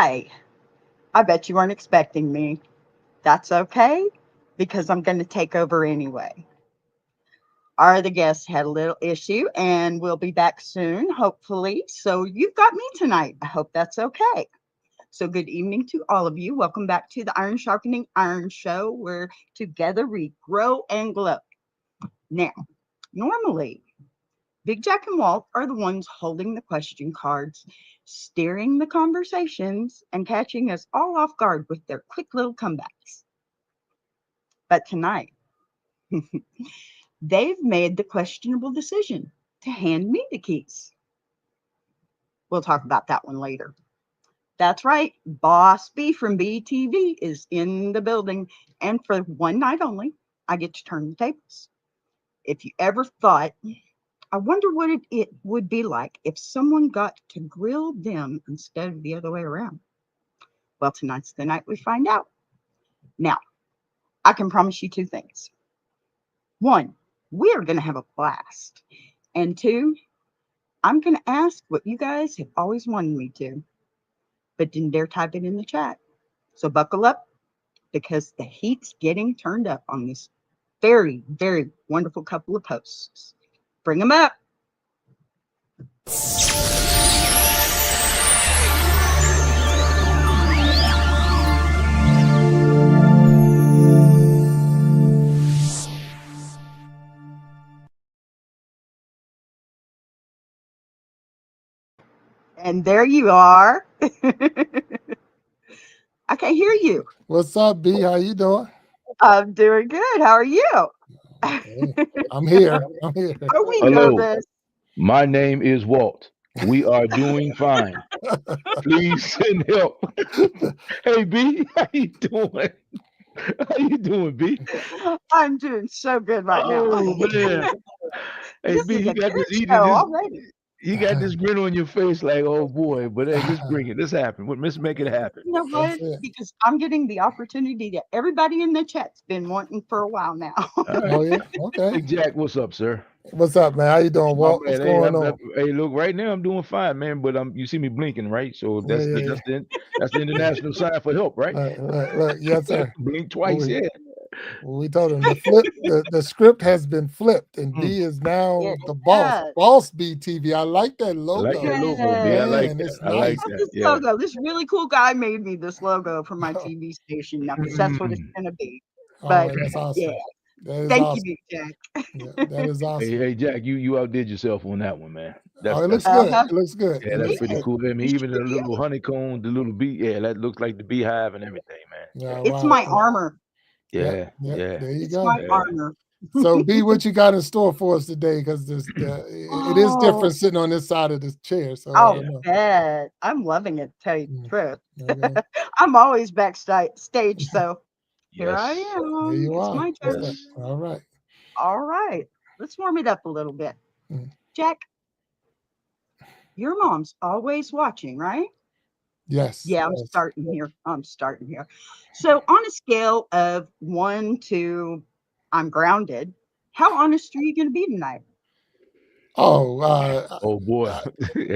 Hi. I bet you weren't expecting me. That's okay because I'm going to take over anyway. Our other guest had a little issue and we'll be back soon, hopefully. So you've got me tonight. I hope that's okay. So, good evening to all of you. Welcome back to the Iron Sharpening Iron Show, where together we grow and glow. Now, normally, Big Jack and Walt are the ones holding the question cards, steering the conversations, and catching us all off guard with their quick little comebacks. But tonight, they've made the questionable decision to hand me the keys. We'll talk about that one later. That's right, Boss B from BTV is in the building, and for one night only, I get to turn the tables. If you ever thought, I wonder what it would be like if someone got to grill them instead of the other way around. Well, tonight's the night we find out. Now, I can promise you two things. One, we are going to have a blast. And two, I'm going to ask what you guys have always wanted me to, but didn't dare type it in the chat. So buckle up because the heat's getting turned up on this very, very wonderful couple of posts. Bring them up. And there you are. I can't hear you. What's up, B? How you doing? I'm doing good. How are you? Okay. I'm here. Are we Hello. nervous? My name is Walt. We are doing fine. Please send help. Hey B, how you doing? How you doing, B? I'm doing so good right now. Oh man. Hey This B, is you a got good this show already. you got this grin on your face like, oh boy, but hey, let's bring it. Let's happen. Let's make it happen. You know what? Because I'm getting the opportunity that everybody in the chat's been wanting for a while now. All right. Oh yeah. Okay. Big Jack, what's up, sir? What's up, man? How you doing, My Walt? What's man, hey, going on? hey, look, right now I'm doing fine, man. But you see me blinking, right? So Yeah, that's the international sign for help, right? Right. Yes, sir. Blink twice, We, yeah. we told him the script has been flipped, and B is now Yes, the boss. yes. Boss BTV. I like that I logo. like that logo, B. I like Man, that. it's I like nice. that. This Yeah. logo, this really cool guy made me this logo for my TV station now because that's what it's Mm. going to be. All But right, that's yeah, awesome. That is thank you, awesome. Big Jack. Yeah, that is Hey, awesome. hey, Jack, you outdid yourself on that one, man. Oh, it looks That's good. Uh-huh. It looks good. yeah, It that's looks pretty good. cool. I mean, You even the sure little did. honeycomb, the little bee, yeah, that looks like the beehive and everything, man. Yeah, It's wow. my armor. Yep. Yeah, yeah, There you It's go. my yeah. armor. So, B, what you got in store for us today? Because it is Oh, different sitting on this side of this chair. So I I'll don't know. bet. I'm loving it, to tell you the Mm, truth. okay. I'm always backstage, so here I Yes, There am. you It's are. my That's turn. that. yes. All right. All right. Let's warm it up a little bit. Mm, Jack, your mom's always watching, right? yes. Yeah, I'm Yes. starting here. I'm starting here. So, on a scale of 1 to I'm grounded, how honest are you going to be tonight? Oh, Oh boy.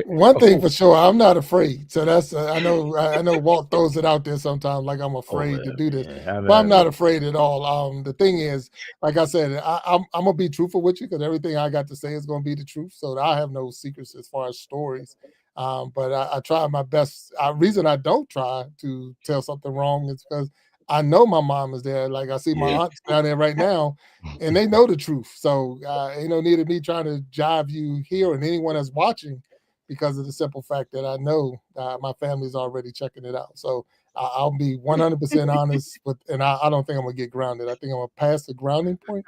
one thing Oh, for sure, I'm not afraid. So that's I know Walt throws it out there sometimes like I'm oh afraid to man, do this, man. but I'm not afraid at all. The thing is, like I said, I'm gonna be truthful with you because everything I got to say is gonna be the truth. So I have no secrets as far as stories. But I try my best. Reason I don't try to tell something wrong is because I know my mom is there. Like I see my Yeah. aunts down there right now, and they know the truth. So ain't no need of me trying to jive you here and anyone that's watching because of the simple fact that I know my family's already checking it out. So I'll be 100% honest, and I don't think I'm gonna get grounded. I think I'm gonna pass the grounding point,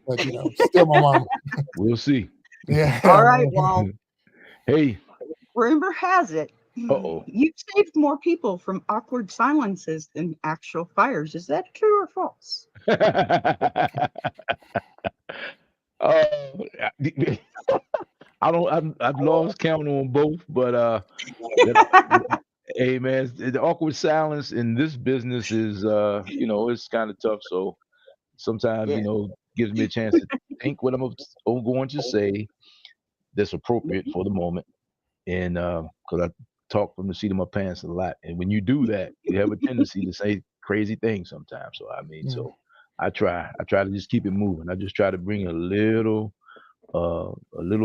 but still my mom. We'll see. All Yeah. right, well, Hey. rumor has it Uh-oh. you've saved more people from awkward silences than actual fires. Is that true or false? uh, I don't. I've lost count on both, but that, hey man, the awkward silence in this business is it's kind of tough. So sometimes Yeah. gives me a chance to think what I'm going to say that's appropriate for the moment, and because I talk from the seat of my pants a lot. And when you do that, you have a tendency to say crazy things sometimes. So I mean, so I try to just keep it moving. I just try to bring a little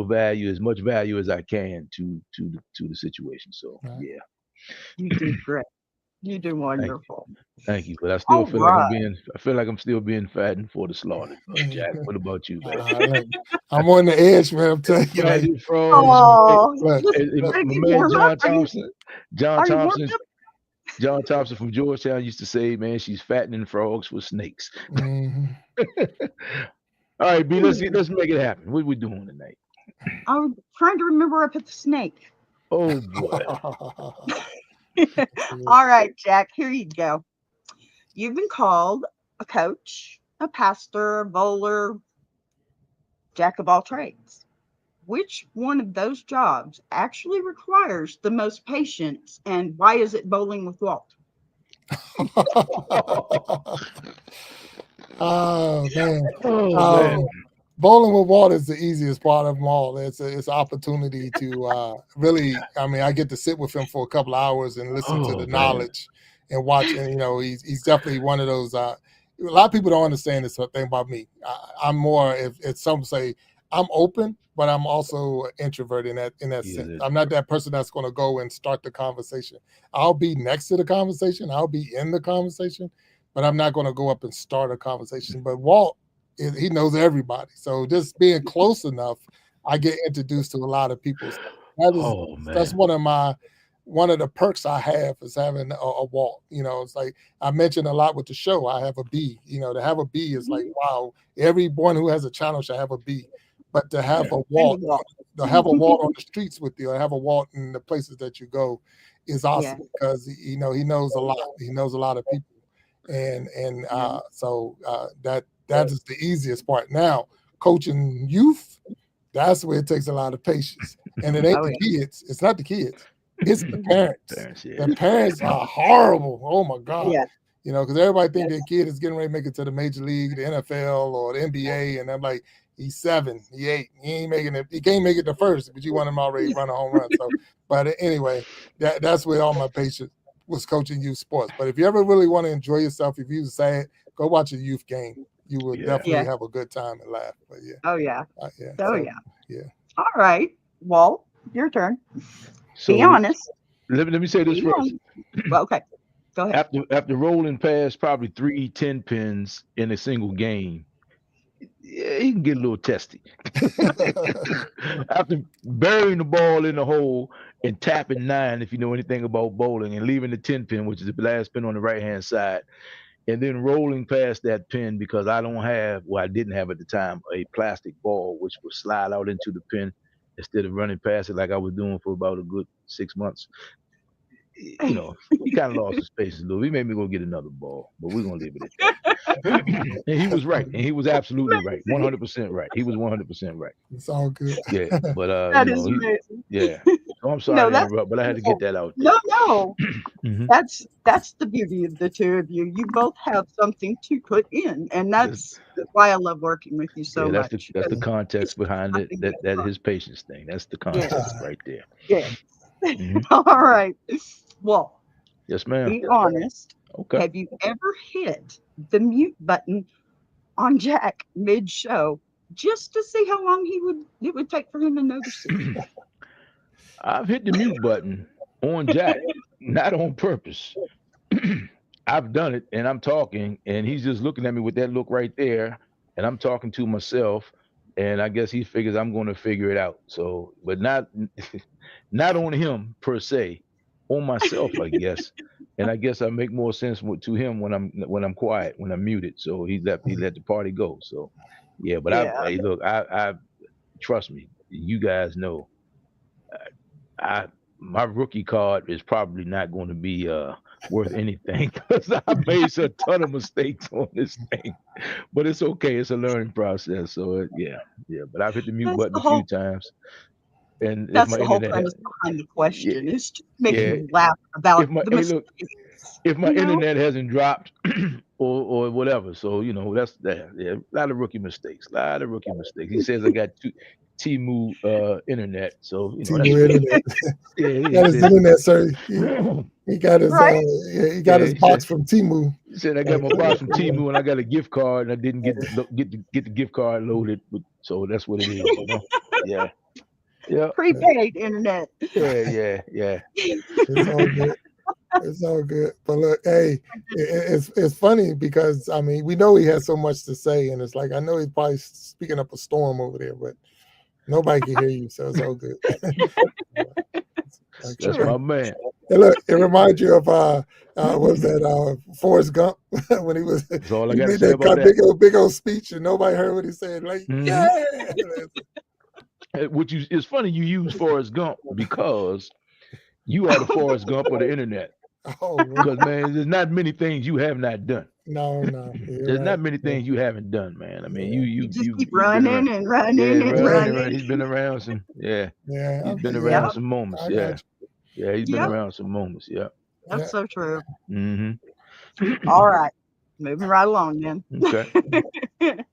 value, as much value as I can to the situation. So Right. yeah, You do great. You do thank wonderful. thank you. But I still All feel like right. I feel like I'm still being fattened for the slaughter. Jack, what about you, baby? Look, I'm on the edge, man. I'm telling you, like, Candy frogs. Hey, Oh, look, just look, gotta my get man warm up. John Are you warmed Thompson, up? John Thompson from Georgetown used to say, "Man, she's fattening frogs for snakes." mhm. All right, B, Hmm. let's make it happen. What we doing tonight? I'm trying to remember up at the snake. Oh boy. All right, Jack, here you go. You've been called a coach, a pastor, a bowler, jack of all trades. Which one of those jobs actually requires the most patience, and why is it bowling with Walt? Oh man. Oh man. Um, Bowling with Walt is the easiest part of them all. It's an opportunity to really. I mean, I get to sit with him for a couple of hours and listen to Oh the man. knowledge and watch. And he's definitely one of those. A lot of people don't understand this thing about me. I'm more if some say I'm open, but I'm also an introvert in that He sense. is I'm not that person that's going to go and start the conversation. I'll be next to the conversation. I'll be in the conversation, but I'm not going to go up and start a conversation. But Walt, he knows everybody. So just being close enough, I get introduced to a lot of people. So Oh that's man. one of the perks I have is having a Walt. It's like I mentioned a lot with the show. I have a B. To have a B is like wow. Everyone who has a channel should have a B. But to have Yeah. a And the Walt, Walt. to have a Walt on the streets with you, or have a Walt in the places that you go, is Yeah. awesome because he knows a lot. He knows a lot of people, and Yeah. so that is the easiest part. Now, coaching youth, that's where it takes a lot of patience. And it ain't Oh the yeah. kids. It's not the kids. It's the Mhm. parents. Parents, yeah. The parents are horrible. Oh my God. Yeah. Because everybody think Yes. their kid is getting ready to make it to the major league, the NFL, or the NBA, and I'm like, he's 7, he 8, he ain't making it. He can't make it to first, but you want him already run a home run. So, but anyway, that's where all my patience was coaching youth sports. But if you ever really want to enjoy yourself, if you're sad, go watch a youth game. You will Yeah. definitely Yeah. have a good time and laugh. But yeah, Oh yeah. yeah. Oh So yeah. yeah. All right. Walt, your turn. Be So honest. let me say this Be first. honest. Well, okay. Go ahead. After rolling past probably 3 10 pins in a single game, yeah, he can get a little testy. After burying the ball in the hole and tapping 9, if you know anything about bowling, and leaving the 10 pin, which is the last pin on the right hand side, and then rolling past that pin because I didn't have at the time, a plastic ball which would slide out into the pin instead of running past it like I was doing for about a good 6 months. He kind of lost his patience a little. He made me go get another ball, but we're gonna leave it at that. And he was right, and he was absolutely right, Amazing. 100% right. He was 100% right. It's all good. Yeah, but That is amazing. yeah. So I'm sorry No, to that's interrupt, but I had to get no, that out there. no, no. Hmm. That's the beauty of the two of you. You both have something to put in, and That's, that's why I love working with you so yeah, much. that's the Because context it's just behind it. something That different. his patience thing. That's the context Yes, right there. yes. Hmm. All right. Well, Yes, ma'am. be honest. Okay. Have you ever hit the mute button on Jack mid-show just to see how long it would take for him to notice it? I've hit the mute button on Jack, not on purpose. I've done it, and I'm talking, and he's just looking at me with that look right there, and I'm talking to myself, and I guess he figures I'm going to figure it out. So, but not not on him per se, on myself, I guess. And I guess I make more sense to him when I'm quiet, when I'm muted. So he let the party go. So, yeah. But Yeah. hey, look, I trust me. You guys know, I my rookie card is probably not going to be worth anything because I made a ton of mistakes on this thing. But it's okay. It's a learning process. So yeah, yeah. But I've hit the mute That's button the a few whole times, and if that's my the whole internet, premise behind the yeah, question is to make yeah. you laugh If about my the hey, look, mistakes, if my you know? internet hasn't dropped or whatever, so that's that. Yeah, a lot of rookie mistakes. A lot of rookie mistakes. He says I got Timu internet. So you know Timu internet. Got his internet, sir. He got his Right. he got his box from Timu. He said I got my box from Timu and I got a gift card and I didn't get the gift card loaded. So that's what it is, you know. Yeah. Yeah. Prepaid internet. Yeah. It's all good. It's all good. But look, hey, it's funny because I mean we know he has so much to say, and it's like I know he's probably speaking up a storm over there, but nobody can hear you, so it's all good. That's my man. And look, it reminds you of what was that Forrest Gump when he was That's all I he got to made say that about big old speech and nobody heard what he said. Like, yeah. Which it's funny you use Forrest Gump because you are the Forrest Gump of the internet. Oh, because man, there's not many things you have not done. No. There's not many things you haven't done, man. I mean, you just keep running and running and running. He's been around some, he's been around some moments, he's been around some moments, That's so true. Mm-hmm. All right, moving right along then. Okay,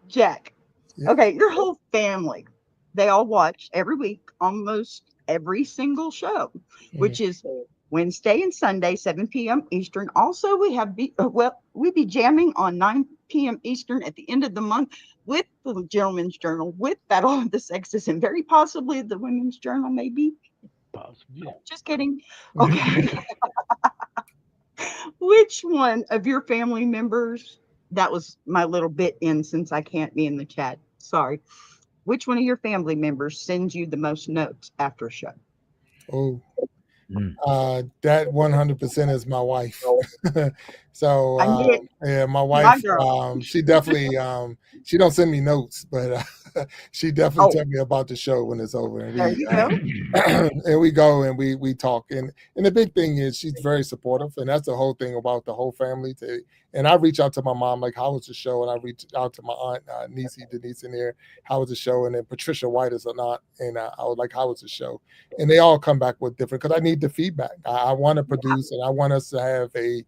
Jack. Okay, your whole family, they all watch every week, almost every single show, which is Wednesday and Sunday, 7 p.m. Eastern. Also, we have we be jamming on 9 p.m. Eastern at the end of the month with the Gentleman's Journal, with Battle of the Sexes, and very possibly the Women's Journal, maybe. Possibly. Just kidding. Okay. Which one of your family members? That was my little bit in since I can't be in the chat. Sorry. Which one of your family members sends you the most notes after a show? Oh. That 100% is my wife. So my wife, she definitely she don't send me notes, but she definitely tell me about the show when it's over. And there you go. And we go and we talk. And the big thing is she's very supportive, and that's the whole thing about the whole family. And I reach out to my mom, like, how was the show? And I reach out to my aunt, Denise in there, how was the show? And then Patricia White is an aunt, and I was like, how was the show? And they all come back with different, because I need the feedback. I want to produce, and I want us to have a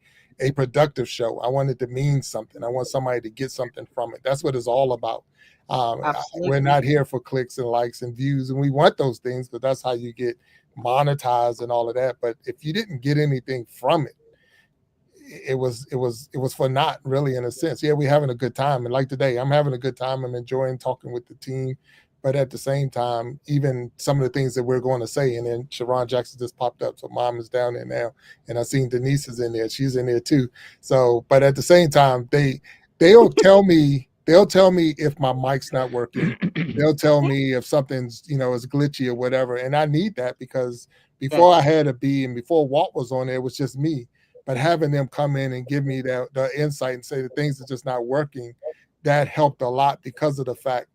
productive show. I want it to mean something. I want somebody to get something from it. That's what it's all about. We're not here for clicks and likes and views, and we want those things, but that's how you get monetized and all of that. But if you didn't get anything from it, it was for naught, really, in a sense. Yeah, we're having a good time, and like today, I'm having a good time. I'm enjoying talking with the team, but at the same time, even some of the things that we're going to say, and then Sharon Jackson just popped up, so mom is down there now, and I've seen Denise is in there. She's in there too. So, but at the same time, they'll tell me if my mic's not working. They'll tell me if something's, is glitchy or whatever. And I need that, because before I had a B and before Walt was on there, it was just me. But having them come in and give me the insight and say the things are just not working, that helped a lot, because of the fact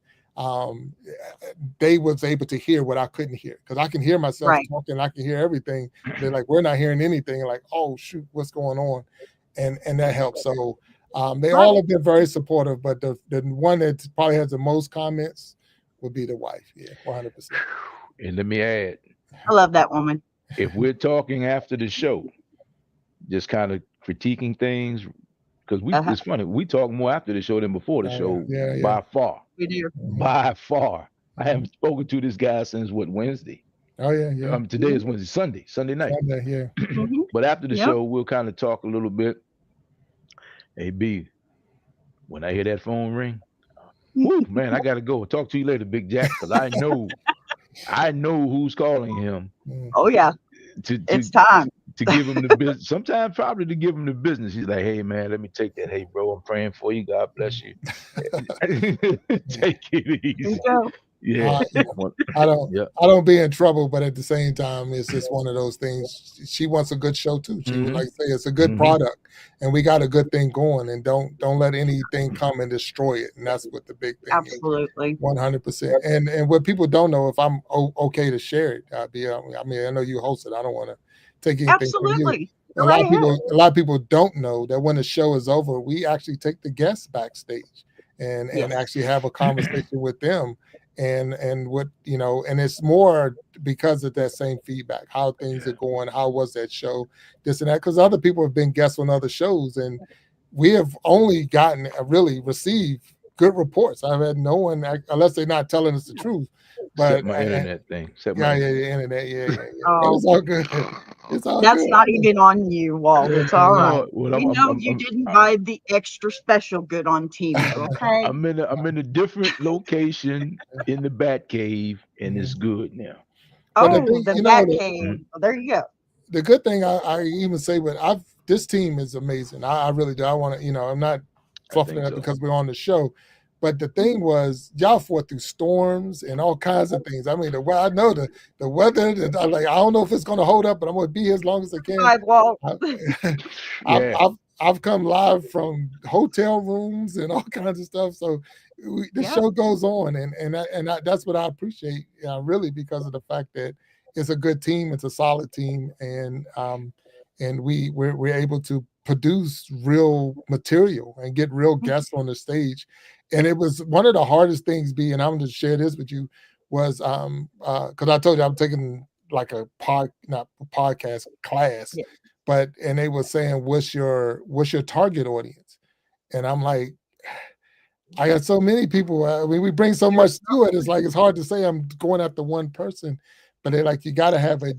they was able to hear what I couldn't hear, because I can hear myself talking, I can hear everything. They're like, we're not hearing anything. Like, oh shoot, what's going on? And that helps. So they all have been very supportive, but the one that probably has the most comments would be the wife. Yeah, 100%. And let me add, I love that woman. If we're talking after the show, just kind of critiquing things, because it's funny, we talk more after the show than before the show, by far. We do. By far. I haven't spoken to this guy since Wednesday. Oh yeah. Today is Wednesday, Sunday night. But after the show, we'll kind of talk a little bit. Hey B, when I hear that phone ring, whoo, man, I gotta go. Talk to you later, Big Jack, because I know who's calling him. Oh yeah. It's time to give him the business. Sometimes probably to give him the business. He's like, hey man, let me take that. Hey bro, I'm praying for you. God bless you. Take it easy. Yeah. I don't be in trouble, but at the same time, it's just one of those things. She wants a good show too. She would like to say it's a good product, and we got a good thing going, and don't let anything come and destroy it. And that's what the big thing Absolutely. is. 100%. And what people don't know, if I'm okay to share it, I mean, I know you host it. I don't want to take anything from you. A lot of people don't know that when the show is over, we actually take the guests backstage and actually have a conversation with them. And what, and it's more because of that same feedback, how things are going, how was that show, this and that, because other people have been guests on other shows, and we have only received good reports. I've had no one, unless they're not telling us the truth. But Except my internet thing. Except yeah, my the internet, yeah. But Oh, it's all good. It's all that's good. not even on you, Walt. It's all right. No, well, We know you didn't buy the extra special good on TV, okay? I'm in a different location in the Bat Cave, and it's good now. But the Oh, thing, the you know, Bat Cave. Well, there you go. the good thing I even say, but this team is amazing. I really do. I want to, I'm not fluffing it up because we're on the show. But the thing was, y'all fought through storms and all kinds of things. I mean, I know the weather. I'm like, I don't know if it's going to hold up, but I'm going to be here as long as I can. Five, Walt. Yeah. I've come live from hotel rooms and all kinds of stuff. So the show goes on, and that's what I appreciate, really, because of the fact that it's a good team, it's a solid team, and we're able to produce real material and get real guests on the stage. And it was one of the hardest things, and I'm going to share this with you, was because I told you I'm taking like a podcast class, and they were saying, what's your target audience? And I'm like, I got so many people. I mean, we bring so much to it. It's like, it's hard to say I'm going after one person, but they're like, you got to have a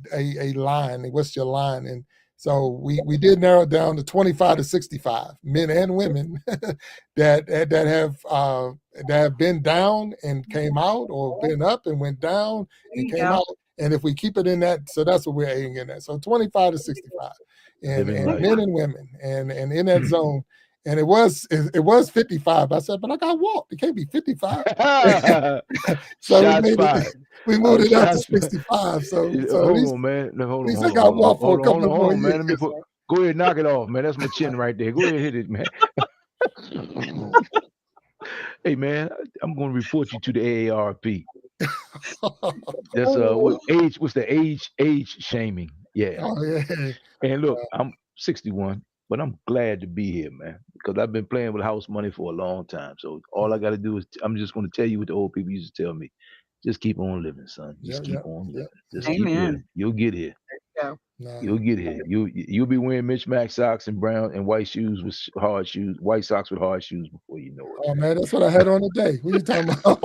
line. What's your line? And so we did narrow it down to 25 to 65 men and women that have been down and came out, or been up and went down and came out. And if we keep it in that, so that's what we're aiming at. So 25 to 65 and men and women and in that zone. And it was 55. I said, but I got Walt. It can't be 55. So we moved it up to 65. So hold on, man. Hold on. I got Walt for a couple more years. Man. Go ahead, knock it off, man. That's my chin right there. Go ahead, hit it, man. Hey, man, I'm going to report you to the AARP. That's what's the age shaming? Yeah. Oh, yeah. And look, I'm 61. But I'm glad to be here, man, because I've been playing with house money for a long time. So all I got to do is, I'm just going to tell you what the old people used to tell me. Just keep on living, son. Just keep on living. Just keep living. You'll get here. You'll get here. You'll be wearing mismatched socks and brown and white shoes with hard shoes, white socks with hard shoes before you know it. Oh, man, that's what I had on today. What are you talking about?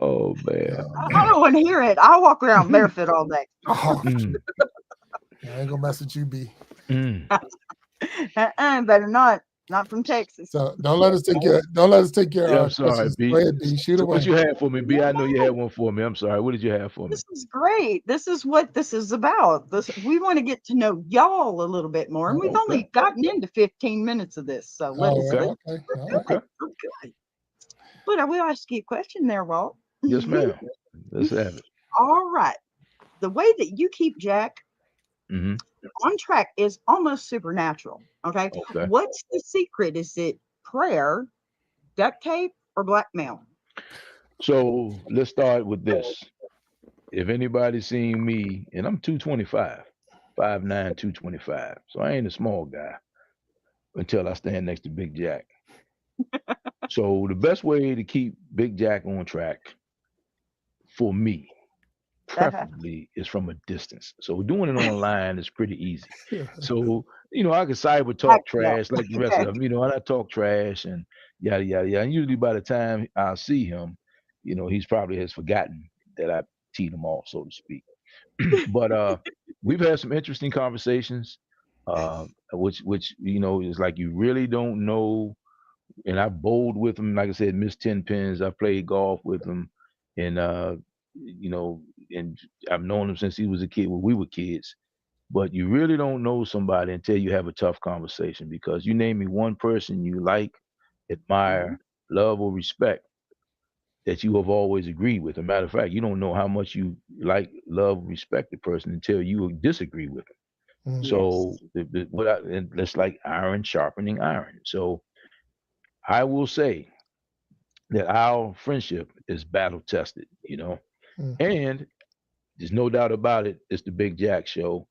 Oh, man. I don't want to hear it. I walk around barefoot all day. I ain't gonna mess with you, B. Better not. Not from Texas. So don't let us take your. I'm sorry, B. Go ahead, B. Shoot away. What you had for me, B? I know you had one for me. I'm sorry. What did you have for me? This is great. This is what this is about. We want to get to know y'all a little bit more, and we've only gotten into 15 minutes of this. So let's okay. But I will ask you a question there, Walt. Yes, ma'am. Let's have it. All right. The way that you keep Jack on track is almost supernatural. Okay. What's the secret? Is it prayer, duct tape, or blackmail? So let's start with this. If anybody's seen me, and I'm 225, 5'9", 225. So I ain't a small guy until I stand next to Big Jack. So the best way to keep Big Jack on track for me, preferably, is from a distance. So doing it online is pretty easy. So, I can cyber talk trash like the rest of them, and I talk trash and yada, yada, yada. And usually by the time I see him, he's probably has forgotten that I teed him off, so to speak. But we've had some interesting conversations, which is like you really don't know. And I bowled with him, like I said, missed 10 pins. I played golf with him, and and I've known him since he was a kid when we were kids. But you really don't know somebody until you have a tough conversation, because you name me one person you like, admire, love, or respect that you have always agreed with. As a matter of fact, you don't know how much you like, love, respect the person until you disagree with them. So and that's like iron sharpening iron. So I will say that our friendship is battle tested, and there's no doubt about it. It's the Big Jack show.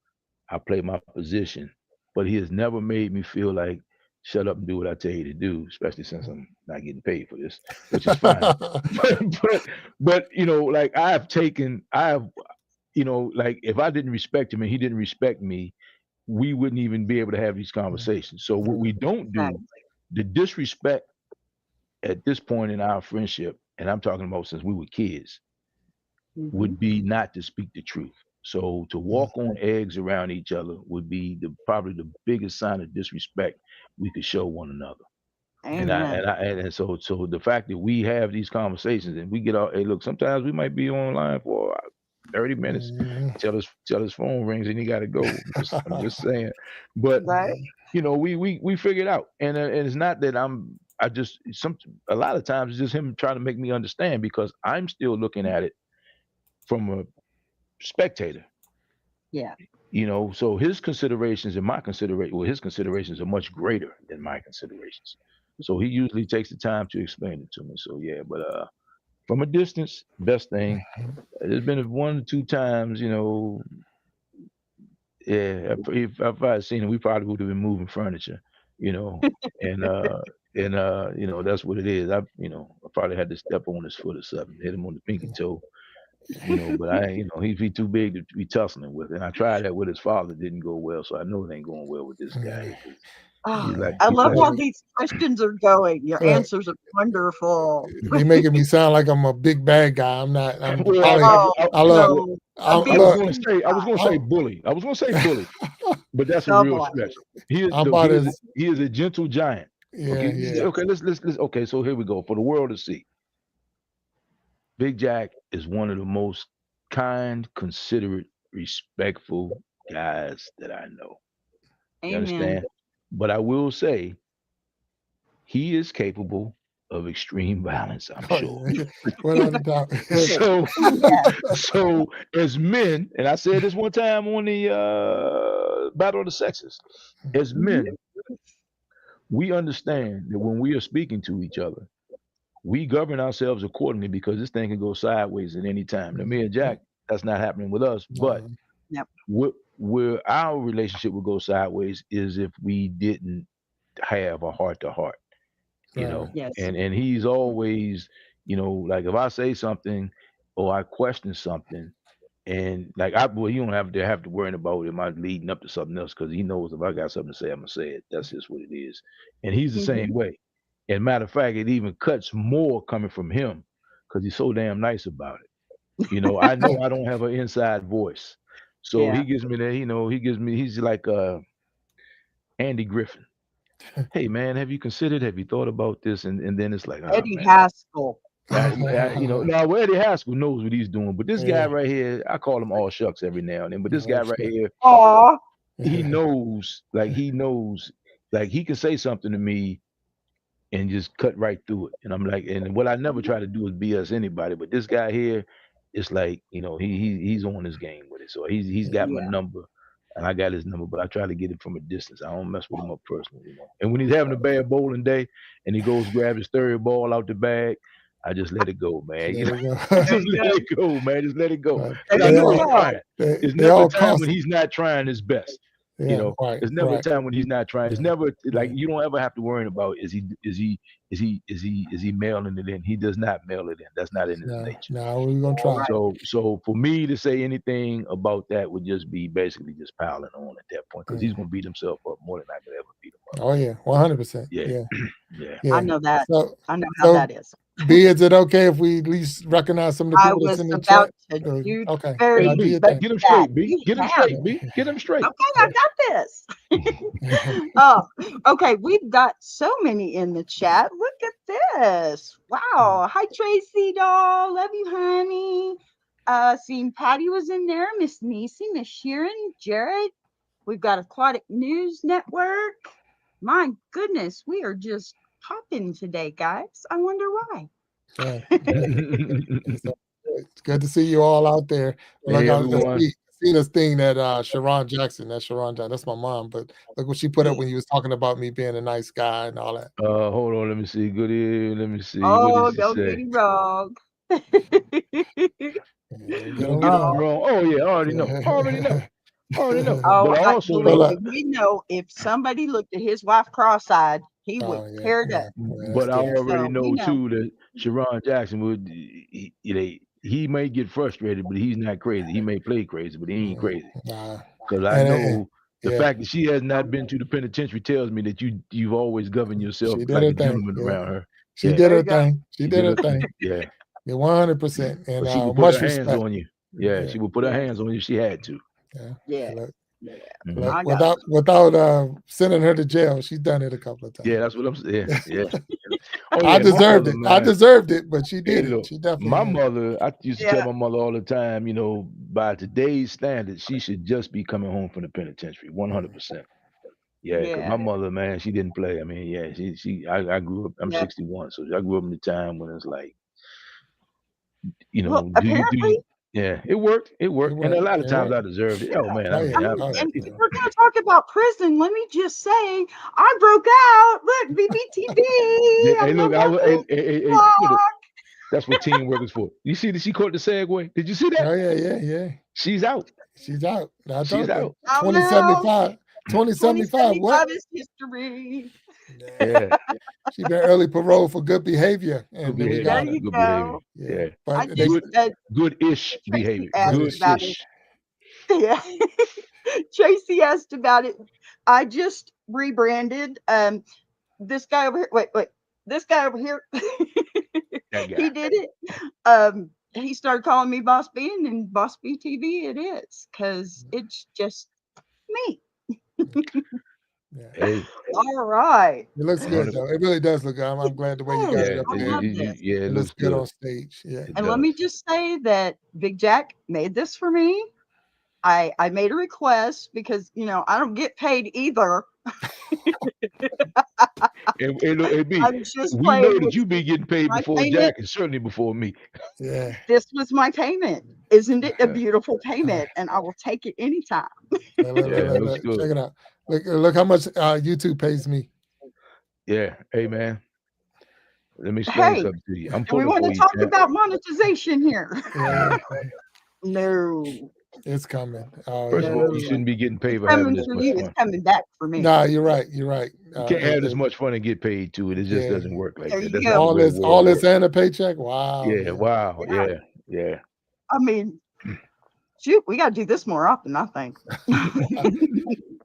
I play my position, but he has never made me feel like shut up and do what I tell you to do, especially since I'm not getting paid for this, which is fine. but like like if I didn't respect him and he didn't respect me, we wouldn't even be able to have these conversations. So what we don't do the disrespect at this point in our friendship, and I'm talking about since we were kids, would be not to speak the truth. So to walk on eggs around each other would be probably the biggest sign of disrespect we could show one another. Amen. And so the fact that we have these conversations and we get out, hey, look, sometimes we might be online for 30 minutes till his phone rings and he got to go. I'm just saying, but Right? you know, we figured out, and it's not that a lot of times it's just him trying to make me understand because I'm still looking at it from a spectator. Yeah. You know, so his considerations and his considerations are much greater than my considerations. So he usually takes the time to explain it to me. So yeah, but from a distance, best thing. There's been 1 or 2 times, you know, yeah, if I had seen him, we probably would have been moving furniture, you know, and you know, that's what it is. I probably had to step on his foot or something, hit him on the pinky toe, you know, but he's too big to be tussling with. And I tried that with his father, didn't go well, so I know it ain't going well with this guy. Oh, He's I love like how these questions are going. Your answers are wonderful. You're making me sound like I'm a big bad guy. I'm not. I'm well, probably. I was going to say bully. I was going to say bully, but that's a real stretch. He is a gentle giant. Yeah, okay, yeah. Okay, let's okay, so here we go for the world to see. Big Jack is one of the most kind, considerate, respectful guys that I know. You understand? But I will say he is capable of extreme violence, I'm sure. Without a doubt. So as men, and I said this one time on the Battle of the Sexes, as men, we understand that when we are speaking to each other, we govern ourselves accordingly because this thing can go sideways at any time. Now, me and Jack, that's not happening with us, but where our relationship would go sideways is if we didn't have a heart to heart, you know. Yes. And he's always, you know, like if I say something or I question something, and like you don't have to worry about am I leading up to something else because he knows if I got something to say, I'm gonna say it. That's just what it is. And he's the same way. And matter of fact, it even cuts more coming from him because he's so damn nice about it. You know I don't have an inside voice, so he gives me that. You know, he's like Andy Griffin. Hey man, have you thought about this? And then it's like Eddie Haskell. You know, now Eddie Haskell knows what he's doing, but this guy right here, I call him all shucks every now and then. But this guy right here, he knows, like he can say something to me and just cut right through it. And I'm like, and what I never try to do is BS anybody, but this guy here, it's like, you know, he's on his game with it. So he's got my number. And I got his number, but I try to get it from a distance. I don't mess with him up personally, you know. And when he's having a bad bowling day and he goes grab his third ball out the bag, I just let it go, man. Just let it go, man. Just let it go. I know he's trying. There's never a time when he's not trying his best. You know, there's never a time when he's not trying. It's never like you don't ever have to worry about is he mailing it in? He does not mail it in. That's not in his nature. No, we're gonna try. So for me to say anything about that would just be basically just piling on at that point because he's gonna beat himself up more than I could ever beat him up. Oh yeah, 100%. Yeah. I know that. So, I know how that is. B, is it okay if we at least recognize some of the people that's in the chat? Okay. Get him straight, B. Get him straight, B. Get him straight. Okay, I got this. Okay, we've got so many in the chat. Look at this. Wow. Hi, Tracy doll. Love you, honey. Seeing Patty was in there. Miss Nisi, Miss Sharon, Jared. We've got Aquatic News Network. My goodness, we are just popping today, guys. I wonder why. It's good to see you all out there. Hey, everyone. See this thing that Sharon Jackson, that's my mom, but look what she put up when you was talking about me being a nice guy and all that. Hold on, let me see. Good ear, let me see. Oh, don't get me wrong. Don't get me wrong. Oh yeah, I already know. Oh, but I also we know if somebody looked at his wife cross-eyed, he would tear it up. But I already know too that Sharon Jackson would. He may get frustrated, but he's not crazy. He may play crazy, but he ain't crazy. Because I know The fact that she has not been to the penitentiary tells me that you've always governed yourself She did like her a thing. gentleman around her. She Yeah. did There her you go. thing. She did her thing. Yeah. Yeah, 100%. And But she would put much her hands respect. on you. Yeah, Yeah. she would put her hands on you if she had to. Yeah. Yeah. Look, Yeah. Mhm. look, I got without sending her to jail, she's done it a couple of times. Yeah, that's what I'm saying. Yeah. Oh, I yeah, my deserved mother, it. I man. deserved it, but she Hey, did it. look, She definitely my did it. mother, I used to Yeah. tell my mother all the time, you know, by today's standards, she should just be coming home from the penitentiary, 100%. Yeah, because Yeah. my mother, man, she didn't play. I mean, yeah, I grew up, I'm Yeah. 61, so I grew up in the time when it's like, you Well, know, apparently, yeah, it worked. It And a worked. lot of It times worked. I deserved it. Oh, man, Oh, I yeah. mean, and Oh, if yeah. we're going to talk about prison, let me just say, I broke out. Look, BBTV. Hey, I'm look, the I was, local hey, block. that's what teamwork is for. You see that she caught the segue? Did you see that? Oh, yeah. She's out. She's out. I She's told you. out. Oh, no. 2075. 2075. What? 2075 is history. Yeah. She been early parole for good behavior. Good And then we behavior. got There her. you Good go. behavior. Yeah. Yeah. I But they just, Good-ish Tracy behavior. asked about it. Good-ish. Yeah. Tracy asked about it. I just rebranded this guy over here. Wait. This guy over here. That guy. He did it. He started calling me Boss B, and Boss B TV it is, because it's just me. yeah. Hey, All right. It looks good 100. though. It really does look good. I'm glad the way you got Yes, it Yeah, up I there. love this. yeah, it It looks looks good good. on stage. Yeah. It And let does. me just say that Big Jack made this for me. I made a request because, I don't get paid either. And look, and B, I'm just we know playing that with you be getting paid my before payment. Jack and certainly before me. Yeah. This was my payment. Isn't it a Yeah, beautiful payment? And I will take it anytime. it looks Look. good. Check it out. Look how much YouTube pays me. Yeah. Hey, man, let me explain Hey, something to you. I'm do we pulling want for to you, talk champ. about monetization here? Yeah. No. It's coming. First of all, No. you shouldn't be getting paid It's for having coming this for much you. It's fun. coming back for me. Nah, you're right. You're right. You can't have this much fun and get paid to it. It just Yeah. doesn't work like There that. you That's go. not the all way the this, world all this works. and a paycheck. Wow. Yeah, Man. wow. Yeah. I mean, shoot, we got to do this more often, I think.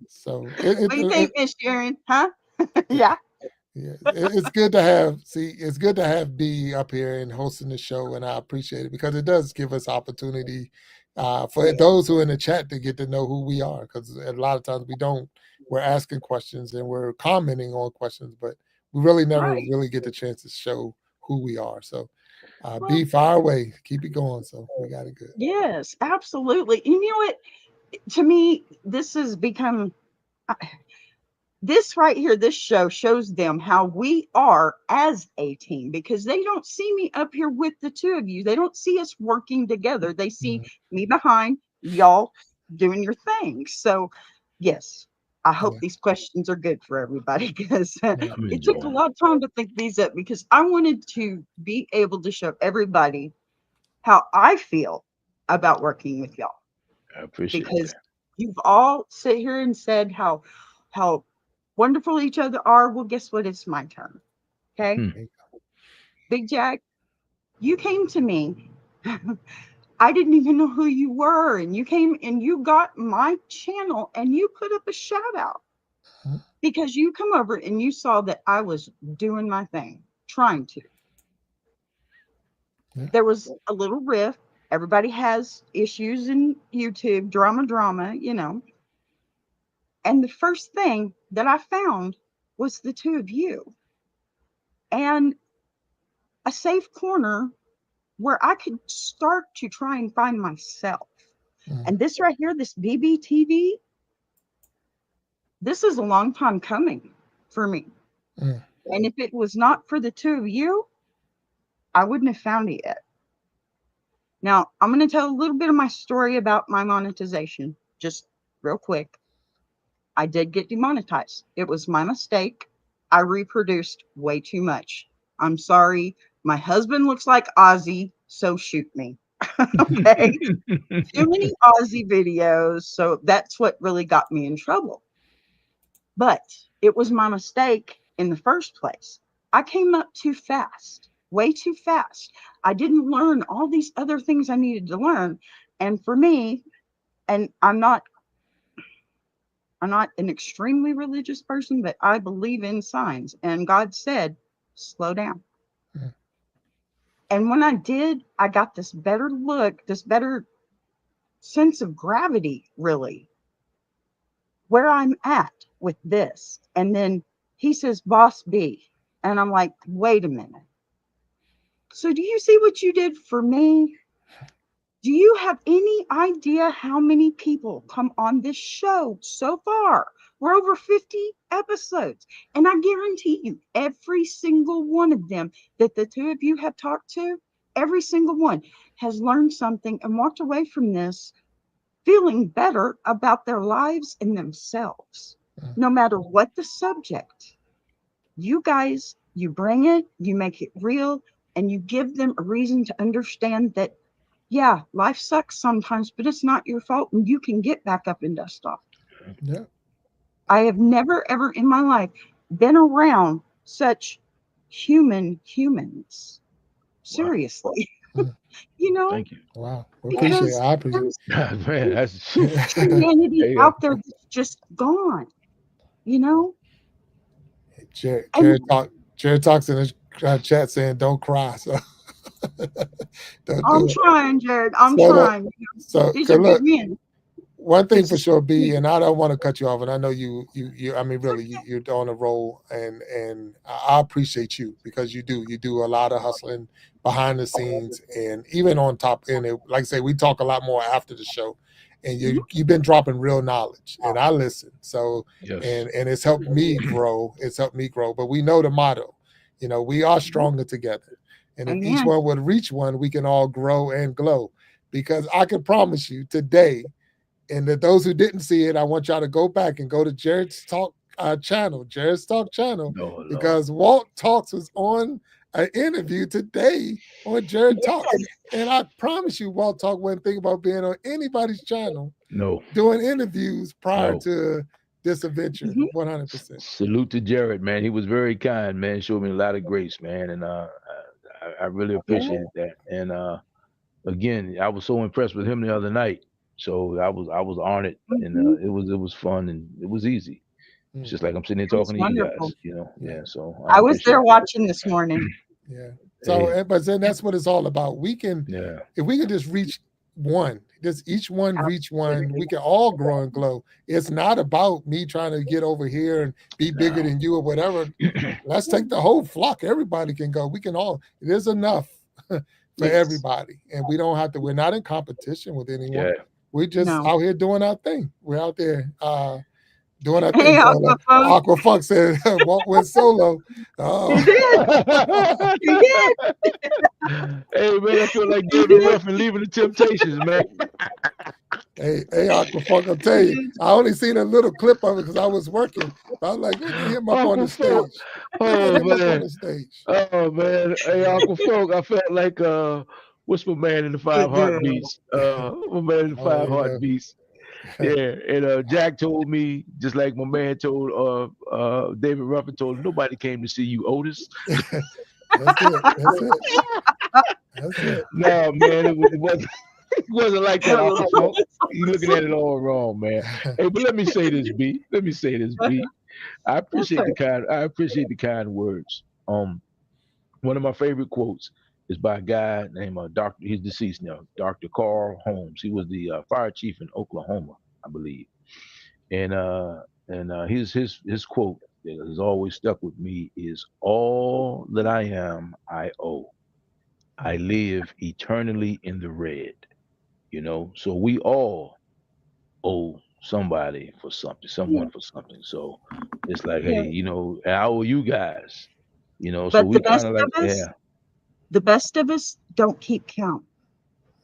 So What do you think, Miss Sharon? Huh? Yeah. it's good to have. See, it's good to have B up here and hosting the show, and I appreciate it because it does give us opportunity for those who are in the chat to get to know who we are. Because a lot of times we don't. We're asking questions and we're commenting on questions, but we really never Right. really get the chance to show who we are. So Well, be far away, keep it going. So we got it good. yes, absolutely. And you know what? To me, this has become this right here. This show shows them how we are as a team, because they don't see me up here with the two of you. They don't see us working together. They see me behind, y'all doing your thing. So, yes, I hope these questions are good for everybody, because I'm it took a enjoying it. lot of time to think these up, because I wanted to be able to show everybody how I feel about working with y'all, I appreciate because that. you've all sit here and said how wonderful each other are. Well, guess what? It's my turn. Okay. Hmm. Big Jack, you came to me. I didn't even know who you were. And you came and you got my channel and you put up a shout out because you come over and you saw that I was doing my thing, trying to. Yeah. There was a little rift. Everybody has issues in YouTube, drama, And the first thing that I found was the two of you and a safe corner where I could start to try and find myself. And this right here, this BBTV, this is a long time coming for me. And if it was not for the two of you, I wouldn't have found it yet. Now, I'm going to tell a little bit of my story about my monetization, just real quick. I did get demonetized. It was my mistake. I reproduced way too much. I'm sorry. My husband looks like Ozzy, so shoot me. Okay. Too many Ozzy videos. So that's what really got me in trouble. But it was my mistake in the first place. I came up too fast, way too fast. I didn't learn all these other things I needed to learn. And for me, and I'm not I'm not an extremely religious person, but I believe in signs. And God said, slow down. Mm. And when I did, I got this better look, this better sense of gravity, really, where I'm at with this. And then he says, boss B. And I'm like, wait a minute. So do you see what you did for me? Do you have any idea how many people come on this show so far? We're over 50 episodes. And I guarantee you, every single one of them that the two of you have talked to, every single one has learned something and walked away from this feeling better about their lives and themselves, no matter what the subject. You guys, you bring it, you make it real, and you give them a reason to understand that, yeah, life sucks sometimes, but it's not your fault, and you can get back up and dust off. Yeah. I have never, ever in my life been around such humans. Seriously. Mm. You know, Thank you. Wow. We appreciate it. because I appreciate there's Man, that's humanity hey, out there that's just gone, you know? it. And Jared talks in the chat saying, "Don't cry." So don't I'm do it. trying, Jared. I'm So that, trying. so These are 'cause good look, men. one thing This for is sure, B, and I don't want to cut you off, and I know you. I mean, really, you're on a roll, and I appreciate you because you do a lot of hustling behind the scenes, and even on top. And it, like I say, we talk a lot more after the show, and you've been dropping real knowledge, and I listen. So, yes. and it's helped me grow. It's helped me grow. But we know the motto, we are stronger together, and if each amen. one would reach one, we can all grow and glow. Because I can promise you today, and that those who didn't see it, I want y'all to go back and go to Jared's Talk channel, Jared's Talk channel, No, Lord. because Walt Talks was on an interview today on Jared Talks. And I promise you, Walt Talk wasn't thinking about being on anybody's channel No, doing interviews prior no. to this adventure. Mhm. 100%. Salute to Jared, man. He was very kind, man. Showed me a lot of grace, man, and I really appreciated that. And again, I was so impressed with him the other night. So I was on it, and Mhm. it was fun and it was easy. It's Mm, just like I'm sitting here It was talking to you wonderful. guys. yeah. Yeah. So I I was there appreciate that. watching this morning. Yeah. So, Hey, but then that's what it's all about. We can, yeah, if we can just reach one, just each one reach one, Absolutely. we can all grow and glow. It's not about me trying to get over here and be bigger no. than you or whatever. Let's take the whole flock. Everybody can go. We can all, there's enough for Yes. everybody. And we don't have to, we're not in competition with anyone. Yeah. We're just No. out here doing our thing. We're out there doing our thing. Hey, So Uncle Funk. Aqua Funk said, Walt went solo. He Oh. did. He did. Hey man, I feel like He David did. Ruffin leaving the Temptations, man. Hey, Aquafunk, I'll tell He you, did. I only seen a little clip of it because I was working. But I was like, let me get him up on Uncle the Folk. stage. Let Oh him up on man. the stage. Oh man. Hey, Uncle Folk. I felt like what's my man in the He five did. heartbeats? My man in the Oh, five heartbeats. Yeah. And Jack told me, just like my man told David Ruffin told him, nobody came to see you, Otis. That's it. That's it. That's it. No, man, it wasn't it wasn't like that, Uncle Folk. You looking at it all wrong, man. Hey, but let me say this, B. Let me say this, B. Yes, sir. I appreciate the kind words. One of my favorite quotes is by a guy named Doctor. He's deceased now, Dr. Carl Holmes. He was the fire chief in Oklahoma, I believe. And his quote that has always stuck with me is, "All that I am, I owe. I live eternally in the red." So we all owe somebody for something, Yeah. someone for something. So it's like, hey, Yeah. I owe you guys. So But we kind of like, yeah. the best of us don't keep count.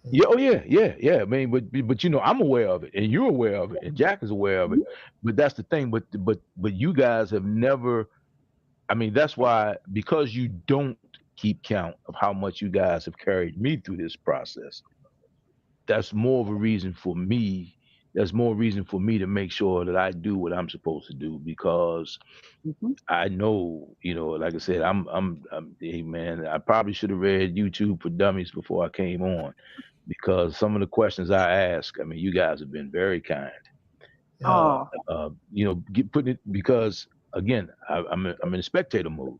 Yeah, oh yeah, yeah, yeah. I mean, but I'm aware of it, and you're aware of it, and Jack is aware of it. Mhm. But that's the thing. But you guys have never. I mean, that's why, because you don't keep count of how much you guys have carried me through this process. That's more of a reason for me. That's more reason for me to make sure that I do what I'm supposed to do, because Mhm. I know, like I said, hey man, I probably should have read YouTube for Dummies before I came on, because some of the questions I ask, I mean, you guys have been very kind. Oh, putting it, because again, I'm in a spectator mode,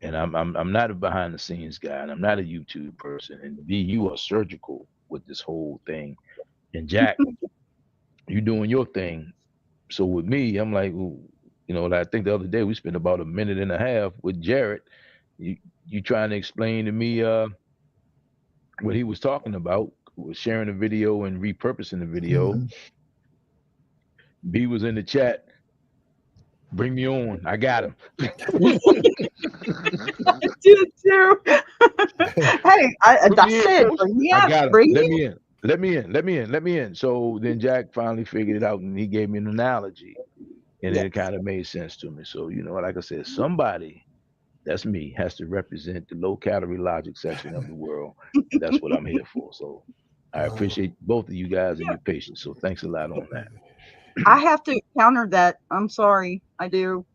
and I'm not a behind the scenes guy, and I'm not a YouTube person. And B, you are surgical with this whole thing, and Jack, you doing your thing. So with me, I'm like, ooh, I think the other day we spent about a minute and a half with Jared. You trying to explain to me what he was talking about, was sharing the video and repurposing the video. Mhm. B was in the chat. Bring me on. I got him. I did too. Hey, Put I me in, said, coach. bring me I up, got him. bring Let me. me in. Let me in. Let me in. Let me in. So then Jack finally figured it out, and he gave me an analogy, and Yes. it kind of made sense to me. So like I said, somebody, that's me, has to represent the low calorie logic section of the world, and that's what I'm here for. So I appreciate both of you guys and Yeah, your patience. So thanks a lot on that. I have to counter that. I'm sorry, I do.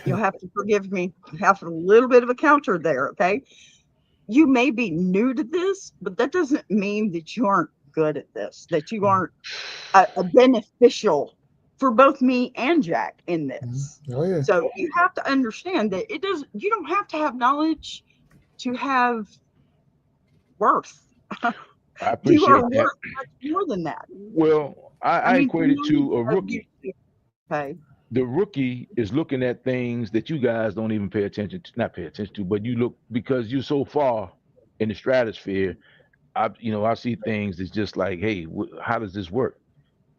You'll have to forgive me. I have a little bit of a counter there. Okay, you may be new to this, but that doesn't mean that you aren't good at this. That you aren't a beneficial for both me and Jack in this. Oh yeah. So you have to understand that it doesn't. You don't have to have knowledge to have worth. I You are appreciate that. worth much more than that. Well, I I mean, equate it millions to a of rookie. YouTube. Okay. The rookie is looking at things that you guys don't even pay attention to, not pay attention to, but you look, because you're so far in the stratosphere. I see things that's just like, hey, how does this work?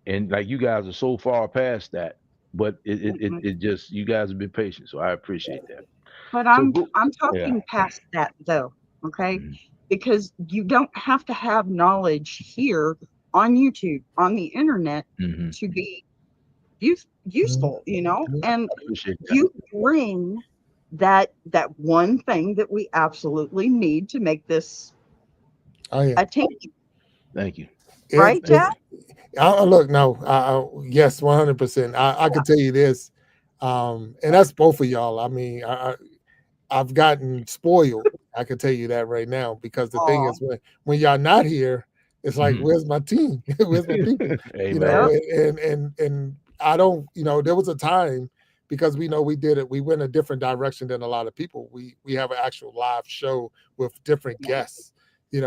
And like, you guys are so far past that, but Mhm. it just, you guys have been patient, so I appreciate that. But So go, I'm yeah. talking past that though, okay? Mhm. Because you don't have to have knowledge here on YouTube, on the internet, Mhm. to be Mhm. useful, you know? And I appreciate that. you bring that one thing that we absolutely need to make this Oh yeah. a team, Thank you. It's, right, it's Jack? look, no, yes, 100%. I can tell you this, and that's both of y'all. I mean, I've gotten spoiled. I can tell you that right now, because the thing Oh, is, when y'all not here, it's like, Mhm. where's my team? Where's my people? Amen. And I don't, there was a time, because we know we did it. We went a different direction than a lot of people. We have an actual live show with different guests.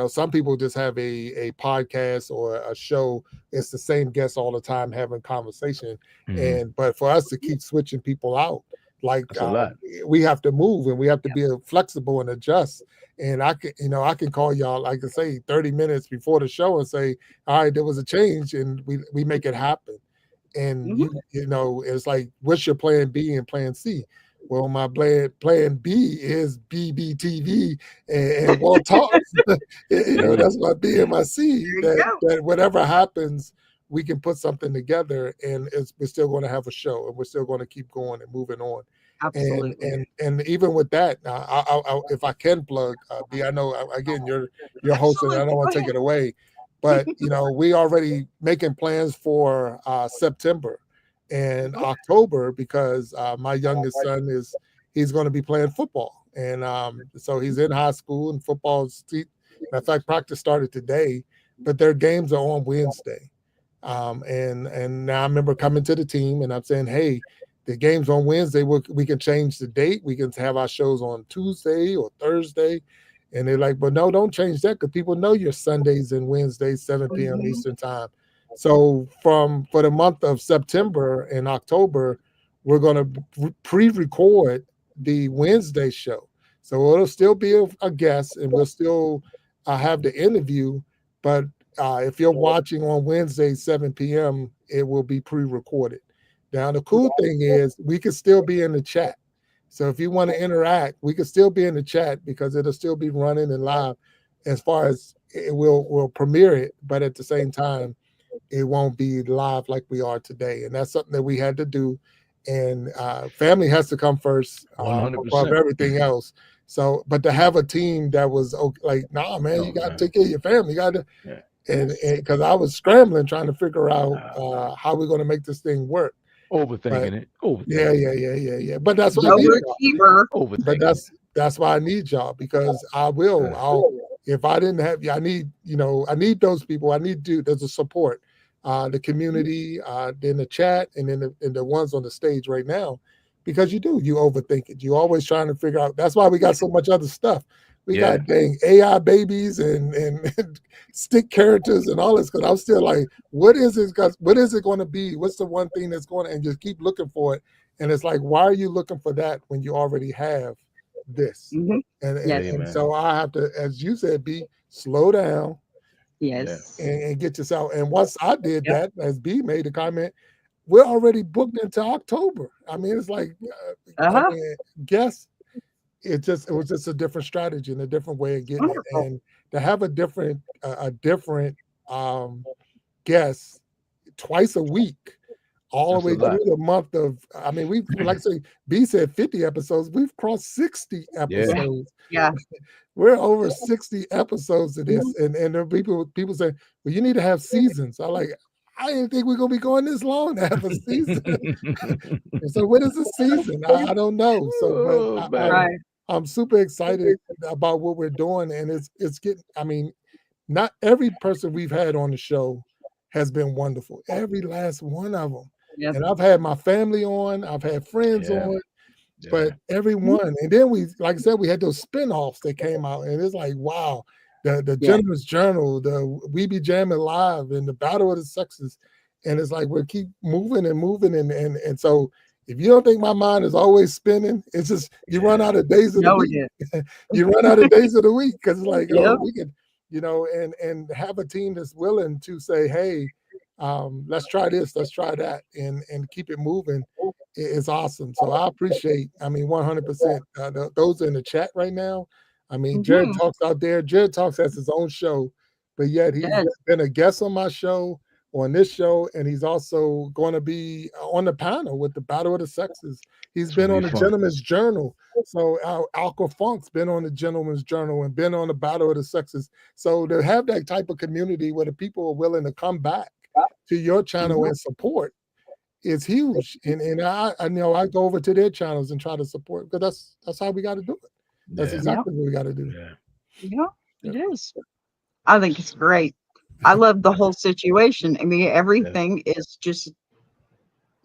Some people just have a podcast or a show. It's the same guests all the time having conversation. Mhm. But for us to keep switching people out, like That's a lot. we have to move, and we have to be flexible and adjust. And I can call y'all, like I say, 30 minutes before the show and say, all right, there was a change, and we make it happen. And mhm. it's like, what's your plan B and plan C? Well, my plan B is BBTV and Walt talks. Hey, That's my B and my C. There you That go. that whatever happens, we can put something together, and we're still going to have a show, and we're still going to keep going and moving on. And Absolutely. even with that, if I can plug, B, I know, again, you're hosting, and I Absolutely. don't Go want to take ahead. it away, but we already making plans for September and Okay. October, because my youngest son he's going to be playing football, and so he's in high school, and football's, matter of fact, practice started today, but their games are on Wednesday. And now I remember coming to the team, and I'm saying, hey, the game's on Wednesday. We can change the date. We can have our shows on Tuesday or Thursday. And they're like, but no, don't change that, because people know your Sundays and Wednesdays, 7 p.m. Mhm. Eastern time. So for the month of September and October, we're going to pre-record the Wednesday show. So it'll still be a guest, and we'll still have the interview. But if you're watching on Wednesday, 7 p.m., it will be pre-recorded. Now, the cool thing is we can still be in the chat. So if you want to interact, we can still be in the chat, because it'll still be running and live. As far as we'll premiere it, but at the same time, it won't be live like we are today. And that's something that we had to do. And family has to come first above 100%. everything else. So, but to have a team that was like, nah, man, you Oh got to man. take care of your family. You got to, Yeah. and because I was scrambling trying to figure out how we're going to make this thing work. But Overthinking it. yeah, Overthinking it. yeah. But that's why I need y'all. Overachiever. But Overthinking it. that's why I need y'all, because I'll, if I didn't have you, I need those people. I need there's a support. the community, then the chat, and then the ones on the stage right now, because you overthink it. You're always trying to figure out. That's why we got so much other stuff. We got dang AI babies and stick characters and all this. Because I'm still like, what is it? What is it going to be? What's the one thing that's going to? And just keep looking for it. And it's like, why are you looking for that when you already have this? Mhm. And so I have to, as you said, slow down. Yes. And get yourself. And once I did that, as B made the comment, we're already booked into October. I mean, it's like, guess it was just a different strategy and a different way of getting it. And to have a different guest twice a week, all the way through the month of, I mean, we like I say, B said 50 episodes. We've crossed 60 episodes. Yeah. We're over 60 episodes of this. And there are people say, well, you need to have seasons. I didn't think we're gonna be going this long to have a season. And so what is a season? I don't know. So but I'm super excited about what we're doing. And it's getting, I mean, not every person we've had on the show has been wonderful. Every last one of them. Yep. And I've had my family on, I've had friends on, but everyone. And then we, like I said, we had those spinoffs that came out, and it's like, wow, the Gentleman's Journal, the We Be Jamming Live, and the Battle of the Sexes. And it's like we keep moving and moving. And so if you don't think my mind is always spinning, it's just you run out of days of the week. You run out of days of the week because it's like, we could, and have a team that's willing to say, hey, let's try this, let's try that, and keep it moving. It's awesome. So I appreciate, 100%. Those in the chat right now. I mean, Jared Talks out there. Jared Talks has his own show, but yet he's been a guest on my show, on this show, and he's also going to be on the panel with the Battle of the Sexes. He's been on the Gentleman's Journal. So Alka Funk's been on the Gentleman's Journal and been on the Battle of the Sexes. So to have that type of community where the people are willing to come back to your channel and support is huge. And I know I go over to their channels and try to support, because that's how we got to do it. That's exactly what we got to do. Yeah, it is. I think it's great. I love the whole situation. I mean, everything is just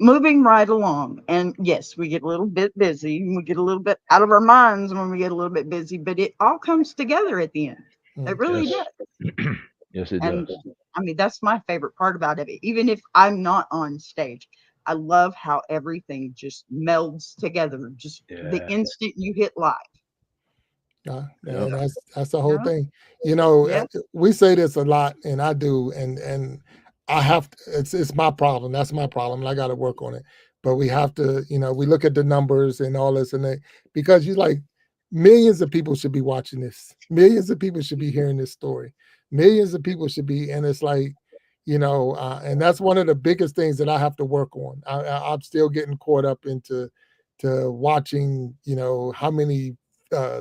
moving right along. And yes, we get a little bit busy. We get a little bit out of our minds when we get a little bit busy, but it all comes together at the end. It really does. Yes, it And does. I mean, that's my favorite part about it. Even if I'm not on stage, I love how everything just melds together. Just the instant you hit live. That's the whole thing. We say this a lot, and I do, and I have to, it's my problem. That's my problem, and I got to work on it. But we have to, we look at the numbers and all this, and because you like millions of people should be watching this. Millions of people should be hearing this story. Millions of people should be, and it's like, and that's one of the biggest things that I have to work on. I'm still getting caught up into watching, how many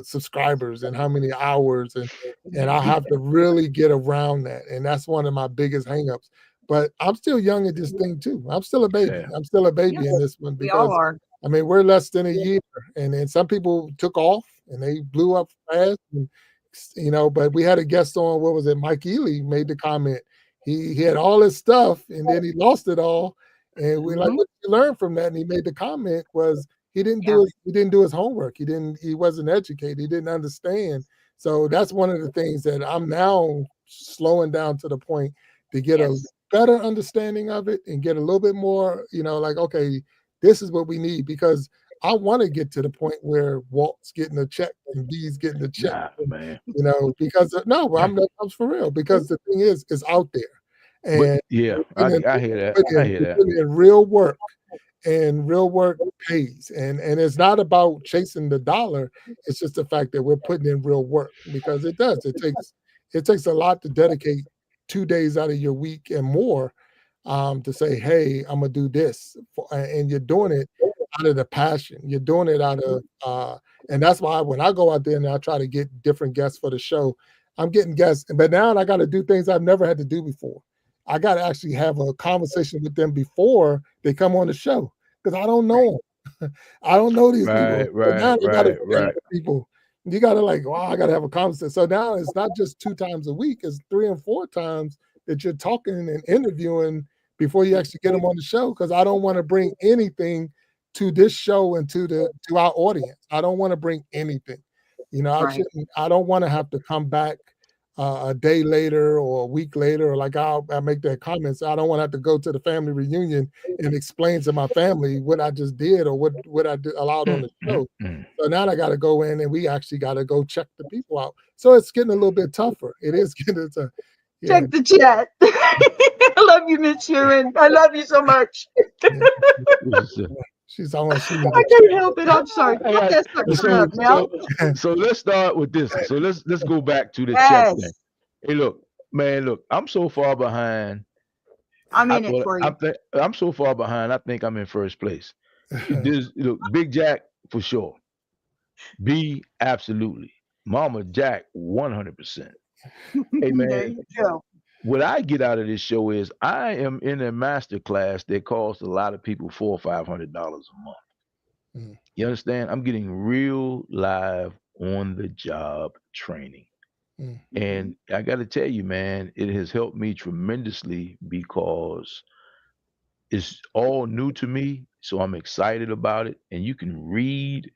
subscribers and how many hours, and I have to really get around that, and that's one of my biggest hangups. But I'm still young at this thing too. I'm still a baby. I'm still a baby in this one, because we all are. I mean, we're less than a year, and some people took off and they blew up fast, and, but we had a guest on, what was it? Mike Ely made the comment. He had all his stuff and then he lost it all, and we're like, what did you learn from that? And he made the comment was, he didn't do his homework. He wasn't educated. He didn't understand. So that's one of the things that I'm now slowing down to the point to get a better understanding of it and get a little bit more, like, okay, this is what we need, because I want to get to the point where Walt's getting a check and B's getting a check, man. Because I'm for real, because the thing is, it's out there. And I hear that. I hear that. In real work. And real work pays, and it's not about chasing the dollar. It's just the fact that we're putting in real work, because it takes a lot to dedicate 2 days out of your week and more to say, hey, I'm gonna do this, and you're doing it out of the passion. You're doing it out of and that's why when I go out there and I try to get different guests for the show, I'm getting guests, but now I got to do things I've never had to do before. I got to actually have a conversation with them before they come on the show, because I don't know them. I don't know these people. People. You got to wow, I got to have a conversation. So now it's not just 2 times a week, it's 3 and 4 times that you're talking and interviewing before you actually get them on the show, because I don't want to bring anything to this show and to our audience. I don't want to bring anything. You know, Right. I don't want to have to come back a day later or a week later, or like I make that comments. I don't want to have to go to the family reunion and explain to my family what I just did or what I allowed on the show. So now I got to go in and we actually got to go check the people out. So it's getting a little bit tougher. It is getting to Check the chat. I love you, Miss Sharon. I love you so much. She's almost. I can't help it. I'm sorry. Put that sucker up now. So let's start with this. So let's go back to the check thing. Hey, look, man, look, I'm so far behind. I'm in it for you. I'm so far behind. I think I'm in first place. Look, Big Jack for sure. B, absolutely. Mama Jack, 100%. Hey man, There you go. What I get out of this show is I am in a master class that costs a lot of people $400 or $500 a month. You understand? I'm getting real live on the job training. And I got to tell you, man, it has helped me tremendously because it's all new to me. So I'm excited about it. And you can read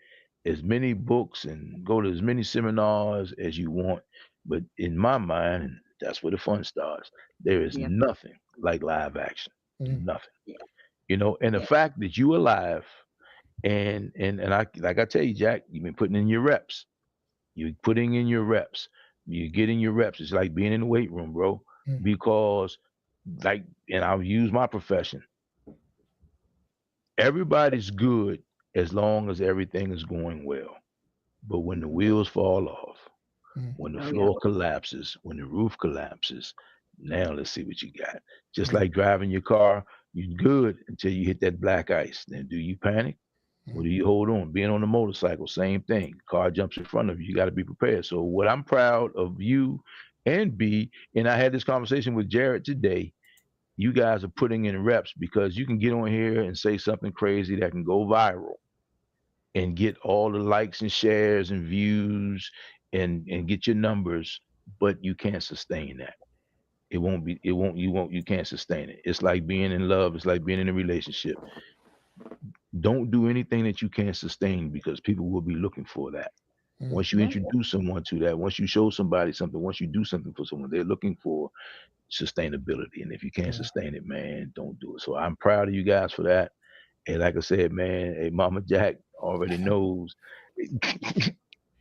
as many books and go to as many seminars as you want. But in my mind, and that's where the fun starts, there is nothing like live action. Nothing. You know, and the fact that you alive and I, like I tell you, Jack, you've been putting in your reps. You're putting in your reps. You're getting your reps. It's like being in the weight room, bro. Because and I'll use my profession. Everybody's good as long as everything is going well. But when the wheels fall off, when the floor collapses, when the roof collapses, now let's see what you got. Just like driving your car, you're good until you hit that black ice. Then do you panic? Or do you hold on? Being on a motorcycle, same thing. Car jumps in front of you. You got to be prepared. So what I'm proud of you and B, and I had this conversation with Jared today, you guys are putting in reps because you can get on here and say something crazy that can go viral and get all the likes and shares and views and get your numbers, but you can't sustain that. You can't sustain it. It's like being in love. It's like being in a relationship. Don't do anything that you can't sustain because people will be looking for that. Once you introduce someone to that, once you show somebody something, once you do something for someone, they're looking for sustainability. And if you can't sustain it, man, don't do it. So I'm proud of you guys for that. And like I said, man, hey, Mama Jack already knows.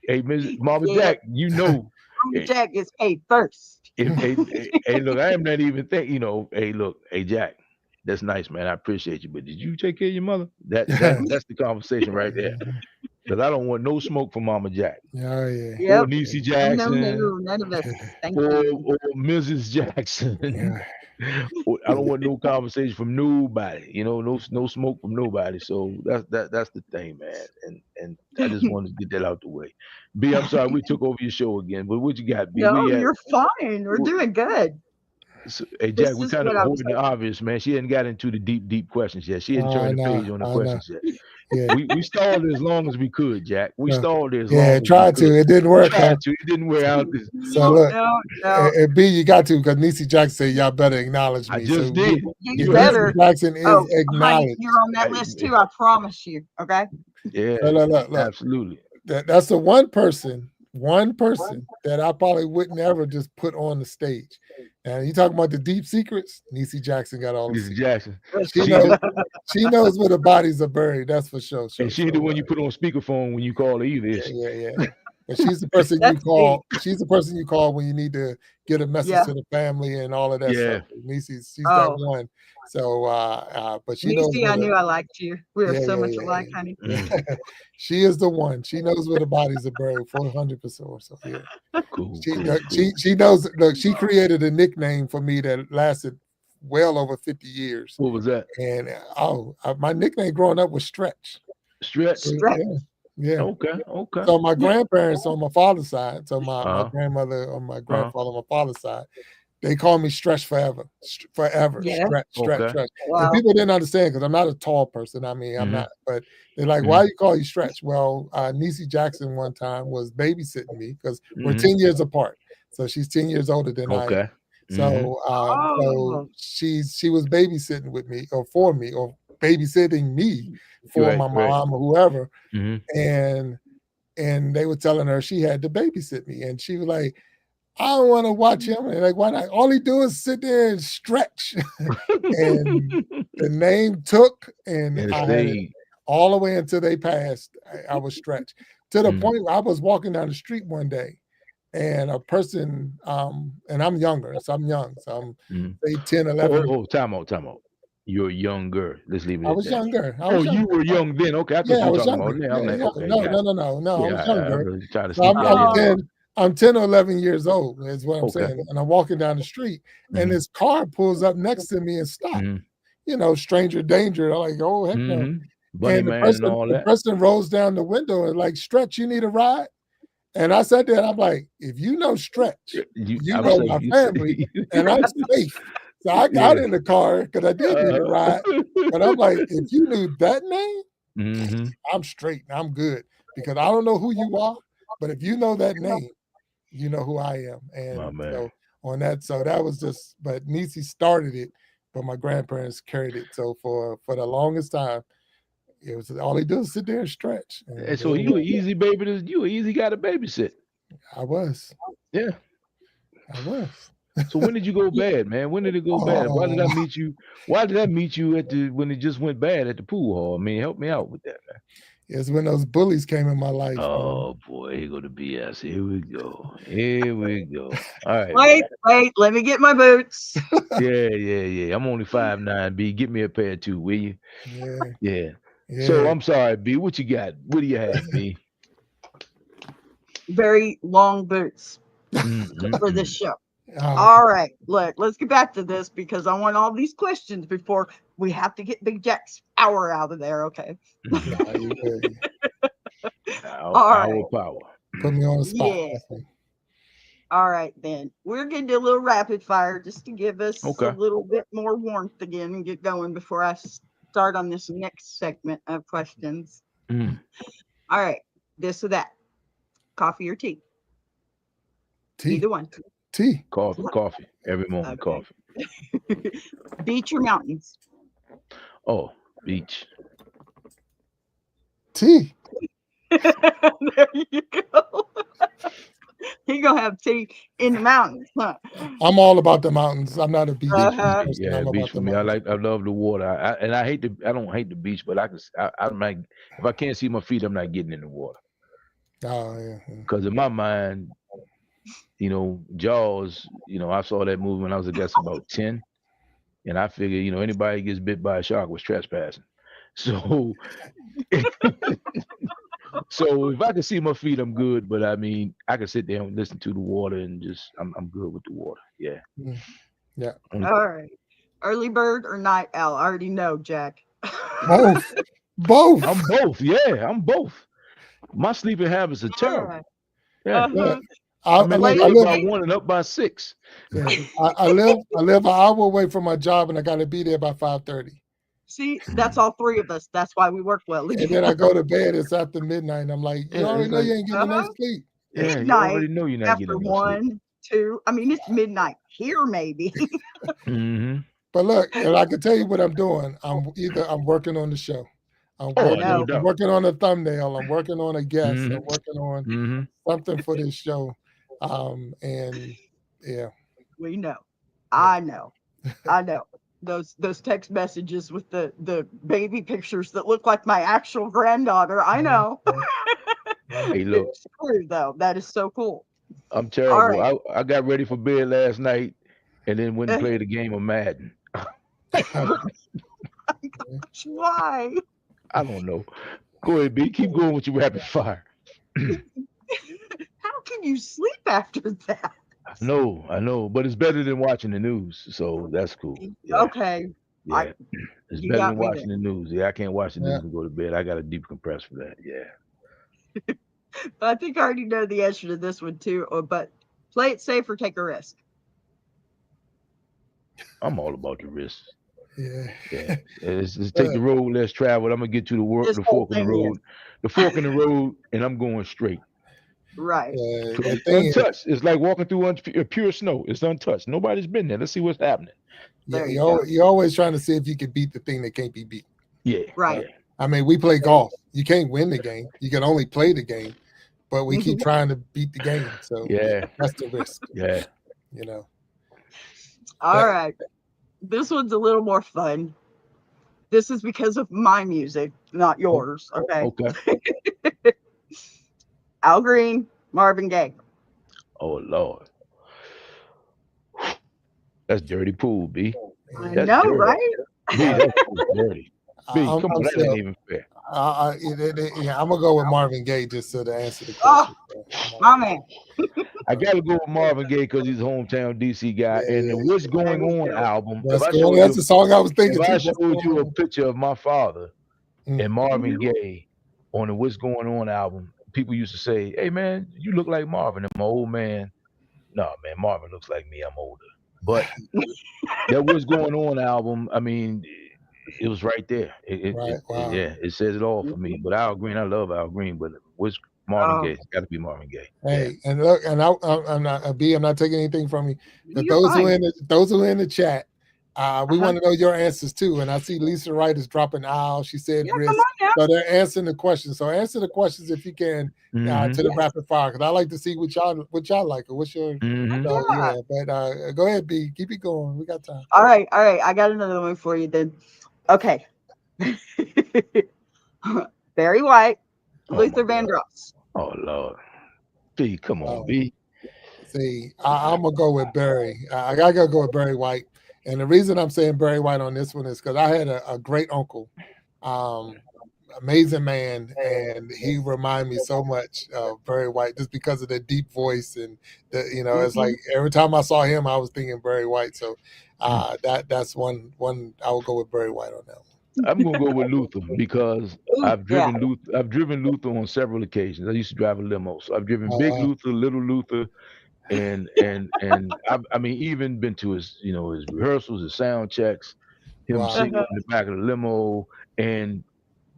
Hey, Mama Jack, you know. Mama Jack is paid first. Hey, look, I am not even thinking, hey, look, hey, Jack, that's nice, man. I appreciate you. But did you take care of your mother? That's the conversation right there. Because I don't want no smoke from Mama Jack. Oh, yeah. Yep. Or Niecy Jackson. No, none of us. Thank you. Or Mrs. Jackson. I don't want no conversation from nobody. You know, no smoke from nobody. So that's the thing, man. And I just wanted to get that out the way. B, I'm sorry we took over your show again, but what you got, B? No, you're fine. We're doing good. So, hey Jack, we kind of holding the obvious, man. She hadn't got into the deep questions yet. She hadn't turned the page on the questions yet. Yeah. We stalled as long as we could, Jack. We stalled as long as tried to. It didn't work. It didn't wear out. So look, and B, you got to, because Niecy Jackson said y'all better acknowledge me. I just did. You better. Niecy Jackson is acknowledged. You're on that list too. I promise you. Okay. Yeah. Look. Absolutely. That's the one person that I probably wouldn't ever just put on the stage. Now you talking about the deep secrets? Niecy Jackson got all the secrets. Jackson. She knows where the bodies are buried. That's for sure. And she's the one you put on speakerphone when you call her either. Yeah. And she's the person you call. She's the person you call when you need to get a message to the family and all of that stuff. Niecy's that one. So, but she knows. I knew I liked you. We are so much alike, honey. She is the one. She knows where the bodies are buried 400%. So yeah, cool. She knows. Look, she created a nickname for me that lasted well over 50 years. What was that? And my nickname growing up was Stretch. Stretch. Yeah. Okay. So my grandparents on my father's side, so my grandmother on my grandfather on my father's side, they call me Stretch forever. Yeah. Stretch. Wow. And people didn't understand because I'm not a tall person. I mean, I'm not. But they're like, why you call you Stretch? Well, Niecy Jackson one time was babysitting me because we're 10 years apart. So she's 10 years older than I am. So Oh. she was babysitting with me or for me or babysitting me for Right, my right. mom or whoever. Mhm. And they were telling her she had to babysit me. And she was like, I don't want to watch him. And like, why not? All he do is sit there and stretch. And the name took, and And it I had it stayed. all the way until they passed. I was stretched to the Mhm. point where I was walking down the street one day, and a person, and I'm younger, so I'm young, so I'm Mhm. say 10, Oh, 11. time out, time out. You're younger. Let's leave it I at was that. younger. I Oh, was you younger. were young then. Okay, I thought Yeah, you I were was talking about younger. now. I'm Yeah, like, yeah. okay, No, got no, it. no, no, no. I Yeah, was I younger. was trying to So sneak that in there. Oh. I'm 10 or 11 years old, is what I'm Okay. saying. And I'm walking down the street, and Mhm. this car pulls up next to me and stops. Mhm. You know, stranger danger. I'm like, oh heck no. Mhm. Bunny And man and all the that. person rolls down the window and like, Stretch, you need a ride? And I sat there and I'm like, if you know Stretch, you I'm know saying my you family, say and I'm safe. So I got yeah. in the car because I did need a ride. But I'm like, if you knew that name, Mhm. I'm straight and I'm good. Because I don't know who you are, but if you know that name, you know who I am. My And man. so on that, so that was just, but Niecy started it, but my grandparents carried it. So for the longest time, it was all they do is sit there and stretch. And And so you an easy baby you an easy guy to babysit. I was. Yeah. I was. So when did you go bad, man? When did it go bad? Why did I Oh, meet you? Why did I meet you at the when it just went bad at the pool hall? I mean, help me out with that, man. it's when those bullies came in my life, man. Oh boy, here go the BS. Here we go. Here we go. All right, Wait, let me get my boots. yeah. I'm only 5'9", B. Get me a pair too, will you? Yeah, Yeah. So yeah. I'm sorry, B. What you got? What do you have, B? Very long boots for this show. All right, look, let's get back to this because I want all these questions before we have to get Big Jack's hour out of there. Okay. Our power. Put me on the spot. Yeah. All right, then we're gonna do a little rapid fire just to give us Okay. a little bit more warmth again and get going before I start on this next segment of questions. Mm. All right, this or that, coffee or tea? Tea. Either one. Tea. Coffee. Every morning, Okay. coffee. Beach or mountains? Oh, beach. Tea. There you go. He gonna have tea in the mountains, huh? I'm all about the mountains. I'm not a beach person. Yeah, I'm beach about for the me. mountains. I love the water. I don't hate the beach, but I'm like, if I can't see my feet, I'm not getting in the water. Oh yeah. Because in my mind, Jaws, I saw that movie when I was, I guess, about 10. And I figured, anybody gets bit by a shark was trespassing. So, so if I can see my feet, I'm good. But I mean, I can sit there and listen to the water and just, I'm good with the water. Yeah. Yeah. All right. Early bird or night owl? I already know, Jack. Both. Both. I'm both. Yeah, I'm both. My sleeping habits are terrible. Right. Yeah. Yeah. I'm in I bed live, by 1 and up by 6. yeah. I live an hour away from my job, and I got to be there by 5:30. See, that's all three of us. That's why we work well. And then I go to bed. It's after midnight. And I'm like, you Yeah, already it's know like, you ain't getting enough sleep. yeah, you Midnight already know you're not after getting enough sleep. 1, 2. I mean, it's midnight here, maybe. Mm-hmm. But look, and I can tell you what I'm doing. I'm working on the show. I'm Oh, no working, doubt. I'm working on a thumbnail. I'm working on a guest. Mhm. I'm working on Mhm. something for this show. And yeah, We know. I know. Those text messages with the baby pictures that look like my actual granddaughter. I know. Hey, look, It's true though. That is so cool. I'm All terrible. right. I got ready for bed last night and then went and played a game of Madden. Why? I don't know. Go ahead, B. Keep going with your rapid fire. How can you sleep after that? I know, but it's better than watching the news, so that's cool. Yeah, Okay. yeah. It's You better got than me watching there. the news. Yeah, I can't watch the Yeah. news and go to bed. I got to deep compress for that. Yeah. But I think I already know the answer to this one too. But play it safe or take a risk. I'm all about the risks. yeah. Yeah. Let's take the road less traveled. I'm gonna get to This the whole fork in the thing is. road. The fork in the road, and I'm going straight. Right. The It's thing is, untouched. It's like walking through pure snow. It's untouched. Nobody's been there. Let's see what's happening. There you go. you're always trying to see if you can beat the thing that can't be beat. Yeah. Right. Yeah. I mean, we play golf. You can't win the game. You can only play the game, but we keep trying to beat the game. So Yeah. that's the risk. Yeah. You know. All right. This one's a little more fun. This is because of my music, not yours. Okay. Okay. Al Green, Marvin Gaye. Oh Lord. That's dirty pool, B. I That's know, dirty. right? B, that's dirty. B, I'm come on, that still- ain't even fair. yeah, I'm gonna go with Marvin Gaye just so to answer the Oh, question. my man. I gotta go with Marvin Gaye because he's a hometown DC guy. Yeah, and the What's Going On album. That's the song I was thinking. If I too. showed you a picture of my father Mm. and Marvin Gaye on the What's Going On album, people used to say, "Hey man, you look like Marvin." And my old man, no man, Marvin looks like me. I'm older. But that What's Going On album, I mean, it was right there. Wow. Yeah, it says it all for me. But Al Green, I love Al Green, but what's Marvin Gaye? It's got to be Marvin Gaye. Hey, and look, and I'm not B. I'm not taking anything from you. But You're those who fine. are in the chat, we want to know your answers too. And I see Lisa Wright is dropping Al. She said Yeah, risk. come on now. So they're answering the questions. So answer the questions if you can to the rapid fire, because I like to see what y'all like or what's your Mhm. But go ahead, B. Keep it going. We got time. All right. I got another one for you then. Okay. Barry White, Oh, Luther my God. Vandross. Oh Lord, B, come on, B. See, I'm gonna go with Barry. I gotta go with Barry White, and the reason I'm saying Barry White on this one is because I had a great uncle, amazing man, and he reminded me so much of Barry White just because of the deep voice and it's like every time I saw him, I was thinking Barry White. So that's one I will go with Barry White on that one. I'm gonna go with Luther because I've driven Luther on several occasions. I used to drive a limo, so I've driven Big Luther, Little Luther, and I mean even been to his his rehearsals, his sound checks, him singing in the back of the limo. And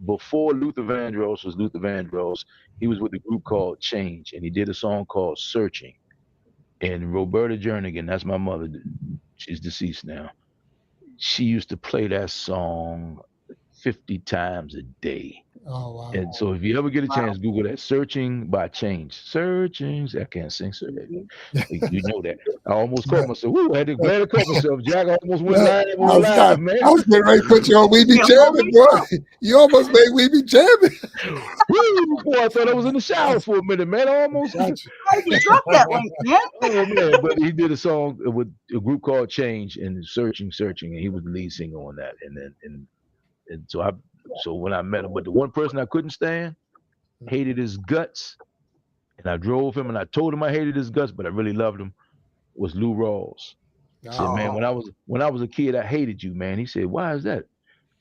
before Luther Vandross was Luther Vandross, he was with a group called Change, and he did a song called Searching. And Roberta Jernigan, that's my mother, she's deceased now. She used to play that song 50 times a day. Oh wow! And so if you ever get a chance, Google that. Searching by Change. Searching. I can't sing, so you know that. I almost caught myself. Woo, I had to glad to caught myself, Jack. I almost went live, man. I was getting ready to put you on We Be Jamming, boy. You almost made We Be Jamming. Woo, boy, I thought I was in the shower for a minute, man. I almost You dropped that link, man. Oh man, but he did a song with a group called Change and Searching, and he was the lead singer on that. And so when I met him, but the one person I couldn't stand, hated his guts, and I drove him and I told him I hated his guts, but I really loved him, was Lou Rawls. I said, man, when I was a kid, I hated you, man. He said, why is that?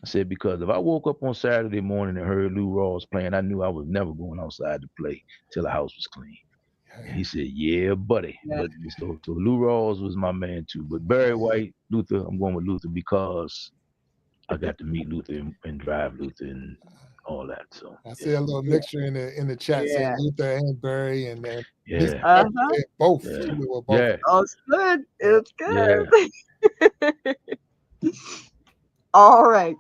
I said, because if I woke up on Saturday morning and heard Lou Rawls playing, I knew I was never going outside to play till the house was clean. And he said, yeah, buddy. Yeah. But so Lou Rawls was my man too. But Barry White, Luther, I'm going with Luther because I got to meet Luther and drive Luther and all that. So I see a little mixture in the chat saying Luther and Barry, and then both. Yeah. Both. Yeah. Oh, it's good. It's good. Yeah. All right.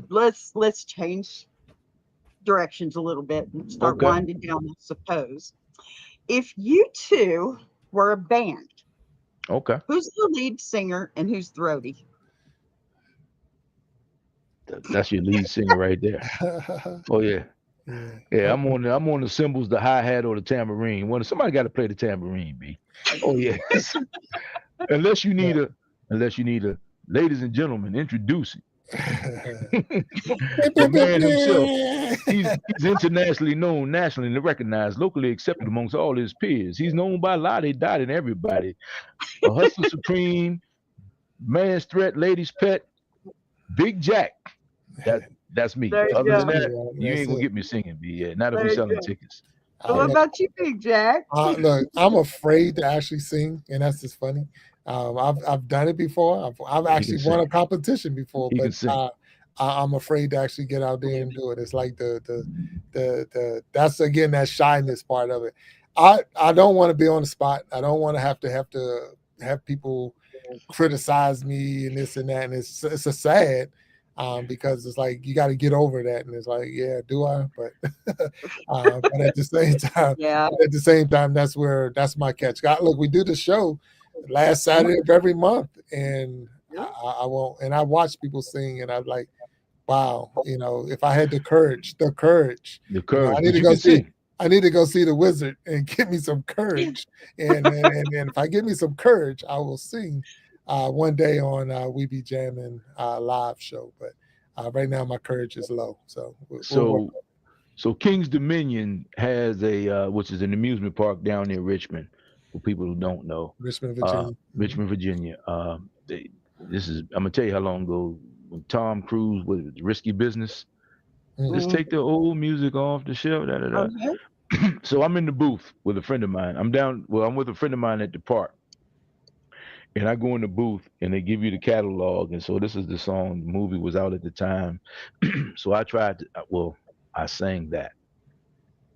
Let's change directions a little bit and start winding down, I suppose. If you two were a band, who's the lead singer and who's the roadie? That's your lead singer right there. Oh yeah. Yeah, I'm on the cymbals, the hi-hat or the tambourine. Somebody got to play the tambourine, B. Oh yeah. unless you need a ladies and gentlemen, introducing the man himself. He's internationally known, nationally recognized, locally accepted amongst all his peers. He's known by Lottie Dot and everybody. A hustler supreme, man's threat, ladies' pet, Big Jack. That's me. Other than that, you ain't gonna get me singing, B. Yeah, not if we're selling tickets. What about you, Big Jack? Look, I'm afraid to actually sing, and that's just funny. I've done it before. I've actually won a competition before, but I'm afraid to actually get out there and do it. It's like the that's again that shyness part of it. I don't want to be on the spot. I don't want to have people criticize me and this and that. And it's a sad because it's like you got to get over that. And it's like, yeah, do I? But but at the same time, that's my catch. God, look, we do the show last Saturday of every month, and I won't. And I watch people sing, and I'm like, wow, if I had the courage, I need to go see. I need to go see the wizard and get me some courage. And if I get me some courage, I will sing one day on We Be Jamming live show. But right now my courage is low. So King's Dominion has which is an amusement park down near Richmond, for people who don't know. Richmond, Virginia. Richmond, Virginia. I'm gonna tell you how long ago when Tom Cruise was Risky Business. Just take the old music off the shelf. Okay. So I'm in the booth with a friend of mine. I'm with a friend of mine at the park. And I go in the booth and they give you the catalog. And so this is the song. The movie was out at the time. So I sang that.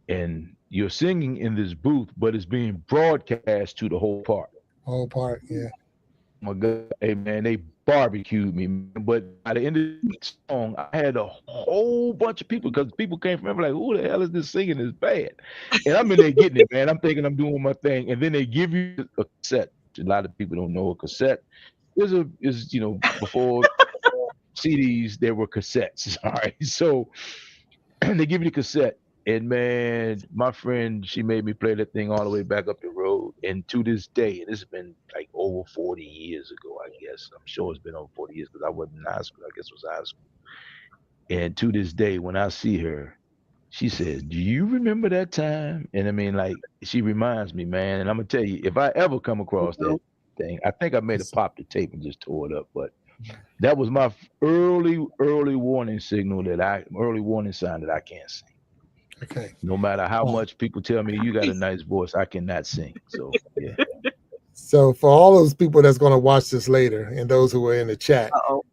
And you're singing in this booth, but it's being broadcast to the whole park. Whole park, yeah. Oh my God, hey man, they barbecued me. But by the end of the song, I had a whole bunch of people because people came from everywhere like, who the hell is this singing this bad? And I'm in there getting it, man. I'm thinking I'm doing my thing. And then they give you a cassette. A lot of people don't know a cassette is before CDs, there were cassettes. All right. So they give you the cassette. And man, my friend, she made me play that thing all the way back up the road. And to this day, and it's been like over 40 years ago, I guess. I'm sure it's been over 40 years because I wasn't in high school. I guess it was high school. And to this day, when I see her, she says, do you remember that time? And I mean, like, she reminds me, man. And I'm going to tell you, if I ever come across that thing, I think I may have popped the tape and just tore it up. But that was my early warning sign that I can't sing. Okay. No matter how much people tell me you got a nice voice, I cannot sing. So yeah. So for all those people that's going to watch this later, and those who were in the chat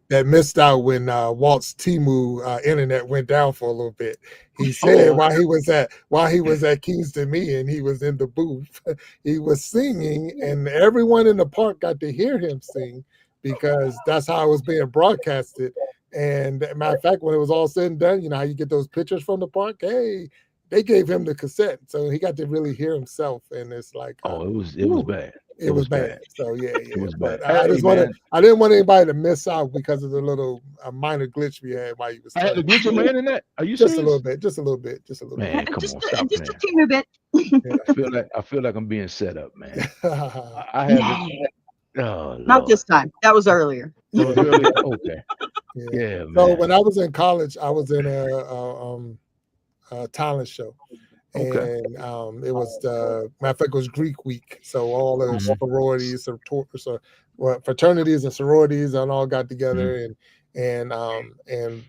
that missed out when Walt's Temu internet went down for a little bit, he said while he was at King's Dominion, he was in the booth, he was singing, and everyone in the park got to hear him sing because that's how it was being broadcasted. And matter of fact, when it was all said and done, you know how you get those pictures from the park? Hey, they gave him the cassette, so he got to really hear himself. And it's like, it was bad. It was bad. So yeah. It was bad. I didn't want anybody to miss out because of the little minor glitch we had while you was. I had a glitch on my internet. Are you just serious? Just a little bit. Man, come on, stop, just a teeny bit. I feel like I'm being set up, man. I haven't. Oh, not this time. That was earlier. Okay. Yeah, man. So when I was in college, I was in a talent show. Okay. And it was matter of fact, it was Greek week. So all the sororities or fraternities and sororities and all got together and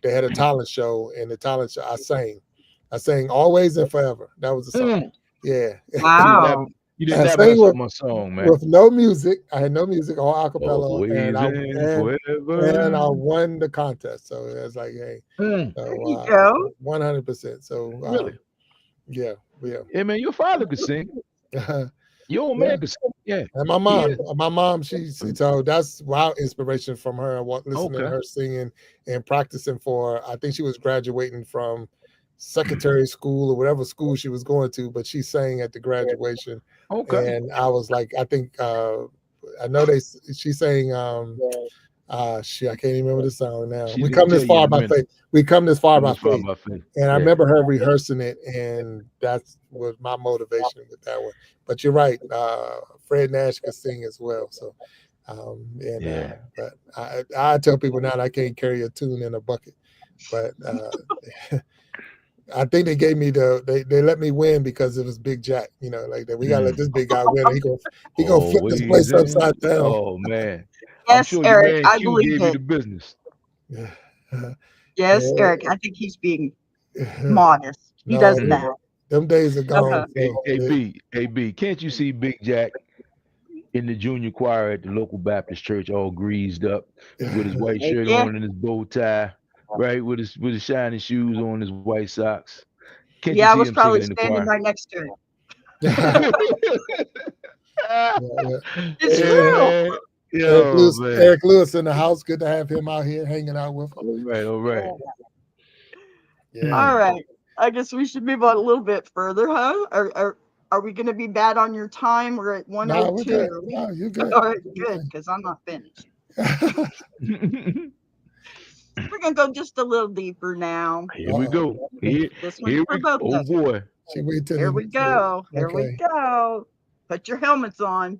they had a talent show. And the talent show, I sang Always and Forever. That was the song. Yeah. Wow. You didn't have with my song, man. With no music. I had no music, all a cappella. And I won the contest. So it was like, hey. There you go. 100%. So really? Yeah. Hey man, your father could sing. Your old man could sing. Yeah. And my mom, so that's wow inspiration from her. Listening to her singing and practicing for. I think she was graduating from secretary school or whatever school she was going to, but she sang at the graduation. Okay. And I was like, I think I know she sang I can't even remember the song now. We come this far by faith. We come this far by faith. And I remember her rehearsing it, and that was my motivation with that one. But you're right, Fred Nash could sing as well. So but I tell people now that I can't carry a tune in a bucket. But I think they gave me they let me win because it was Big Jack, like that. We gotta let this big guy win. He gonna flip this place upside down. Oh man. Yes, Eric, I believe gave you the business. Yes, Eric, I think he's being modest. He does that. Them days are gone. Hey, B, can't you see Big Jack in the junior choir at the local Baptist church, all greased up with his white shirt on and his bow tie, right? With his shiny shoes on, his white socks. I was probably standing right next to him. Yeah, Yeah, yeah. It's true. man. Yo, man. Eric Lewis in the house. Good to have him out here hanging out with us. All right, all right. Yeah. All right. I guess we should move on a little bit further, huh? Are we going to be bad on your time? We're at No, we're good. 102. No, you're good. All right, good, because I'm not finished. We're going to go just a little deeper now. Here we go. This one's Here for we both Oh of you. boy. Should wait till Here we go. Here we Okay. go. Put your helmets on. Here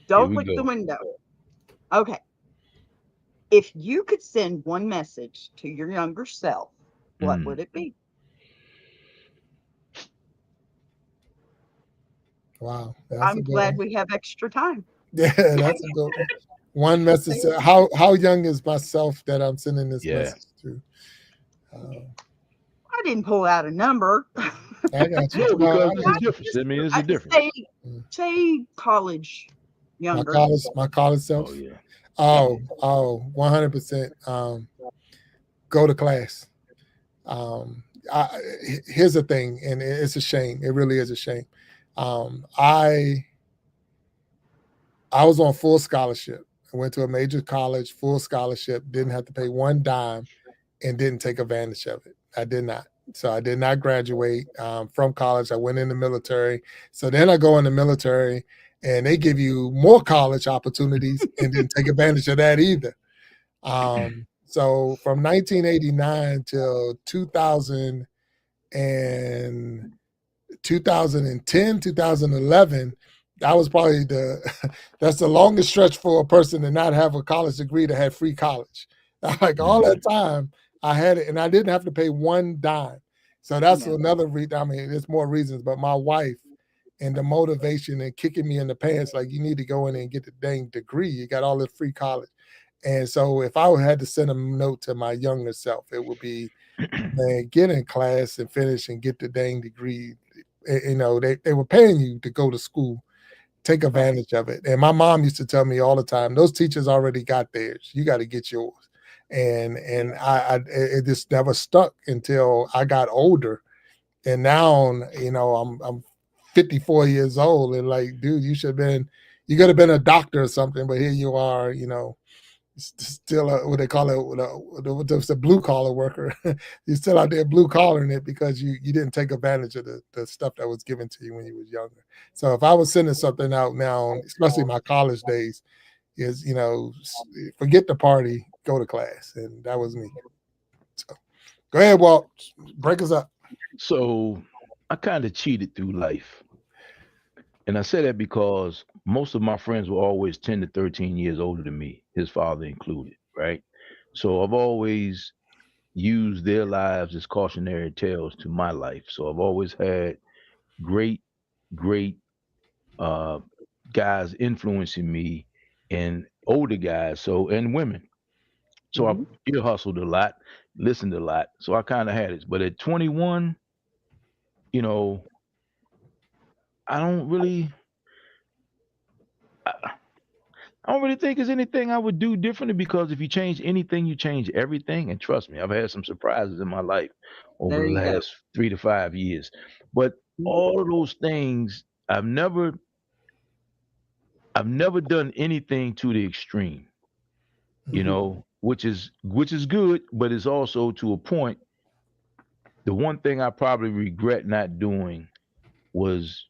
Don't we look go. the window. Okay. If you could send one message to your younger self, what would it be? Wow. That's I'm a good glad one. we have extra time. Yeah, that's a good one. One message. How young is myself that I'm sending this Yeah. message to? I didn't pull out a number. I got you. No, because I it's a got you. difference. I mean, it's a difference. Say college younger. My college self. Oh yeah. Oh, 100%. Go to class. Here's the thing, and it's a shame. It really is a shame. I was on full scholarship. I went to a major college, full scholarship, didn't have to pay one dime, and didn't take advantage of it. I did not. So I did not graduate from college. I went in the military. So then I go in the military, and they give you more college opportunities and didn't take advantage of that either. So from 1989 till 2000 and 2010, 2011, that was probably that's the longest stretch for a person to not have a college degree to have free college. Like all that time I had it and I didn't have to pay one dime. So that's another reason. I mean, there's more reasons, but my wife and the motivation and kicking me in the pants, like you need to go in and get the dang degree. You got all this free college. And so if I had to send a note to my younger self, it would be, man, get in class and finish and get the dang degree. You know, they were paying you to go to school. Take advantage of it. And my mom used to tell me all the time, those teachers already got theirs. You got to get yours. And it just never stuck until I got older. And now, you know, I'm 54 years old and like, dude, you could have been a doctor or something, but here you are, you know, still what they call it, a blue collar worker. You're still out there blue collaring it because you didn't take advantage of the stuff that was given to you when you was younger. So if I was sending something out now, especially my college days, is, you know, forget the party, go to class. And that was me. So go ahead, Walt, break us up. So I kind of cheated through life. And I say that because most of my friends were always 10 to 13 years older than me, his father included, right? So I've always used their lives as cautionary tales to my life. So I've always had great, great uh, guys influencing me and older guys, so and women. So I ear hustled a lot, listened a lot. So I kind of had it. But at 21, you know, I don't really I don't really think there's anything I would do differently because if you change anything, you change everything. And trust me, I've had some surprises in my life over There the you go. last 3 to 5 years. But all of those things, I've never done anything to the extreme, you know, which is good, but it's also to a point. The one thing I probably regret not doing was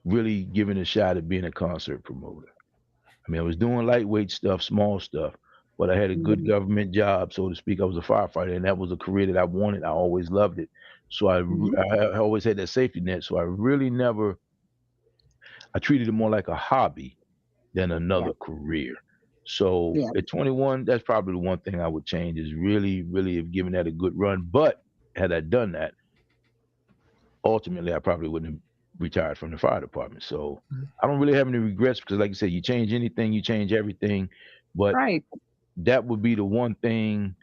really giving a shot at being a concert promoter. I mean, I was doing lightweight stuff, small stuff, but I had a good government job, so to speak. I was a firefighter, and that was a career that I wanted. I always loved it. So I always had that safety net. So I really never, I treated it more like a hobby than another career. So at 21, that's probably the one thing I would change is really, really have given that a good run. But had I done that, ultimately I probably wouldn't have retired from the fire department. So I don't really have any regrets because, like you said, you change anything, you change everything. But Right. that would be the one thing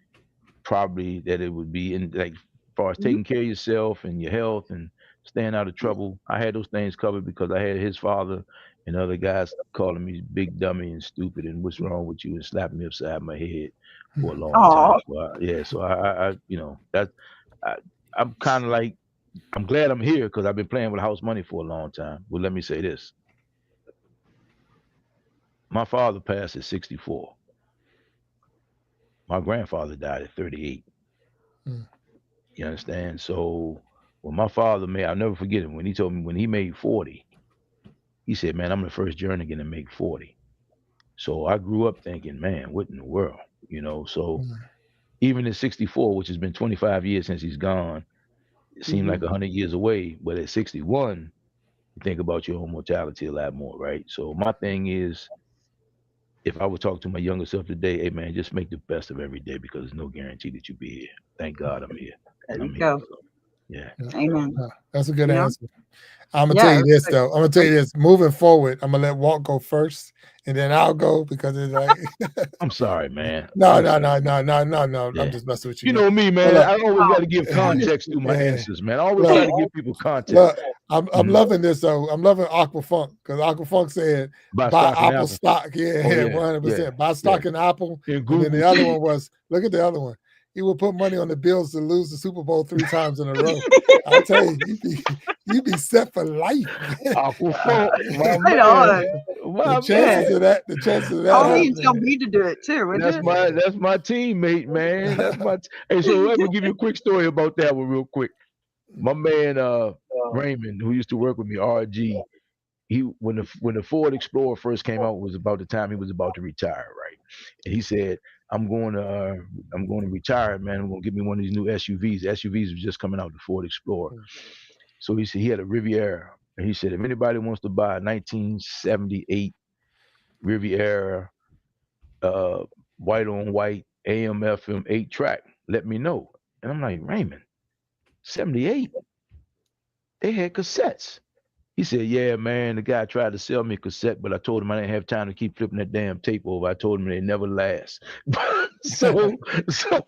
probably that it would be in, like, as far as taking care of yourself and your health and staying out of trouble. I had those things covered because I had his father and other guys calling me big dummy and stupid and what's wrong with you and slapping me upside my head for a long time. Oh, So so I you know, that I, I'm kind of like I'm glad I'm here because I've been playing with house money for a long time. Well, let me say this. My father passed at 64. My grandfather died at 38. Mm. You understand? So when my father made, I'll never forget him when he told me when he made 40, he said, "Man, I'm the first journeyman to make 40." So I grew up thinking, "Man, what in the world?" So Mm. even at 64, which has been 25 years since he's gone, it seemed like Mhm. 100 years away. But at 61, you think about your own mortality a lot more, right? So my thing is, if I would talk to my younger self today, hey man, just make the best of every day because there's no guarantee that you'll be here. Thank God I'm here, There and you I'm here. go. So, yeah. Yeah. Amen. That's a good You know? answer. I'm gonna tell Yeah, you it's this like though. I'm gonna tell you this. Moving forward, I'm gonna let Walt go first, and then I'll go because it's like I'm sorry, man. no, I'm no, sorry. no, no, no, no, no. I'm Yeah. just messing with you, You man. know me, Well, man. look, I always got to give oh, context to my yeah, answers, man. I always look, try to give people look. context. I'm Mhm. loving this though. I'm loving Aquafunk because Aquafunk said Buy buy stock in Apple Apple. stock. Yeah, Oh yeah, yeah, yeah, 100%. Buy yeah. stock in Apple, And and then Google the other too. one was look at the other one. He would put money on the Bills to lose the Super Bowl 3 times in a row. I tell you, you be set for life. Aquafunk, my right man, on. my Yeah. man. The chances of that Call me and tell happening. me to do it too, would That's you? my teammate, man. Hey, so let me give you a quick story about that one real quick. My man Raymond, who used to work with me, RG, he when the Ford Explorer first came out was about the time he was about to retire, right? And he said, I'm going to retire, man. I'm going to get me one of these new SUVs. SUVs was just coming out, the Ford Explorer. So he said he had a Riviera, and he said if anybody wants to buy a 1978 Riviera, uh, white on white AM FM 8-track, let me know. And I'm like, Raymond, 78? They had cassettes. He said, "Yeah, man, the guy tried to sell me a cassette, but I told him I didn't have time to keep flipping that damn tape over. I told him they never last." so, so,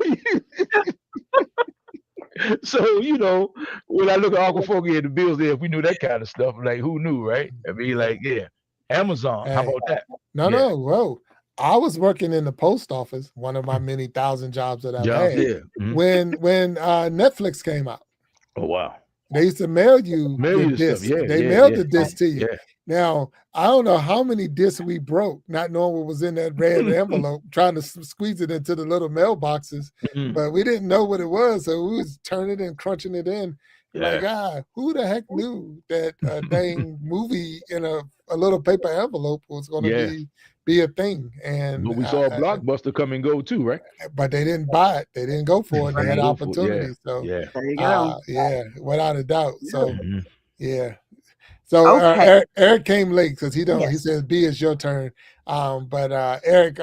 when I look at Uncle Foggy and the bills there, if we knew that kind of stuff, like who knew, right? I mean, like, yeah, Amazon. How Hey, about that? no, Yeah, no, whoa. I was working in the post office, one of my many thousand jobs that I've jobs. had, Yeah. Mhm. when Netflix came out. Oh wow, They used to mail you mail your you the stuff. disc. Yeah, They yeah, mailed yeah, the yeah, disc to you. yeah. Now, I don't know how many discs we broke, not knowing what was in that red envelope, trying to squeeze it into the little mailboxes, Mhm. but we didn't know what it was. So we was turning and crunching it in. Like, Yeah. who the heck knew that a dang movie in a little paper envelope was going to Yeah. be a thing? And But we saw a Blockbuster come and go too, right? but they didn't buy it. They didn't go for it. They They had didn't go for it. Yeah, opportunity. So, yeah. There you go. yeah, without a doubt. Yeah. So, Mhm. yeah. So Okay. Eric came late because he don't. He Yes. says B is your turn. But Eric,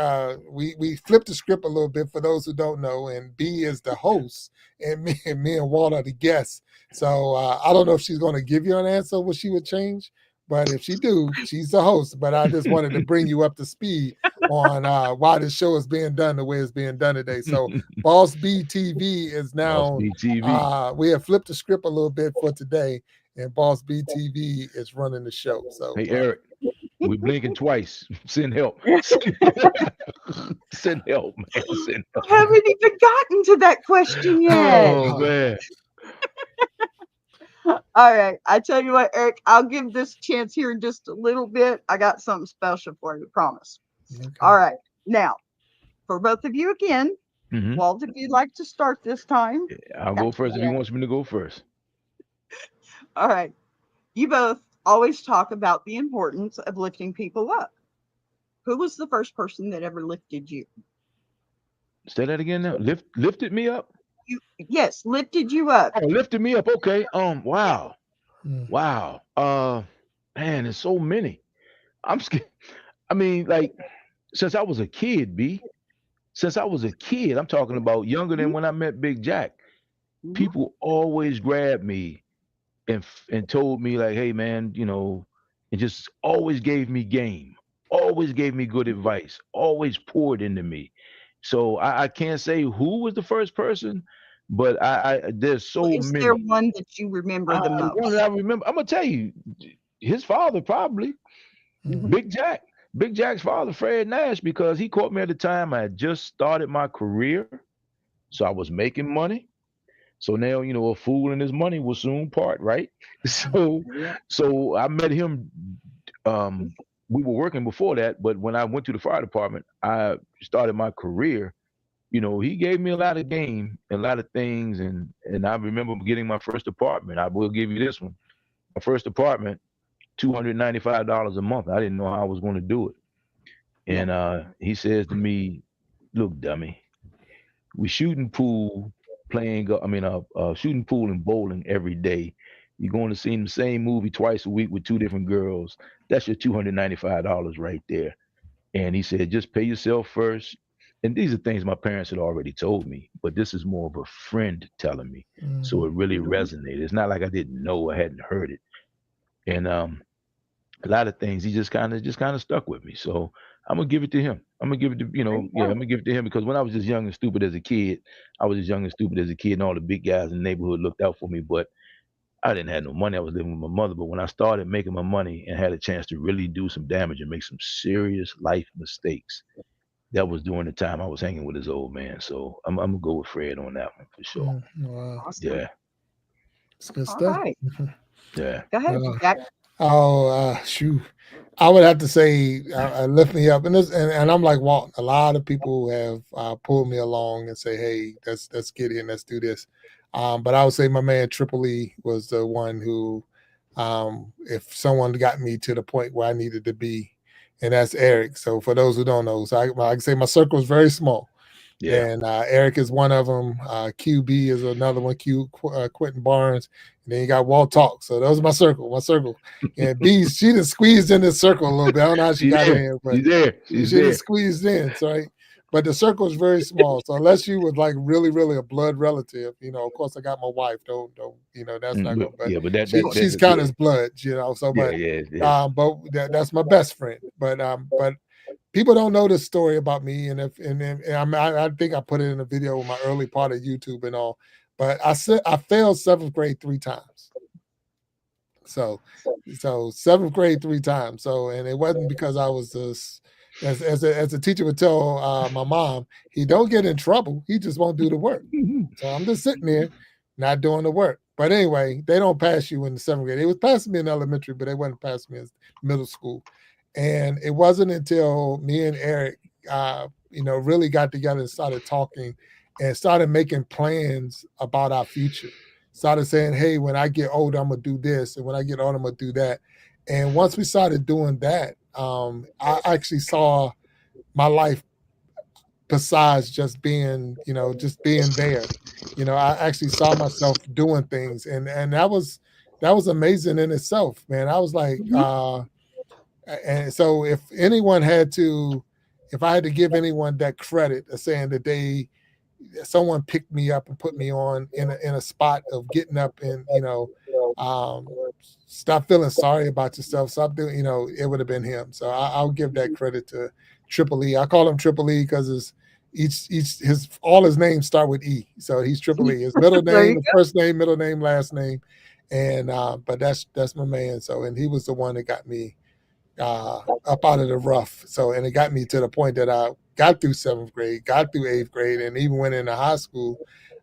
we flipped the script a little bit for those who don't know, and B is the host, and me and Walt are the guests. So I don't know if she's going to give you an answer what she would change, but if she do, she's the host. But I just wanted to bring you up to speed on why this show is being done the way it's being done today. So Boss B TV is Boss now. BTV. We have flipped the script a little bit for today, and Boss BTV is running the show. So Hey Eric, we blinking twice. Send help. Send help, man. Send help. I haven't even gotten to that question yet. Oh man. All right. I tell you what, Eric, I'll give this chance here in just a little bit. I got something special for you, promise. okay. All right. Now, for both of you again, Mhm. Walt, if you'd like to start this time. I'll go first if he wants me to go first. All right. You both always talk about the importance of lifting people up. Who was the first person that ever lifted you? Say that again now. Lifted me up? Yes, lifted you up. Oh, lifted me up. Okay. Yeah. Wow. Mm. Wow. Man, there's so many. I'm scared. I mean, like, since I was a kid, B. Since I was a kid, I'm talking about younger than when I met Big Jack. Mhm. People always grabbed me and told me like, "Hey, man, and just always gave me game, always gave me good advice, always poured into me." So I can't say who was the first person, but there's so Is there many. one that you remember the The one that most? I remember, I'm gonna tell you, his father probably Mm. Mhm. Big Jack. Big Jack's father, Fred Nash, because he caught me at the time I had just started my career, so I was making money. So now, a fool and his money will soon part, right? So, Yeah. so I met him. We were working before that, but when I went to the fire department, I started my career. He gave me a lot of game, a lot of things, and I remember getting my first apartment. I will give you this one. My first apartment, $295 a month. I didn't know how I was going to do it. Yeah. And he says to me, "Look, dummy, we shooting pool, shooting pool and bowling every day. You're going to see the same movie twice a week with two different girls. That's your $295 right there." And he said, "Just pay yourself first." And these are things my parents had already told me, but this is more of a friend telling me. So it really Mhm. resonated. It's not like I didn't know, I hadn't heard it. And a lot of things he just kind of stuck with me. So I'm gonna give it to him. I'm gonna give it to There you yeah, I'm go. gonna give it to him because when I was just young and stupid as a kid, I was just young and stupid as a kid, and all the big guys in the neighborhood looked out for me. But I didn't have no money. I was living with my mother. But when I started making my money and had a chance to really do some damage and make some serious life mistakes, that was during the time I was hanging with his old man. So I'm gonna go with Fred on that one for sure. Wow, Awesome. Yeah, it's good All stuff. right. yeah. Go ahead, Uh, Jack. shoot. I would have to say, lift me up, and I'm like Walt. A lot of people have pulled me along and say, "Hey, let's get in, let's do this." But I would say my man Triple E was the one who, if someone got me to the point where I needed to be, and that's Eric. So for those who don't know, so I can say my circle is very small. Yeah. And Eric is one of them. QB is another one. Quentin Barnes, and then you got Walt Talk. So those are my circle. My circle. And B, she just squeezed in this circle a little bit. I don't know how she She's got in there. here, but She's there. she She's just there. squeezed in. So right. But the circle is very small. So unless you was like really, really a blood relative, of course I got my wife. Don't that's not But, going. But yeah, but that Sure. she's yeah, counted as blood. So yeah, yeah. but that's my best friend. But people don't know this story about me, I think I put it in a video with my early part of YouTube and all. But I said I failed seventh grade 3 times. So seventh grade 3 times. So and it wasn't because I was this. As a teacher would tell my mom, he don't get in trouble. He just won't do the work. So I'm just sitting there, not doing the work. But anyway, they don't pass you in the seventh grade. They was passing me in elementary, but they wasn't passing me in middle school. And it wasn't until me and Eric, really got together and started talking and started making plans about our future. Started saying, hey, when I get older, I'm going to do this. And when I get older, I'm going to do that. And once we started doing that, I actually saw my life besides just being there. I actually saw myself doing things, and that was amazing in itself, man. I was like, Mhm. and so if I had to give anyone that credit of saying that someone picked me up and put me on in a spot of getting up and um, stop feeling sorry about yourself. Stop doing, it would have been him. So I'll give that credit to Triple E. I call him Triple E because his all his names start with E. So he's Triple E. His middle There name, you the go. first name, middle name, last name, and but that's my man. So and he was the one that got me up out of the rough. So, and it got me to the point that I got through seventh grade, got through eighth grade, and even went into high school,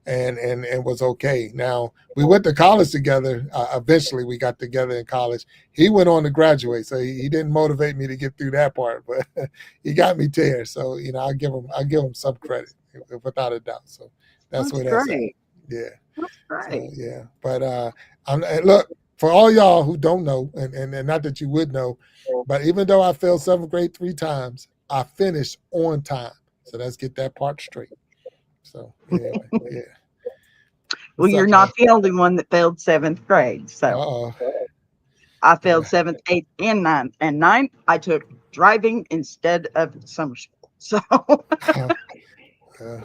and was okay. Now we went to college together. Eventually, we got together in college. He went on to graduate, so he didn't motivate me to get through that part, but he got me there. So I give him some credit without a doubt. So that's That's where that's at. great. Yeah. That's So great. yeah, but and look, for all y'all who don't know, and not that you would know, but even though I failed seventh grade 3 times, I finished on time. So let's get that part straight. So anyway, yeah. Well, What's you're up, man? not the only one that failed seventh grade. Uh So oh. I failed Yeah. seventh, eighth, and ninth. And ninth, I took driving instead of summer school. So Yeah.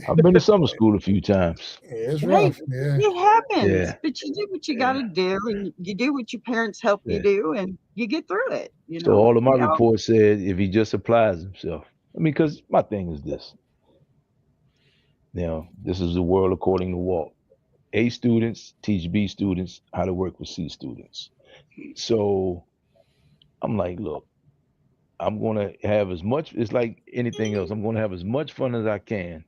I've been to summer school a few times. It's hey, rough. Yeah. it happens, Yeah, but you do what you got yeah, to do, and you do what your parents help you yeah. do, and you get through it. So all of my We all reports said if he just applies himself. I mean, because my thing is this. This is the world according to Walt. A students teach B students how to work with C students. So I'm like, look, I'm gonna have as much. It's like anything else. I'm gonna have as much fun as I can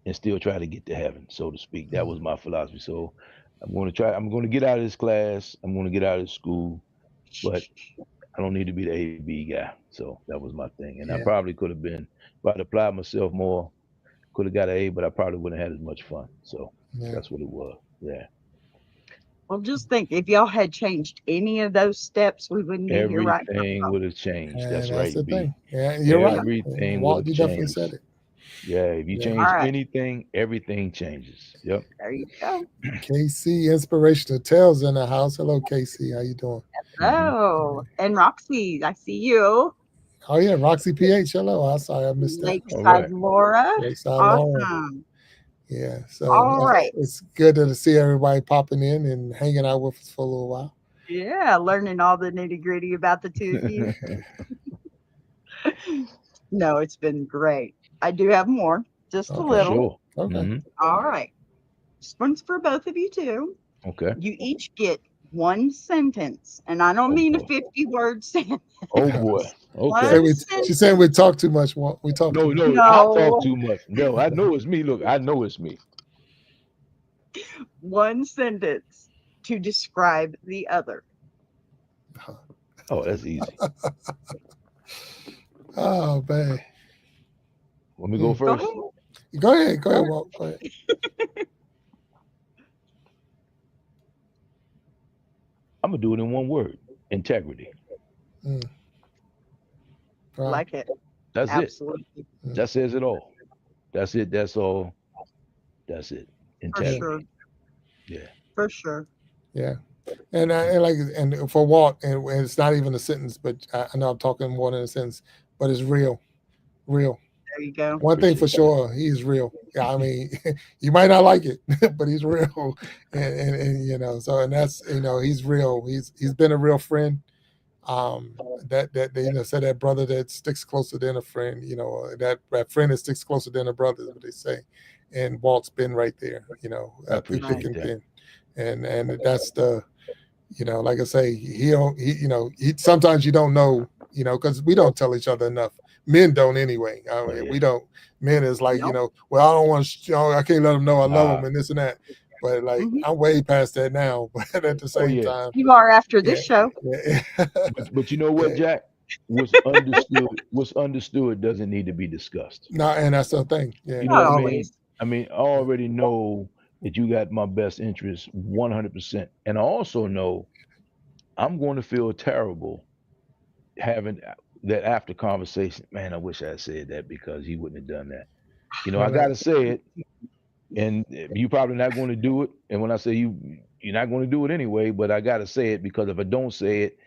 and still try to get to heaven, so to speak. That was my philosophy. So I'm going to get out of this class. I'm going to get out of this school, but I don't need to be the AB guy. So that was my thing. And I Yeah. probably could have been, if I'd applied myself more, could have got an A, but I probably wouldn't have had as much fun. So Yeah. that's what it was. Yeah. Well, just think, if y'all had changed any of those steps, we wouldn't be here right now. Everything would have changed. And That's that's right, the B. thing. Yeah, you're right. Everything Walt, would you have definitely changed. said it. Yeah, if you Yeah. change All right. anything, everything changes. Yep. There you go. KC Inspirational Tales in the house. Hello, KC. How you doing? Oh, and Roxy, I see you. Oh yeah, Roxy PH. Hello. I'm sorry I missed that. Lakeside All right. Laura. Lakeside Laura. Awesome. Yeah. So All right. it's good to see everybody popping in and hanging out with us for a little while. Yeah, learning all the nitty-gritty about the two of you. No, it's been great. I do have more, just a Okay. little. Sure. Okay. Mhm. All right. This one's for both of you too. Okay. You each get one sentence, and I don't Oh, mean a boy. 50-word sentence. Oh boy. One Okay. She's saying we talk too much. Walt. We talk No, too much. no, I No. talk too much. No, I know it's me. Look, I know it's me. One sentence to describe the other. Oh, that's easy. Oh man. Let me go Go first. ahead. Go ahead, Walt. Go ahead. I'm gonna do it in one word: integrity. Wow. Like it. That's Absolutely. it. That says it all. That's it. That's all. That's it. For Integrity. sure. Yeah. For sure. Yeah. And for Walt, and it's not even a sentence, but I know I'm talking more than a sentence, but it's real. Real. There you go. One thing for sure, he's real. Yeah, I mean, you might not like it, but he's real, and you know. So, and that's, you know, he's real. He's been a real friend. That you know, said that brother that sticks closer than a friend. You know, that friend that sticks closer than a brother, is what they say. And Walt's been right there. You know, through thick and thin, and that's the, you know, like I say, he you know, sometimes you don't know, you know, because we don't tell each other enough. Men don't anyway. I mean, we don't. Men is like, you know, well, I don't want to, I can't let them know I love them and this and that. But like, I'm way past that now. But at the same time, you are after this show. Yeah. But you know what, Jack? What's understood doesn't need to be discussed. No, and that's the thing. Yeah. You know what I mean? I mean, I already know that you got my best interest 100%, and I also know I'm going to feel terrible having that after conversation. Man, I wish I had said that because he wouldn't have done that. You know, I got to say it, and you probably not going to do it. And when I say you're not going to do it anyway, but I got to say it because if I don't say it,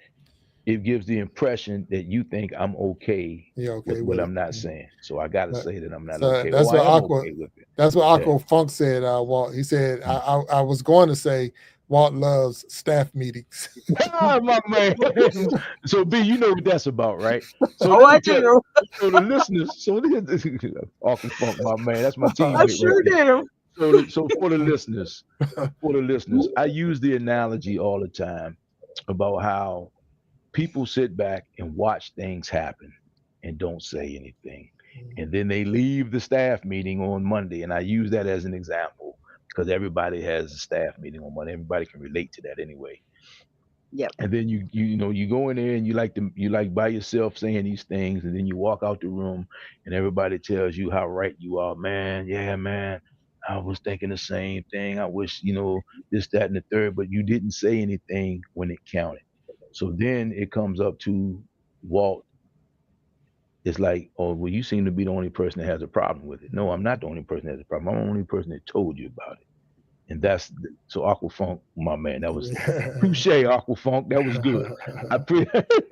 it gives the impression that you think I'm okay, with what I'm not saying. So I got to say that I'm not okay. That's what okay with it. That's what Aqua Funk said. Walt. He said, I was going to say Walt loves staff meetings. My man. So B, you know what that's about, right? So I do. So the listeners, Aqua Funk, my man, that's my teammate. I sure do. So for the listeners, I use the analogy all the time about how people sit back and watch things happen and don't say anything. And then they leave the staff meeting on Monday. And I use that as an example because everybody has a staff meeting on Monday. Everybody can relate to that anyway. Yep. And then you go in there and you like by yourself saying these things, and then you walk out the room and everybody tells you how right you are. Man, yeah, man, I was thinking the same thing. I wish, this, that, and the third, but you didn't say anything when it counted. So then it comes up to Walt. It's like, oh, well, you seem to be the only person that has a problem with it. No, I'm not the only person that has a problem. I'm the only person that told you about it. And so Aqua Funk, my man, that was touche, Aqua Funk. That was good.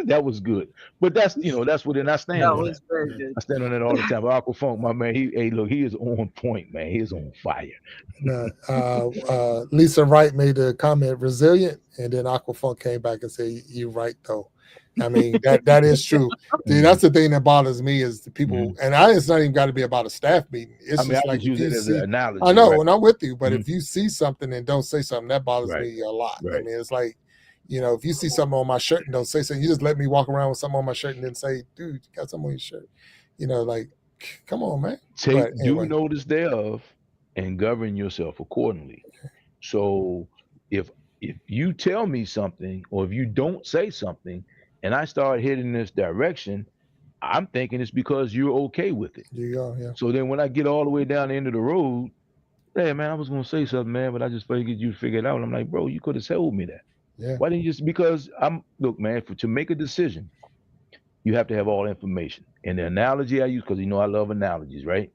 That was good. But that's what, and I stand on that. Very good. I stand on that all the time. But Aqua Funk, my man, he is on point, man. He is on fire. Lisa Wright made a comment, resilient, and then Aqua Funk came back and said, "You're right, though." I mean, that is true. Dude, that's the thing that bothers me is the people, and it's not even got to be about a staff meeting. It's just like, use it as an analogy. I know, and I'm with you, but if you see something and don't say something, that bothers me a lot. Right. I mean, it's like, if you see something on my shirt and don't say something, you just let me walk around with something on my shirt and then say, dude, you got something on your shirt. Like, Come on, man. Take But due anyway, notice thereof and govern yourself accordingly. So if you tell me something or if you don't say something and I start heading in this direction, I'm thinking it's because you're okay with it. there you go. Yeah. So then when I get all the way down the end of the road, hey man, I was gonna say something, man, but I just figured you figure it out. I'm like, bro, you could have told me that. Yeah. Why didn't you just because I'm look, man, to make a decision, you have to have all information. And the analogy I use, because I love analogies, right?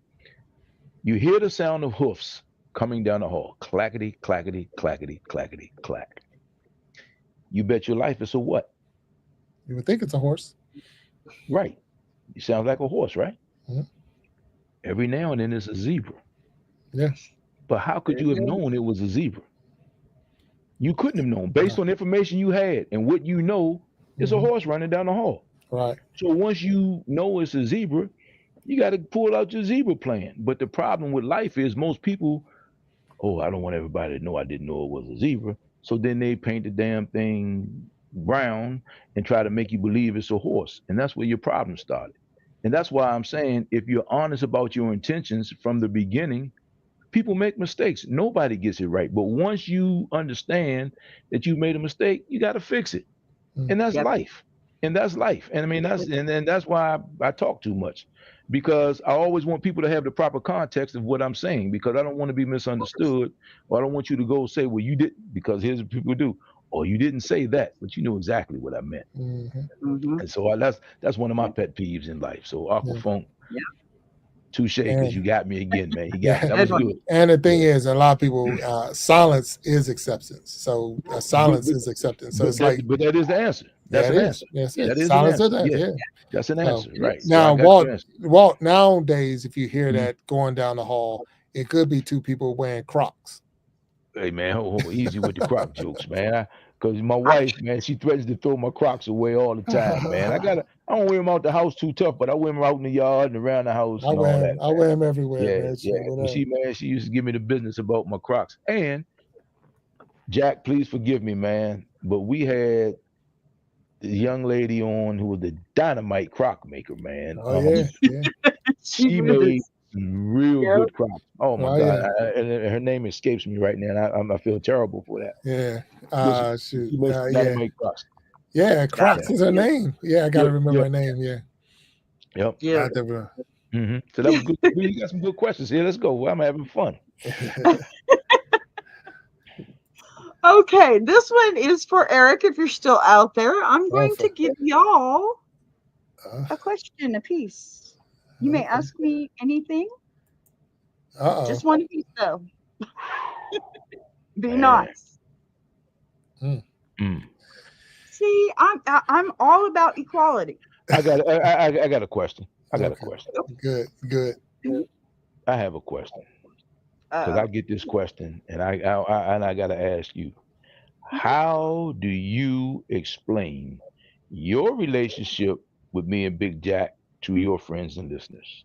You hear the sound of hoofs coming down the hall. Clackety, clackety, clackety, clackety, clack. You bet your life it's a what? You would think it's a horse. Right. It sounds like a horse, right? Mhm. Every now and then it's a zebra. Yeah. But how could you have known it was a zebra? You couldn't have known. Based on the information you had and what you know, it's a Mhm. horse running down the hall. Right. So once you know it's a zebra, you got to pull out your zebra plan. But the problem with life is most people, oh, I don't want everybody to know I didn't know it was a zebra. So then they paint the damn thing brown and try to make you believe it's a horse. And that's where your problem started. And that's why I'm saying if you're honest about your intentions from the beginning, people make mistakes. Nobody gets it right. But once you understand that you made a mistake, you got to fix it. And that's Yep. life. And that's life. And I mean, that's why I talk too much, because I always want people to have the proper context of what I'm saying, because I don't want to be misunderstood, or I don't want you to go say, well, you didn't, because here's what people do, or you didn't say that, but you know exactly what I meant. Mhm. And so that's one of my pet peeves in life. So Aquafunk, Yeah. touche, because you And got me again, man. You got me. That yeah. was good. And the thing Yeah. is, a lot of people, silence is acceptance. So silence is acceptance. So it's like, But that is the answer. That's yeah, it an is. answer. That's That it. is an Silence is answer. that. Yeah. Yeah. That's an So answer. Right. So now, I got your answer. Walt, nowadays, if you hear Mhm. that going down the hall, it could be two people wearing Crocs. Hey man, easy with the croc jokes, man. Because my wife, man, she threatens to throw my Crocs away all the time, man. I don't wear them out the house too tough, but I wear them out in the yard and around the house I and all that, wear man. them everywhere, Yeah, man. yeah. So But whatever. she used to give me the business about my Crocs. And Jack, please forgive me, man, but we had the young lady on who was the dynamite croc maker, man. Oh yeah, yeah. She made some real Yep. good crocs. Oh my Oh God, yeah, and her name escapes me right now, and I feel terrible for that. yeah. Shoot. She makes some Yeah, dynamite crocs. yeah. Crocs Yeah. is her name. Yeah, I gotta Yep, remember yep, her name. Yeah, yep. Yeah. I have to So that was good. You got some good questions here. Let's go. I'm having fun. Okay, this one is for Eric. If you're still out there, I'm going to give y'all a question apiece. You may ask me anything. Just one apiece, though. Be Man. nice. Mm. See, I'm all about equality. I got a question. I got a question. Good, good. I have a question, because I get this question, and I got to ask you. How do you explain your relationship with me and Big Jack to your friends and listeners?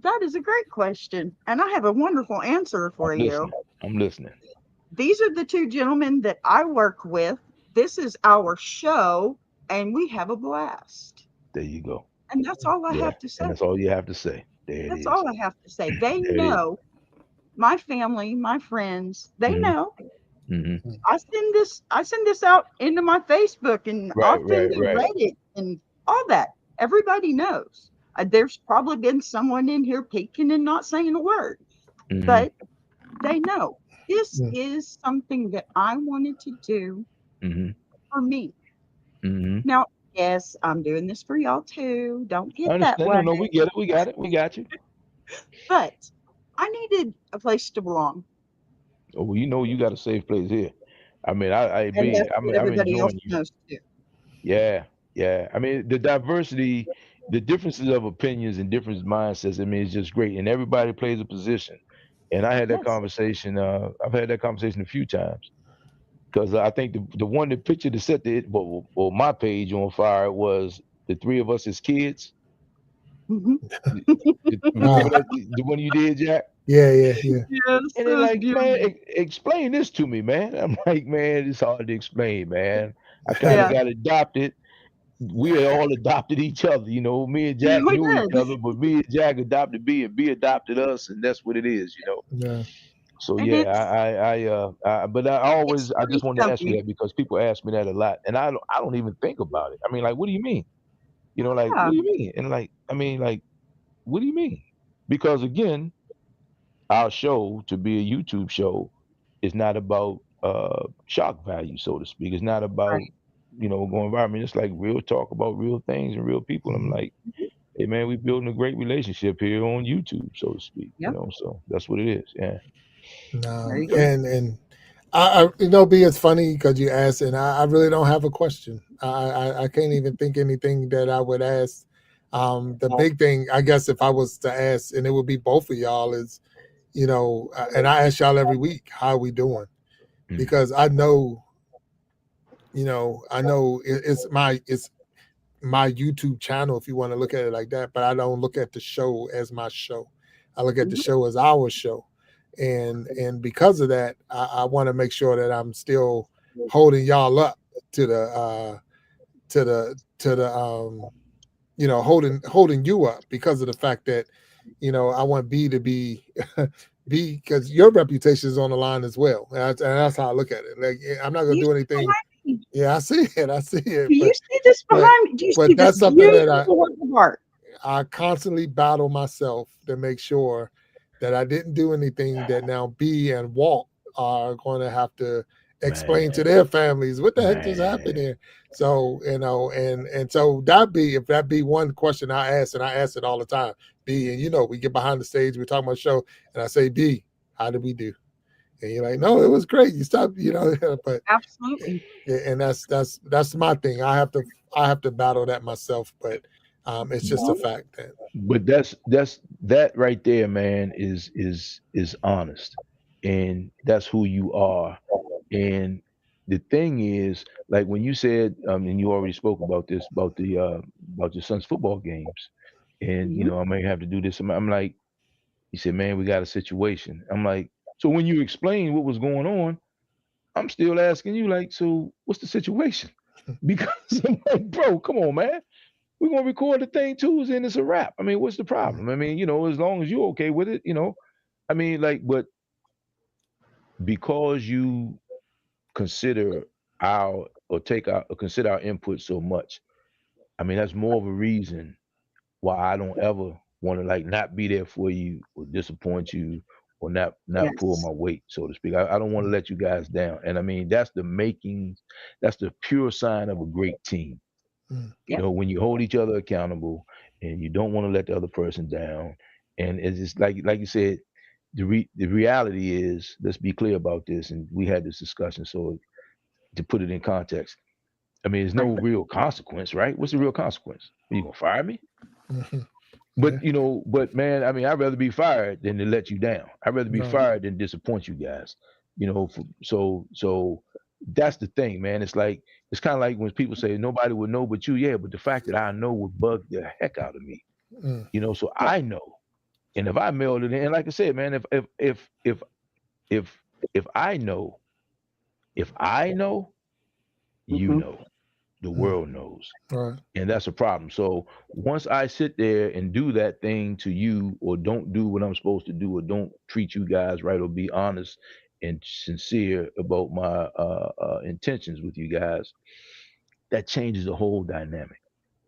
That is a great question, and I have a wonderful answer for you. I'm listening. These are the two gentlemen that I work with. This is our show, and we have a blast. There you go. And that's all I have to say. And that's all you have to say. There it That's is. all I have to say. They know, my family, my friends, they know. Mm-hmm. I send this out into my Facebook and often to Reddit and all that. Everybody knows. There's probably been someone in here peeking and not saying a word, but they know this is something that I wanted to do for me. Now, yes, I'm doing this for y'all too. Don't get that way. No, we get it. We got it. We got you. But I needed a place to belong. Oh, well, you got a safe place here. I mean, I'm everybody else enjoying you. knows too. Yeah. I mean, the diversity, the differences of opinions and different mindsets, I mean, it's just great. And everybody plays a position. And I had that conversation. I've had that conversation a few times, because I think the one that picture that set my page on fire was the three of us as kids. Remember that, the one you did, Jack? Yeah. Yes, and they're like, man, explain this to me, man. I'm like, man, it's hard to explain, man. I kind of got adopted, we all adopted each other. You know, me and Jack We knew each did. other, but me and Jack adopted B, and B adopted us, and that's what it is. You know. Yeah. So And yeah, but it's I just really wanted to ask you something. that because people ask me that a lot, and I don't even think about it. I mean, like, what do you mean? You know, like, Yeah. what do you mean? And like, I mean, like, what do you mean? Because again, our show to be a YouTube show is not about shock value, so to speak. It's not about Right. going viral. I mean, it's like real talk about real things and real people. I'm Mhm. like, hey man, we building a great relationship here on YouTube, so to speak. You Yep. know, so that's what it is. Yeah. There No, you go. and B, it's funny because you asked, and I really don't have a question. I can't even think anything that I would ask. The big thing, I guess, if I was to ask, and it would be both of y'all, is and I ask y'all every week, how are we doing? Mm. Because I know it's my YouTube channel, if you want to look at it like that, but I don't look at the show as my show. I look at the Mhm. show as our show. And because of that, I want to make sure that I'm still holding y'all up to the holding you up because of the fact that I want B to be B, because your reputation is on the line as well. And that's how I look at it. Like, I'm not gonna You do see anything. behind me. Yeah, I see it. I see it. Do you see this But behind me? Do you see but this that's something that beautiful work of art? I constantly battle myself to make sure that I didn't do anything that now B and Walt are going to have to explain to Man, their families what the heck just happened man, here. So and so if that be one question I ask, and I ask it all the time, B, and we get behind the stage, we talk about the show, and I say, B, how did we do? And you're like, no, it was great. You stopped, but Absolutely. and that's my thing. I have to battle that myself, but it's just a Mhm. fact that. but that right there, man, is honest, and that's who you are. And the thing is, like when you said, and you already spoke about this about your son's football games, and Mhm. I may have to do this. I'm like, he said, man, we got a situation. I'm like, so when you explain what was going on, I'm still asking you, like, so what's the situation? Because I'm like, bro, come on, man. We're gonna record the thing Tuesday and it's a wrap. I mean, what's the problem? I mean, as long as you're okay with it. I mean, like, but because you consider our or take our or consider our input so much, I mean, that's more of a reason why I don't ever want to like not be there for you or disappoint you or not pull Yes. my weight, so to speak. I don't want to let you guys down. And I mean, that's the pure sign of a great team. Mm, Yep. When you hold each other accountable and you don't want to let the other person down. And it's just like you said, the reality is, let's be clear about this. And we had this discussion. So to put it in context, I mean, there's no Right. real consequence, right? What's the real consequence? Are you gonna fire me? mhm, But yeah, but man, I mean, I'd rather be fired than to let you down. I'd rather be right. fired than disappoint you guys. So that's the thing, man. It's kind of like when people say nobody would know but you. Yeah, but the fact that I know would bug the heck out of me. Mm, So Yeah. I know, and if I mailed it in, and like I said, man, if if I know, if I know, you Mhm. know, the mm, world knows. right. And that's a problem. So once I sit there and do that thing to you, or don't do what I'm supposed to do, or don't treat you guys right, or be honest and sincere about my intentions with you guys, that changes the whole dynamic.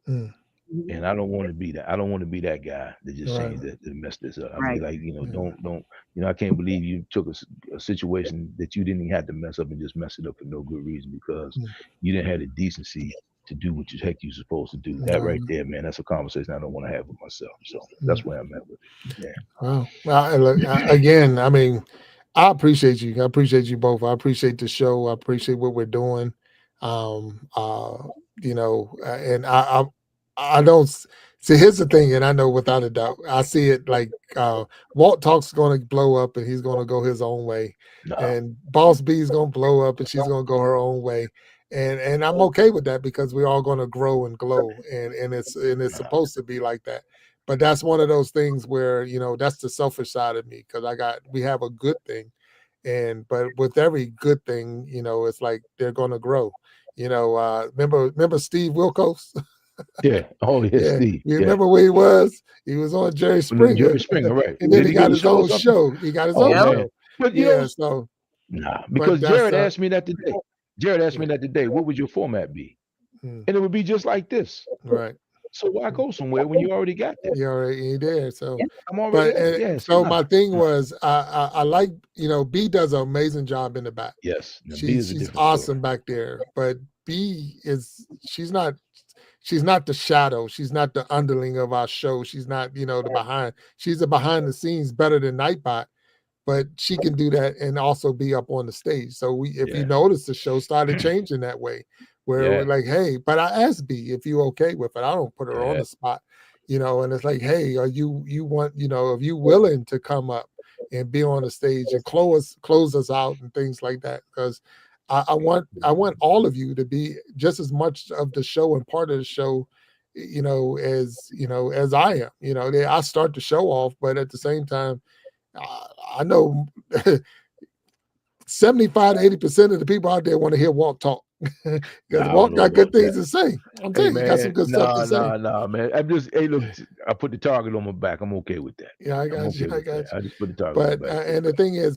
Mm, Mhm. And I don't want to be that. I don't want to be that guy that just right. changed that to mess this up. I mean, Right. like, Yeah. don't. I can't believe you took a situation that you didn't even have to mess up and just mess it up for no good reason because Mm, you didn't have the decency to do what the heck you supposed to do. That right no, there, man, that's a conversation I don't want to have with myself. So mm, that's where I'm at with it. wow. Look, again, I mean, I appreciate you. I appreciate you both. I appreciate the show. I appreciate what we're doing. Um, uh, and I don't see. Here's the thing, and I know without a doubt, I see it like Walt Talk's going to blow up, and he's going to go his own way, No, and Boss B is going to blow up, and she's going to go her own way, and I'm okay with that because we're all going to grow and glow, and it's no. supposed to be like that. But that's one of those things where that's the selfish side of me because we have a good thing, but with every good thing, it's like they're going to grow. Remember Steve Wilkos? Yeah. Oh yeah, Yeah, Steve. you Yeah. remember where he was? He was on Jerry Springer, Jerry Springer, right? and then Did he he get got a his show or own something? show. He got his Oh own Yep. man. show. But Yeah, so nah, but because that's Jared asked me that today. Jared asked yeah, me that today. What would your format be? mm, And it would be just like this. right. So why Mm, go somewhere when you already got there? you already ain't there. So, I'm already but there. Yeah. So so nah. my thing was, I like B does an amazing job in the back. Yes. Now B is a She's different story. awesome back there, but B is she's not the shadow. She's not the underling of our show. She's not the behind. She's the behind the scenes better than Nightbot, but she can do that and also be up on the stage. So if you Yeah. notice, the show started changing that way, where we're Yeah. like, hey, but I asked B if you okay with it. I don't put her on Yeah. the spot, and it's like, hey, are you are you willing to come up and be on the stage and close us out and things like that? Because I want all of you to be just as much of the show and part of the show, as I am. I start the show off, but at the same time, I know 75 to 80% of the people out there want to hear Walt talk because I don't Walt know got good about that. things to say. I'm Hey telling you, he got some man, good stuff to say. man. I'm just hey look, I put the target on my back. I'm okay with that. Yeah, I I'm got you. okay I with got that. you. I just put the target on But my back. and the thing is,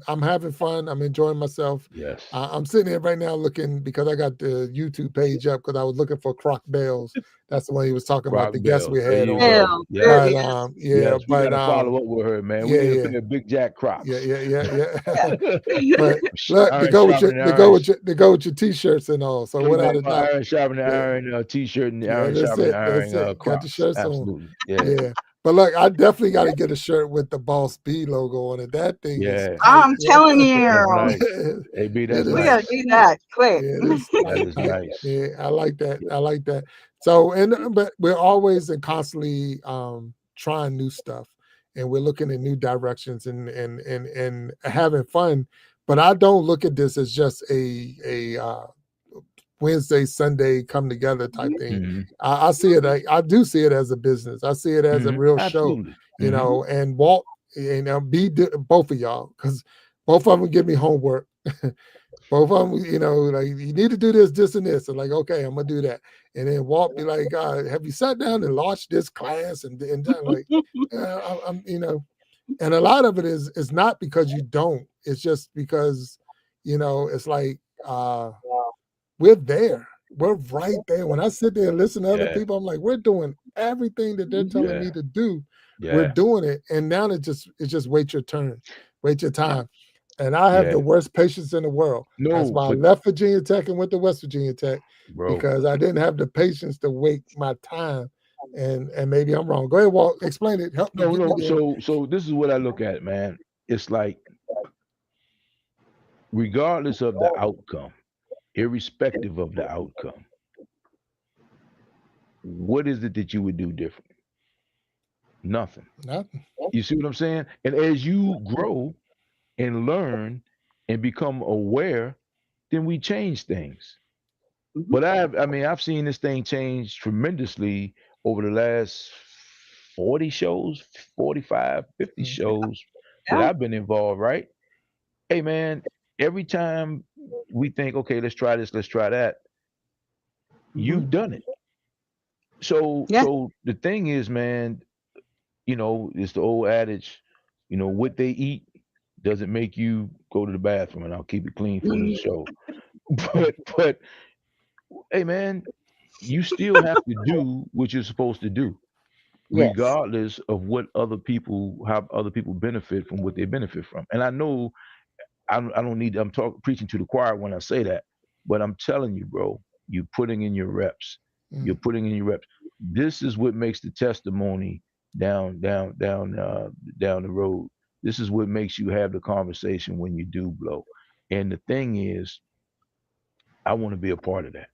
I'm having fun. I'm enjoying myself. Yes. I'm sitting here right now looking because I got the YouTube page up because I was looking for Croc Bells. That's the one he was talking about, Croc the guest we Bells. There had you on. go. Hell, there Yes. But is. yeah, Yes. We gotta follow up with her, man. We yeah, need to yeah, play a Big Jack Crocs. yeah. Yeah. But look, Iron sharpening iron. they go with your t-shirts and all. So Put it without on a my doubt, iron sharpening yeah, iron t-shirt and the yeah, iron that's sharpening it. That's iron it. Got the Crocs. shirts on. Absolutely. Yeah. Yeah. But look, I definitely got to get a shirt with the Boss B logo on it. That thing is Yeah. tight. I'm Yeah. telling That's you, nice. Hey B, It that's we is. got to nice. do that quick. Yeah, it is That is tight. nice. Yeah, I like that. I like that. So, but we're always and constantly trying new stuff, and we're looking at new directions and having fun. But I don't look at this as just a Wednesday, Sunday come together type thing. Hmm. I see it. I do see it as a business. I see it as a Hmm. real show. Absolutely. Hmm. And Walt, both of y'all, because both of them give me homework. Both of them, like you need to do this, and this. And like, okay, I'm gonna do that. And then Walt be like, have you sat down and launched this class? And I'm like, I'm, and a lot of it is not because you don't. It's just because, it's like we're there. We're right there. When I sit there and listen to other Yeah. people, I'm like, we're doing everything that they're telling Yeah. me to do. We're Yeah. doing it. And now it's just wait your turn, wait your time. And I have Yeah. the worst patience in the world. That's No, why I but left Virginia Tech and went to West Virginia Tech bro. because I didn't have the patience to wait my time. And maybe I'm wrong. Go ahead, Walt. Explain it. Help me No, get me no. there. So this is what I look at, man. It's like regardless of the outcome, irrespective of the outcome, what is it that you would do different? Nothing. Nothing. You see what I'm saying? And as you grow and learn and become aware, then we change things. But I've seen this thing change tremendously over the last 40 shows, 45, 50 Mm. shows that Yeah. I've been involved, right? Hey man, every time we think, okay, let's try this, let's try that, you've done it. So Yeah. so the thing is, man, it's the old adage, what they eat doesn't make you go to the bathroom, and I'll keep it clean for the show. But hey man, you still have to do what you're supposed to do, Yes. regardless of how other people benefit from what they benefit from. And I know I don't need I'm talking preaching to the choir when I say that, but I'm telling you, bro, you're putting in your reps. You're Mm. putting in your reps. This is what makes the testimony down the road. This is what makes you have the conversation when you do blow. And the thing is, I want to be a part of that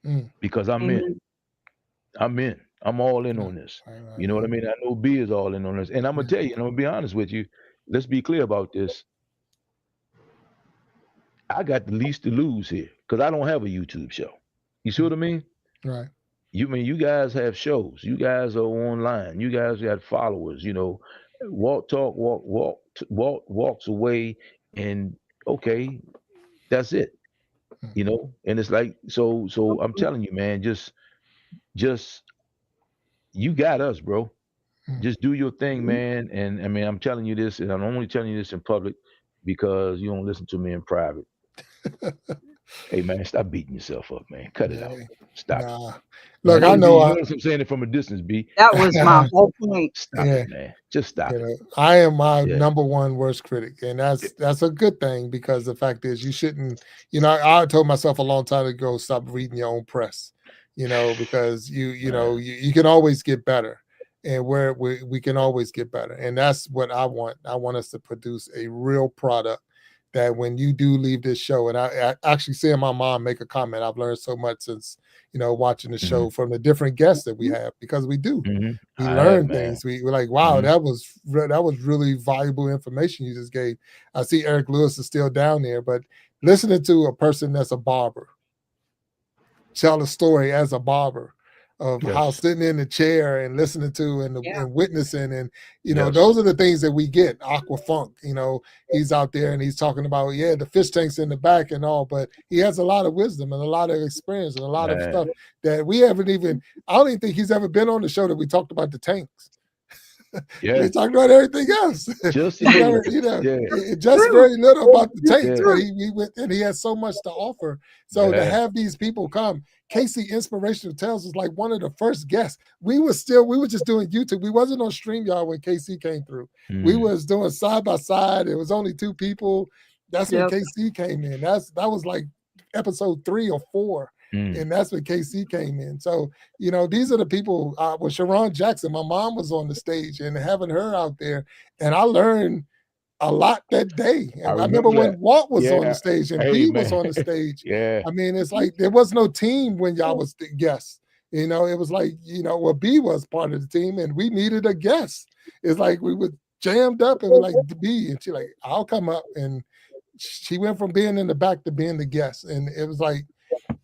Mm. because I'm in. Amen. I'm in. I'm all in Right, on this. You know what I right. mean? I know B is all in on this. And I'm gonna Yeah. tell you, and I'm gonna be honest with you. Let's be clear about this. I got the least to lose here because I don't have a YouTube show. You see what I mean? Right. You guys have shows. You guys are online. You guys got followers. Walt walks away, and okay, that's it. you know. And it's like, so I'm telling you, man, just you got us, bro. Mm. Just do your thing, man. And I mean, I'm telling you this, and I'm only telling you this in public because you don't listen to me in private. Hey, man, stop beating yourself up, man. Cut it out. Yeah. Stop it. Nah. Now, Look, I know. you notice I'm saying it from a distance, B. That was my whole point. Stop Yeah. it, man. Just stop You it. know, I am my Yeah. number one worst critic, and that's a good thing because the fact is you shouldn't. You know, I told myself a long time ago, stop reading your own press. You know, because you know Man. you can always get better, and where we can always get better, and that's what I want. I want us to produce a real product that when you do leave this show, and I actually seeing my mom make a comment, I've learned so much since watching the hmm show from the different guests that we have because we do hmm we I have, learn man. things. We're like, wow, hmm that was really valuable information you just gave. I see Eric Lewis is still down there, but listening to a person that's a barber tell a story as a barber of how Yes. sitting in the chair and listening to Yeah. and witnessing and Yes. those are the things that we get. Aqua Funk, he's out there and he's talking about the fish tanks in the back and all, but he has a lot of wisdom and a lot of experience and a lot of Man. stuff that we haven't even. I don't even think he's ever been on the show that we talked about the tanks. Yeah. We talked about everything else. Just a He little never, bit. Yeah. just True. very little about the tanks, Yeah. but he went and he has so much to offer. So to Yeah. have these people come, Casey Inspirational Tales was like one of the first guests. We were just doing YouTube. We wasn't on StreamYard when KC came through. We Mm. was doing side by side. It was only two people. That's when Yep. KC came in. That was like episode 3 or 4. Mm. And that's when KC came in. So, these are the people with Sharon Jackson. My mom was on the stage and having her out there. And I learned a lot that day. I And I remember remember that. when Walt was on the Yeah. stage and Hey, B was man. on the stage. Yeah. I mean, it's like there was no team when y'all was the guests. It was like, well, B was part of the team and we needed a guest. It's like we were jammed up and we're like, B. And she like, I'll come up. And she went from being in the back to being the guest. And it was like,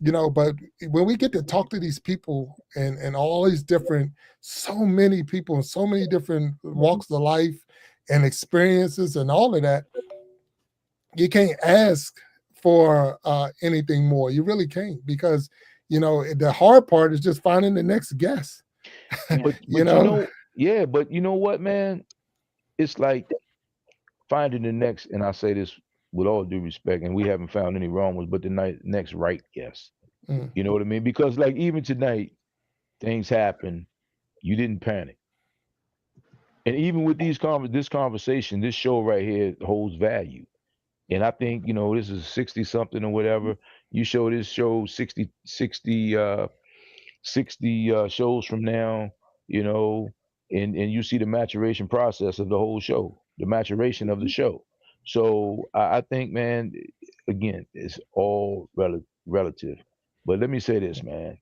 but when we get to talk to these people and all these different, so many people and so many different walks of life and experiences and all of that, you can't ask for anything more. You really can't because, the hard part is just finding the next guest. But you you know? know, yeah, but you know what, man? It's like finding the next, and I say this with all due respect, and we haven't found any wrong ones, but the next right guest. Mm, You know what I mean? Because like even tonight, things happen. You didn't panic. And even with this conversation, this show right here holds value. And I think, this is 60 something or whatever. You show this show 60 shows from now, you know, and you see the maturation process of the whole show, the maturation of the show. So I think, man, again, it's all relative. But let me say this, man.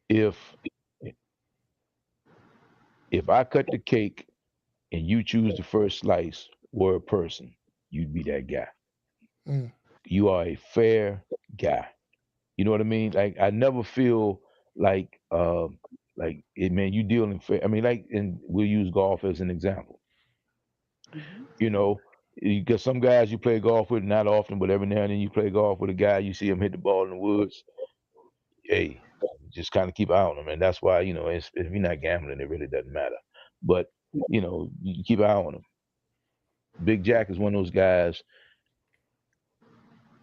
If if I cut the cake and you choose the first slice, were a person, you'd be that guy. mm, You are a fair guy. You know what I mean? Like I never feel like it, man. You dealing fair. I mean, like, and we'll use golf as an example. Mhm. You know, you got some guys you play golf with, not often, but every now and then you play golf with a guy. You see him hit the ball in the woods. Hey, just kind of keep an eye on him, and that's why if you're not gambling, it really doesn't matter. But you keep an eye on him. Big Jack is one of those guys.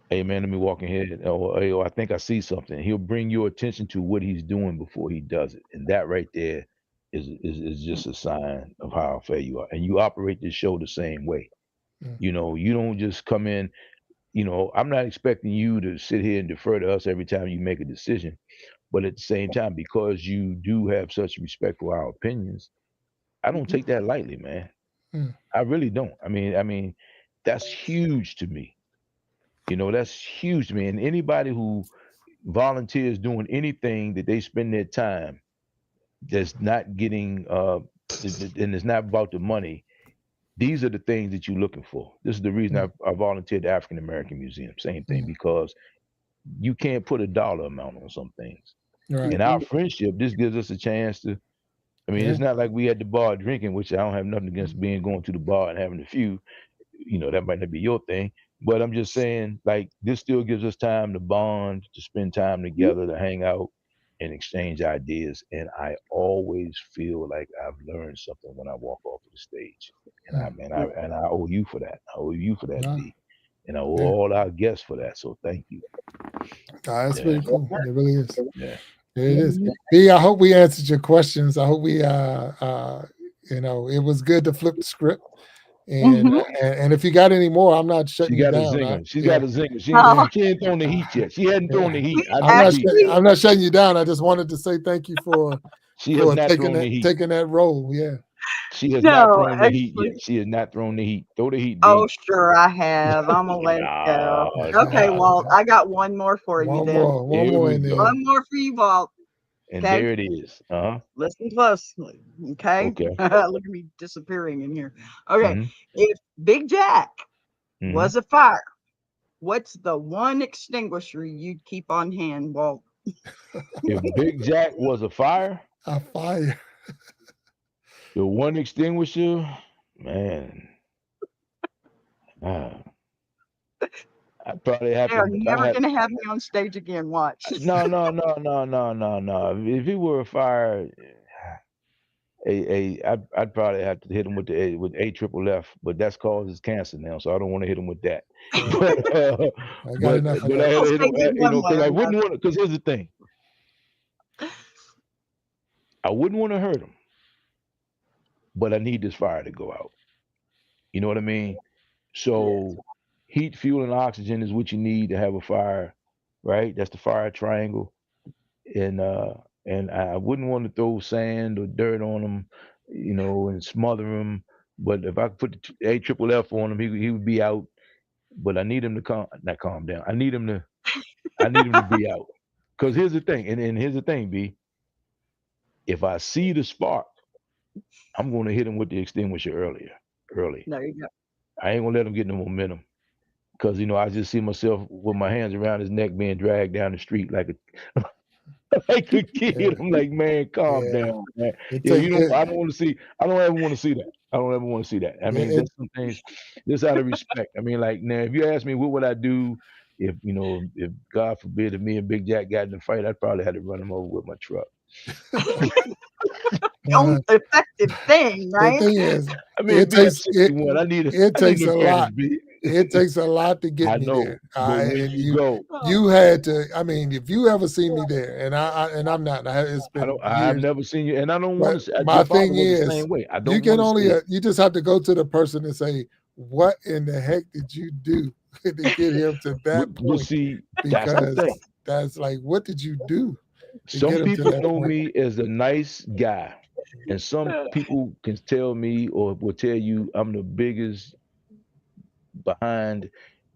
Hey man, let me walk in here. Or hey, I think I see something. He'll bring your attention to what he's doing before he does it, and that right there is just a sign of how fair you are. And you operate this show the same way. mm, You don't just come in. I'm not expecting you to sit here and defer to us every time you make a decision. But at the same time, because you do have such respect for our opinions, I don't take that lightly, man. mm, I really don't. I mean, that's huge to me. That's huge to me. And anybody who volunteers doing anything that they spend their time that's not getting and it's not about the money, these are the things that you're looking for. This is the reason mm, I volunteered at the African American Museum. Same thing, mm. because you can't put a dollar amount on some things. Right. In our friendship, this gives us a chance to. I mean, Yeah. it's not like we at the bar drinking, which I don't have nothing against being going to the bar and having a few. That might not be your thing. But I'm just saying, like, this still gives us time to bond, to spend time together, to hang out and exchange ideas. And I always feel like I've learned something when I walk off of the stage. And I owe you for that. I owe you for that, Wow. B. And I owe Yeah. all our guests for that. So thank you. That's Yeah. pretty cool. It really is. Yeah. It is. B, I hope we answered your questions. I hope we it was good to flip the script. And and if you got any more, I'm not shutting She you got a down. zinger. She's got a zinger. Oh. She ain't thrown the heat yet. She hadn't thrown the heat. I I'm know not B. I'm not shutting you down. I just wanted to say thank you for She has not taking thrown the heat. that role. Yeah. She has not No, thrown the heat actually. yet. She has not thrown the heat. Throw the heat, Oh, B. sure I have. I'm gonna let it go. Okay, Walt, I got one more for you One then. more. One Here more we in go. there. One more for you, Walt. And Okay. there it is. Listen closely. Okay. Okay. Look at me disappearing in here. Okay. Mhm. If Big Jack Mhm. was a fire, what's the one extinguisher you'd keep on hand, Walt? If Big Jack was a fire, A fire. the one extinguisher, man, uh, I'd probably have They are to. never gonna have me on stage again. Watch. No. If he were a fire, I'd probably have to hit him with A triple F, but that's causes cancer now, so I don't want to hit him with that. I got enough of but I that. had to hit I'll him, say good one because I way or wouldn't want to. Because here's the thing, I wouldn't want to hurt him, but I need this fire to go out. You know what I mean? So heat, fuel, and oxygen is what you need to have a fire, right? That's the fire triangle. And I wouldn't want to throw sand or dirt on him, and smother him. But if I could put the A triple F on him, he would be out. But I need him to not calm down. I need him to be out. Because here's the thing, and here's the thing, B. If I see the spark, I'm going to hit him with the extinguisher early. There you go. I ain't gonna let him get no momentum. Because I just see myself with my hands around his neck being dragged down the street like a like a kid. Yeah. I'm like, man, calm Yeah. down, man. It You take- know, it- I don't want to see. I don't ever want to see that. I don't ever want to see that. I mean, It- there's some things. Just out of respect. I mean, like now, if you ask me, what would I do if if God forbid, if me and Big Jack got in a fight, I'd probably have to run him over with my truck. Only effective thing, The right? thing is, I mean, it B, I'm takes 61. I need it takes a lot. B. It takes a lot to get I me know, there. but when And you go, you had to. I mean, if you ever see me there, and I'm not. It's been I've years. never seen you, and I don't But want to. my Your father thing was the is, same way. I you don't can want to see only. it. You just have to go to the person and say, "What in the heck did you do to get him to that But point?" see, that's the Because thing. that's like, what did you do to Some get him to people that know point? me as a nice guy, and some people can tell me or will tell you I'm the biggest behind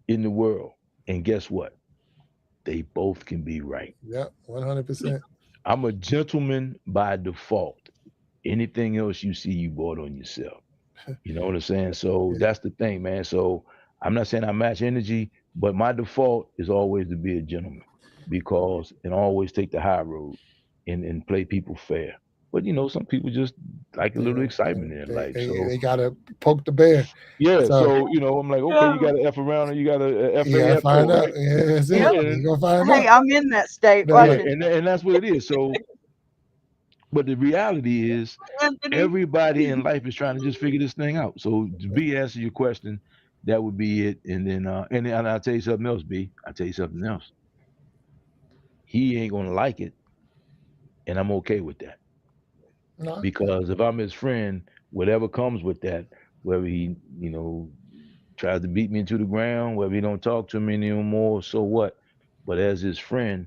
in the world. And guess what? They both can be right. Yep, 100%. I'm a gentleman by default. Anything else you see, you bought on yourself. You know what I'm saying? So Yeah. that's the thing, man. So I'm not saying I match energy, but my default is always to be a gentleman and always take the high road and play people fair. But some people just like a little excitement in their life. So They gotta poke the bear. yeah, So so I'm like, okay, you got to F around or you got to you gotta find FAFO, out. right? Yeah, that's it. Yep. You're gonna find Hey, out. I'm in that state. No, Watch Yeah, no. it. and that's what it is. So, but the reality is, Anthony. everybody in life is trying to just figure this thing out. So to B answer your question, that would be it. And then and I'll tell you something else, B. I'll tell you something else. He ain't gonna like it, and I'm okay with that. No, Because if I'm his friend, whatever comes with that, whether he, tries to beat me into the ground, whether he don't talk to me anymore, so what? But as his friend,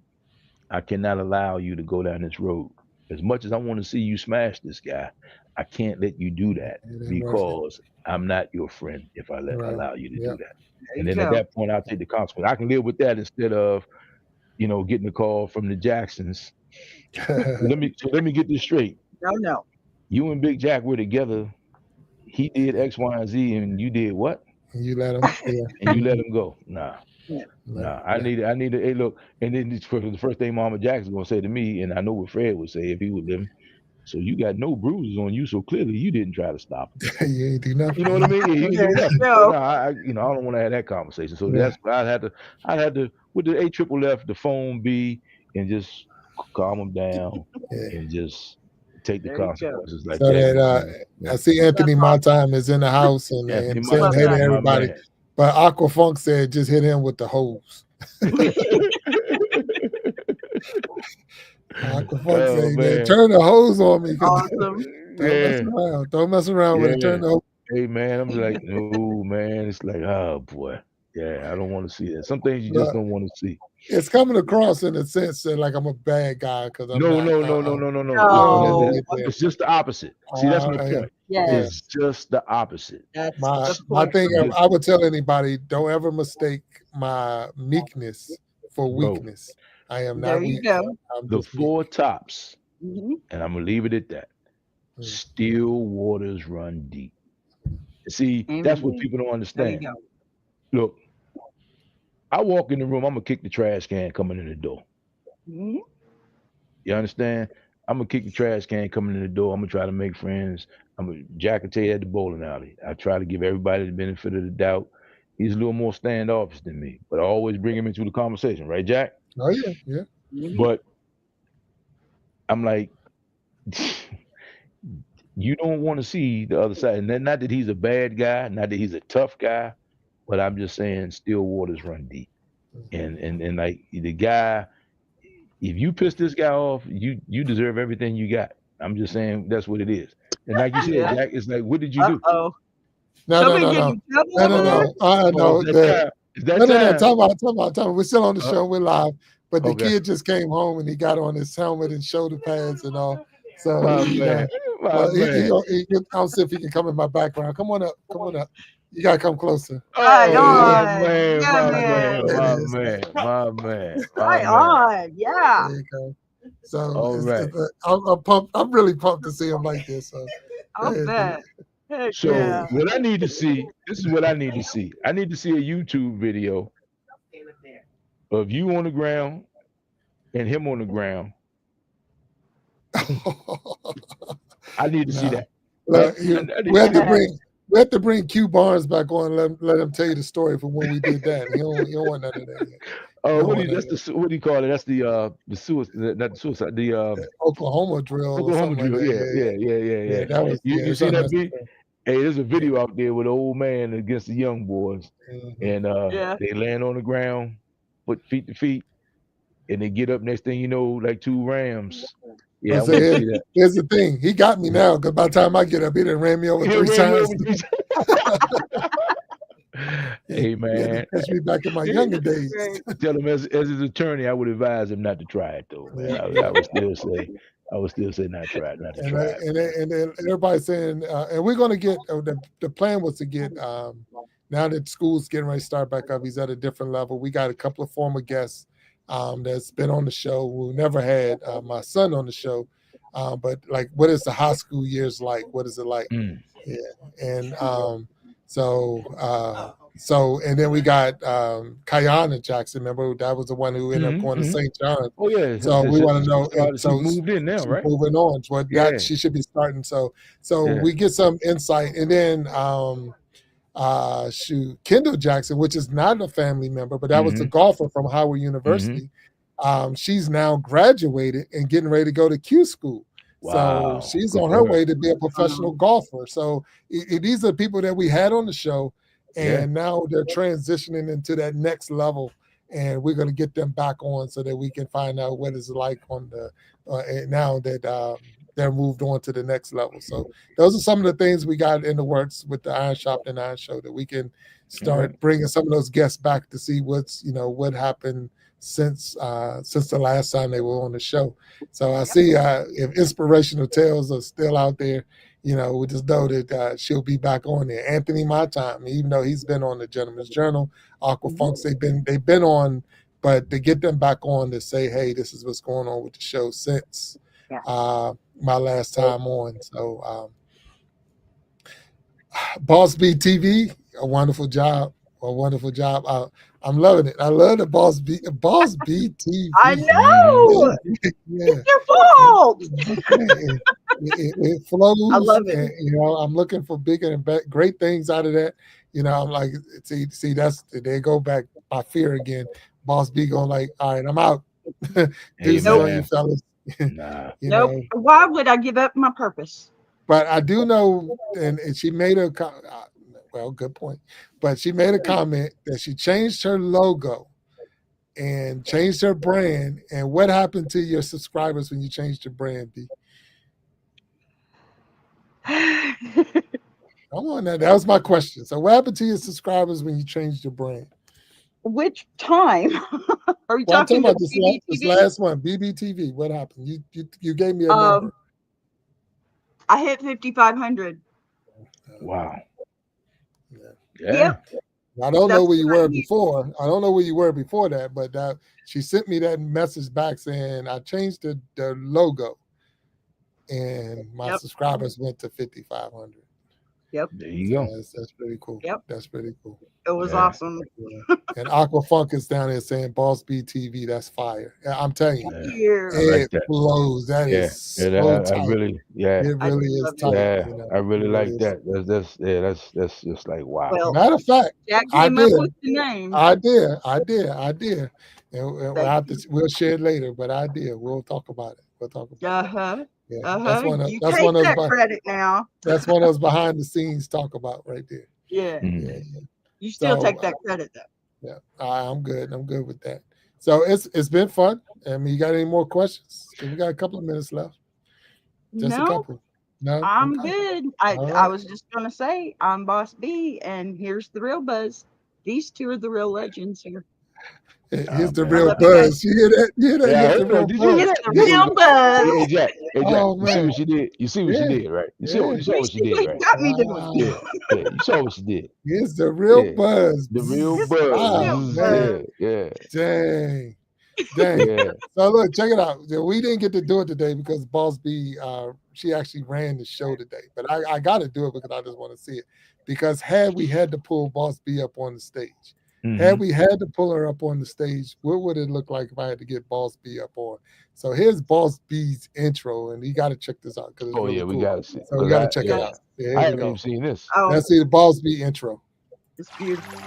I cannot allow you to go down this road. As much as I want to see you smash this guy, I can't let you do that it ain't worth it. because I'm not your friend if I Right. allow you to Yep. do that. There And you then at go. that point, I'll take the consequence. I can live with that instead of, getting a call from the Jacksons. So let me get this straight. No. You and Big Jack were together. He did X, Y, and Z, and you did what? You let him. Yeah. And you let him go. Nah. Yeah. Nah, I need it. Hey, look, and then the first thing Mama Jackson's gonna say to me, and I know what Fred would say if he was living. So you got no bruises on you. So clearly you didn't try to stop him. You ain't do nothing. You know what I mean? Yeah, you There did you nothing. go. No, I don't want to have that conversation. So Yeah. that's why I had to, with the AFFF, the phone be, and just calm them down Yeah. and just take the There you go. consequences like So that. that I see Anthony My Time is in the house and Anthony saying My hey to Time, everybody. man. But Aqua Funk said just hit him with the hose. Aqua Funk Oh, said, man, man. turn the hose on me. Awesome. Don't mess Yeah. around. Don't mess around with it. Yeah. Turn the hose. Hey, man, I'm like, no, man. It's like, oh, boy. Yeah, I don't want to see that. Some things you just don't want to see. It's coming across in a sense that like I'm a bad guy because I'm No. No. It's just the opposite. See, that's my point. Yes. It's just the opposite. That's My the point. thing, I would tell anybody, don't ever mistake my meekness for Bro. weakness. I am There not you weak. go. I'm The just weak. four tops, Mhm. and I'm gonna leave it at that. Mm. Still waters run deep. See, that's what Amen. people don't There you understand. go. Look, I walk in the room, I'm gonna kick the trash can coming in the door. Mhm. You understand? I'm gonna kick the trash can coming in the door. I'm gonna try to make friends. Jack can tell you at the bowling alley. I try to give everybody the benefit of the doubt. He's a little more standoffish than me, but I always bring him into the conversation, right, Jack? Oh yeah, yeah. Mhm. But I'm like, you don't want to see the other side. And then, not that he's a bad guy, not that he's a tough guy, but I'm just saying still waters run deep. And like the guy, if you piss this guy off, you deserve everything you got. I'm just saying that's what it is. And like you said, Yeah. Jack, it's like, what did you do? Uh-oh. No. Somebody get in trouble over there? No. Is that time? Is that time? Time out. We're still on the show. We're live. But the Okay. kid just came home and he got on his helmet and shoulder pads and all. So My you man. know, I'll see if he can come in my background. Come on up. You gotta come closer. Right Oh, on. man, Yeah, man. my man. Right on. Yeah. There you go. So All right. I'm pumped. I'm really pumped to see him like this. So I'll bet. Heck So yeah. what I need to see, this is what I need to see. I need to see a YouTube video of you on the ground and him on the ground. I need to see that. We have to bring Q Barnes back on and let him tell you the story from when we did that. You don't want none of that yet. What do you call it? That's the suicide, not the suicide, the Oklahoma drill. Oklahoma drill. Yeah. That was, you seen that beat? Hey, there's a video out there with an old man against the young boys, and they land on the ground, put feet to feet, and they get up. Next thing you know, like two rams. Yeah, here's the thing. He got me now because by the time I get up, he done ran me over 3 times. Hey, man. Catch me back in my younger days. Tell him as his attorney, I would advise him not to try it, though, man. I would still say not to try it. And then everybody's saying, and we're going to get, the plan was to get, now that school's getting ready to start back up, he's at a different level. We got a couple of former guests that's been on the show who never had my son on the show. But like, what is the high school years like? What is it like? Yeah. And and then we got Kayana Jackson. Remember, that was the one who ended up going to St. John. Oh yeah. So we want to know. So moved in now, right? Moving on. That she should be starting. So we get some insight, and then Kendall Jackson, which is not a family member, but that was the golfer from Howard University. She's now graduated and getting ready to go to Q school. Wow. So she's on her way to be a professional golfer. So these are people that we had on the show, and now they're transitioning into that next level, and we're going to get them back on so that we can find out what it's like on the now that they're moved on to the next level. So those are some of the things we got in the works with the Iron Sharpening Iron Show, that we can start bringing some of those guests back to see what happened since the last time they were on the show. So I see if inspirational tales are still out there, we just know that she'll be back on there. Anthony My Time, even though he's been on the Gentleman's Journal, Aqua Funks, they've been on, but to get them back on to say, hey, this is what's going on with the show since my last time on. So Boss B TV, a wonderful job. I'm loving it. I love the Boss B TV. I know. Yeah. It's your fault. it flows. I love it. And, I'm looking for bigger and great things out of that. I'm like, see, that's they go back by fear again. Boss B going like, all right, I'm out. Hey, Deuces on you man. fellas. Nah. Nope. Why would I give up my purpose? But I do know, and she made well, good point. But she made a comment that she changed her logo and changed her brand. And what happened to your subscribers when you changed your brand, B? Come on now. That was my question. So what happened to your subscribers when you changed your brand? Which time? Are we Well, I'm talking talking about about this last one, BBTV. What happened? You gave me a number. I hit 5,500. Wow. Yeah. Yep. I don't know That's where you what I were need. before. I don't know where you were before that, but she sent me that message back saying I changed the logo, and my Yep. subscribers went to 5,500. Yep. There you go. That's pretty cool. Yep. That's pretty cool. It was Yeah. awesome. Yeah. And Aquafunk is down there saying Boss B TV. That's fire. I'm telling you, Thank Yeah. you. I like it that. flows. That Yeah. is so I tight. really, yeah. It I really is love it. tight. Yeah, I It really like is. that. That's just like wow. Well, Matter of fact, Jack I came up did. with the name. I did. And Thank you. we'll share it later, but I did. We'll talk about it. We'll talk about it. Uh-huh. Yeah, You that's take one of that those credit now. that's one of those behind the scenes talk about right there. Yeah. Mm. Yeah. You still So take that credit though. yeah, I'm good. I'm good with that. So it's been fun. I mean, you got any more questions? 'Cause we got a couple of minutes left. Just a No, couple. No, I'm okay. good. All I right. was just gonna say I'm Boss B, and here's the real buzz. These two are the real legends here. Here's the Man. I real love you guys. buzz. You hear that? You hear that? Yeah, I Here's the heard real that. Did you hear buzz. It's that? the real Hey, buzz. Jack. Hey, Jack. Oh You see man. what she did? You see what she Yeah. did, right? You Yeah. saw You what she see did, what he right? got me doing? Wow. Yeah. You saw what she did. Here's the real Yeah. buzz. The real It's the real buzz. buzz. Yeah. Dang. Yeah. So look, check it out. We didn't get to do it today because Boss B, she actually ran the show today. But I got to do it because I just want to see it. Because had we had to pull Boss B up on the stage, had Mhm. we had to pull her up on the stage, what would it look like if I had to get Boss B up on? So here's Boss B's intro, and you got to check this out because it's Oh really yeah, we cool. gotta see. So we 'Cause got to check it yeah, out. Yeah, I here we haven't go. even seen this. Oh, Let's see the Boss B intro. it's beautiful.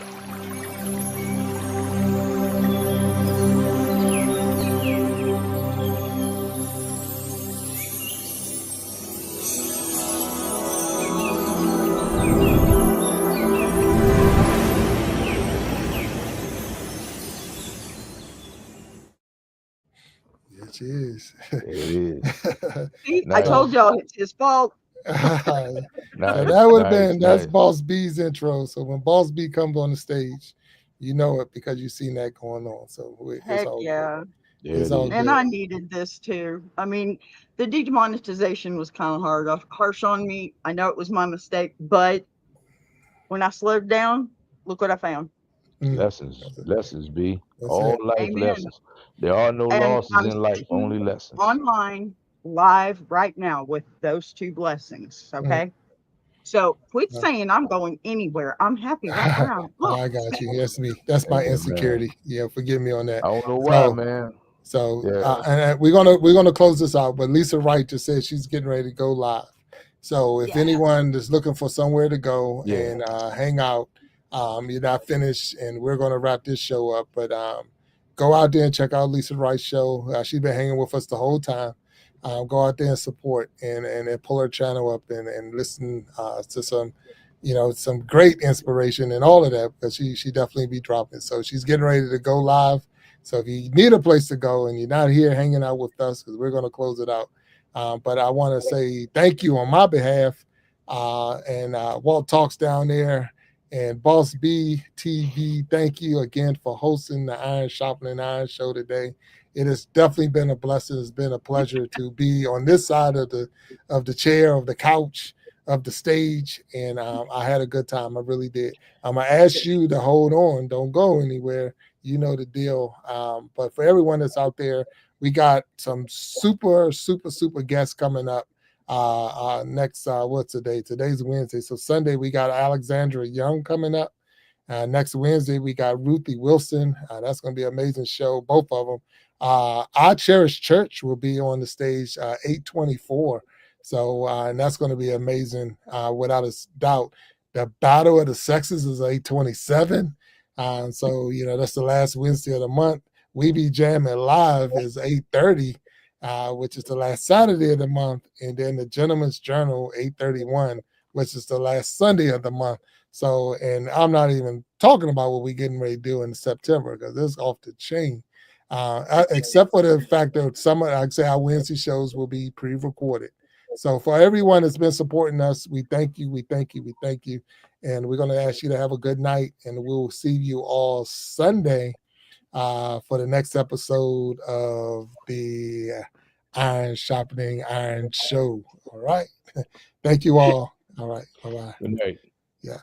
Yes, she is. It is. See, I Nice. told y'all it's his fault. So Nice. that would have been that's nice. Boss B's intro. So when Boss B comes on the stage, you know it because you've seen that going on. So it's Heck all yeah. There It's it all is. And good. I needed this too. I mean, the demonetization was kind of harsh on me. I know it was my mistake, but when I slowed down, look what I found. Mm, Lessons, B. that's All it. life Amen. lessons. There are no And losses I'm in life, only sitting lessons. online live right now with those two blessings. Okay. So quit Yeah. saying I'm going anywhere. I'm happy right where I'm. Look, I got you. That's me. That's my Yeah, man. insecurity. Yeah, forgive me on that. I don't know why, So man. so Yeah. and we're gonna close this out. But Lisa Wright just said she's getting ready to go live. So if yeah. anyone is looking for somewhere to go Yeah. and hang out, you're not finished, and we're going to wrap this show up. But go out there and check out Lisa Wright's show. She's been hanging with us the whole time. Go out there and support and pull her channel up and listen to some, some great inspiration and all of that because she definitely be dropping. So she's getting ready to go live. So if you need a place to go and you're not here hanging out with us, because we're going to close it out. But I want to say thank you on my behalf and Walt Talks down there and Boss B TV. Thank you again for hosting the Iron Sharpening Iron Show today. It has definitely been a blessing. It's been a pleasure to be on this side of the chair, of the couch, of the stage, and I had a good time. I really did. I'm gonna ask you to hold on, don't go anywhere. You know the deal. But for everyone that's out there, we got some super guests coming up. Next, what's today? Today's Wednesday. So Sunday, we got Alexandra Young coming up. Next Wednesday, we got Ruthie Wilson. That's going to be an amazing show, both of them. Our Cherish Church will be on the stage 8:24. So, and that's going to be amazing without a doubt. The Battle of the Sexes is 8/27. So, that's the last Wednesday of the month. We Be Jamming Live is 8:30, which is the last Saturday of the month. And then the Gentleman's Journal, 8/31, which is the last Sunday of the month. So, and I'm not even talking about what we're getting ready to do in September, because it's off the chain. Except for the fact that some, like I say, our Wednesday shows will be pre-recorded. So for everyone that's been supporting us, we thank you, we thank you, we thank you. And we're going to ask you to have a good night, and we'll see you all Sunday for the next episode of the Iron Sharpening Iron Show. All right. Thank you all. All right. Bye-bye. Good night. Yeah.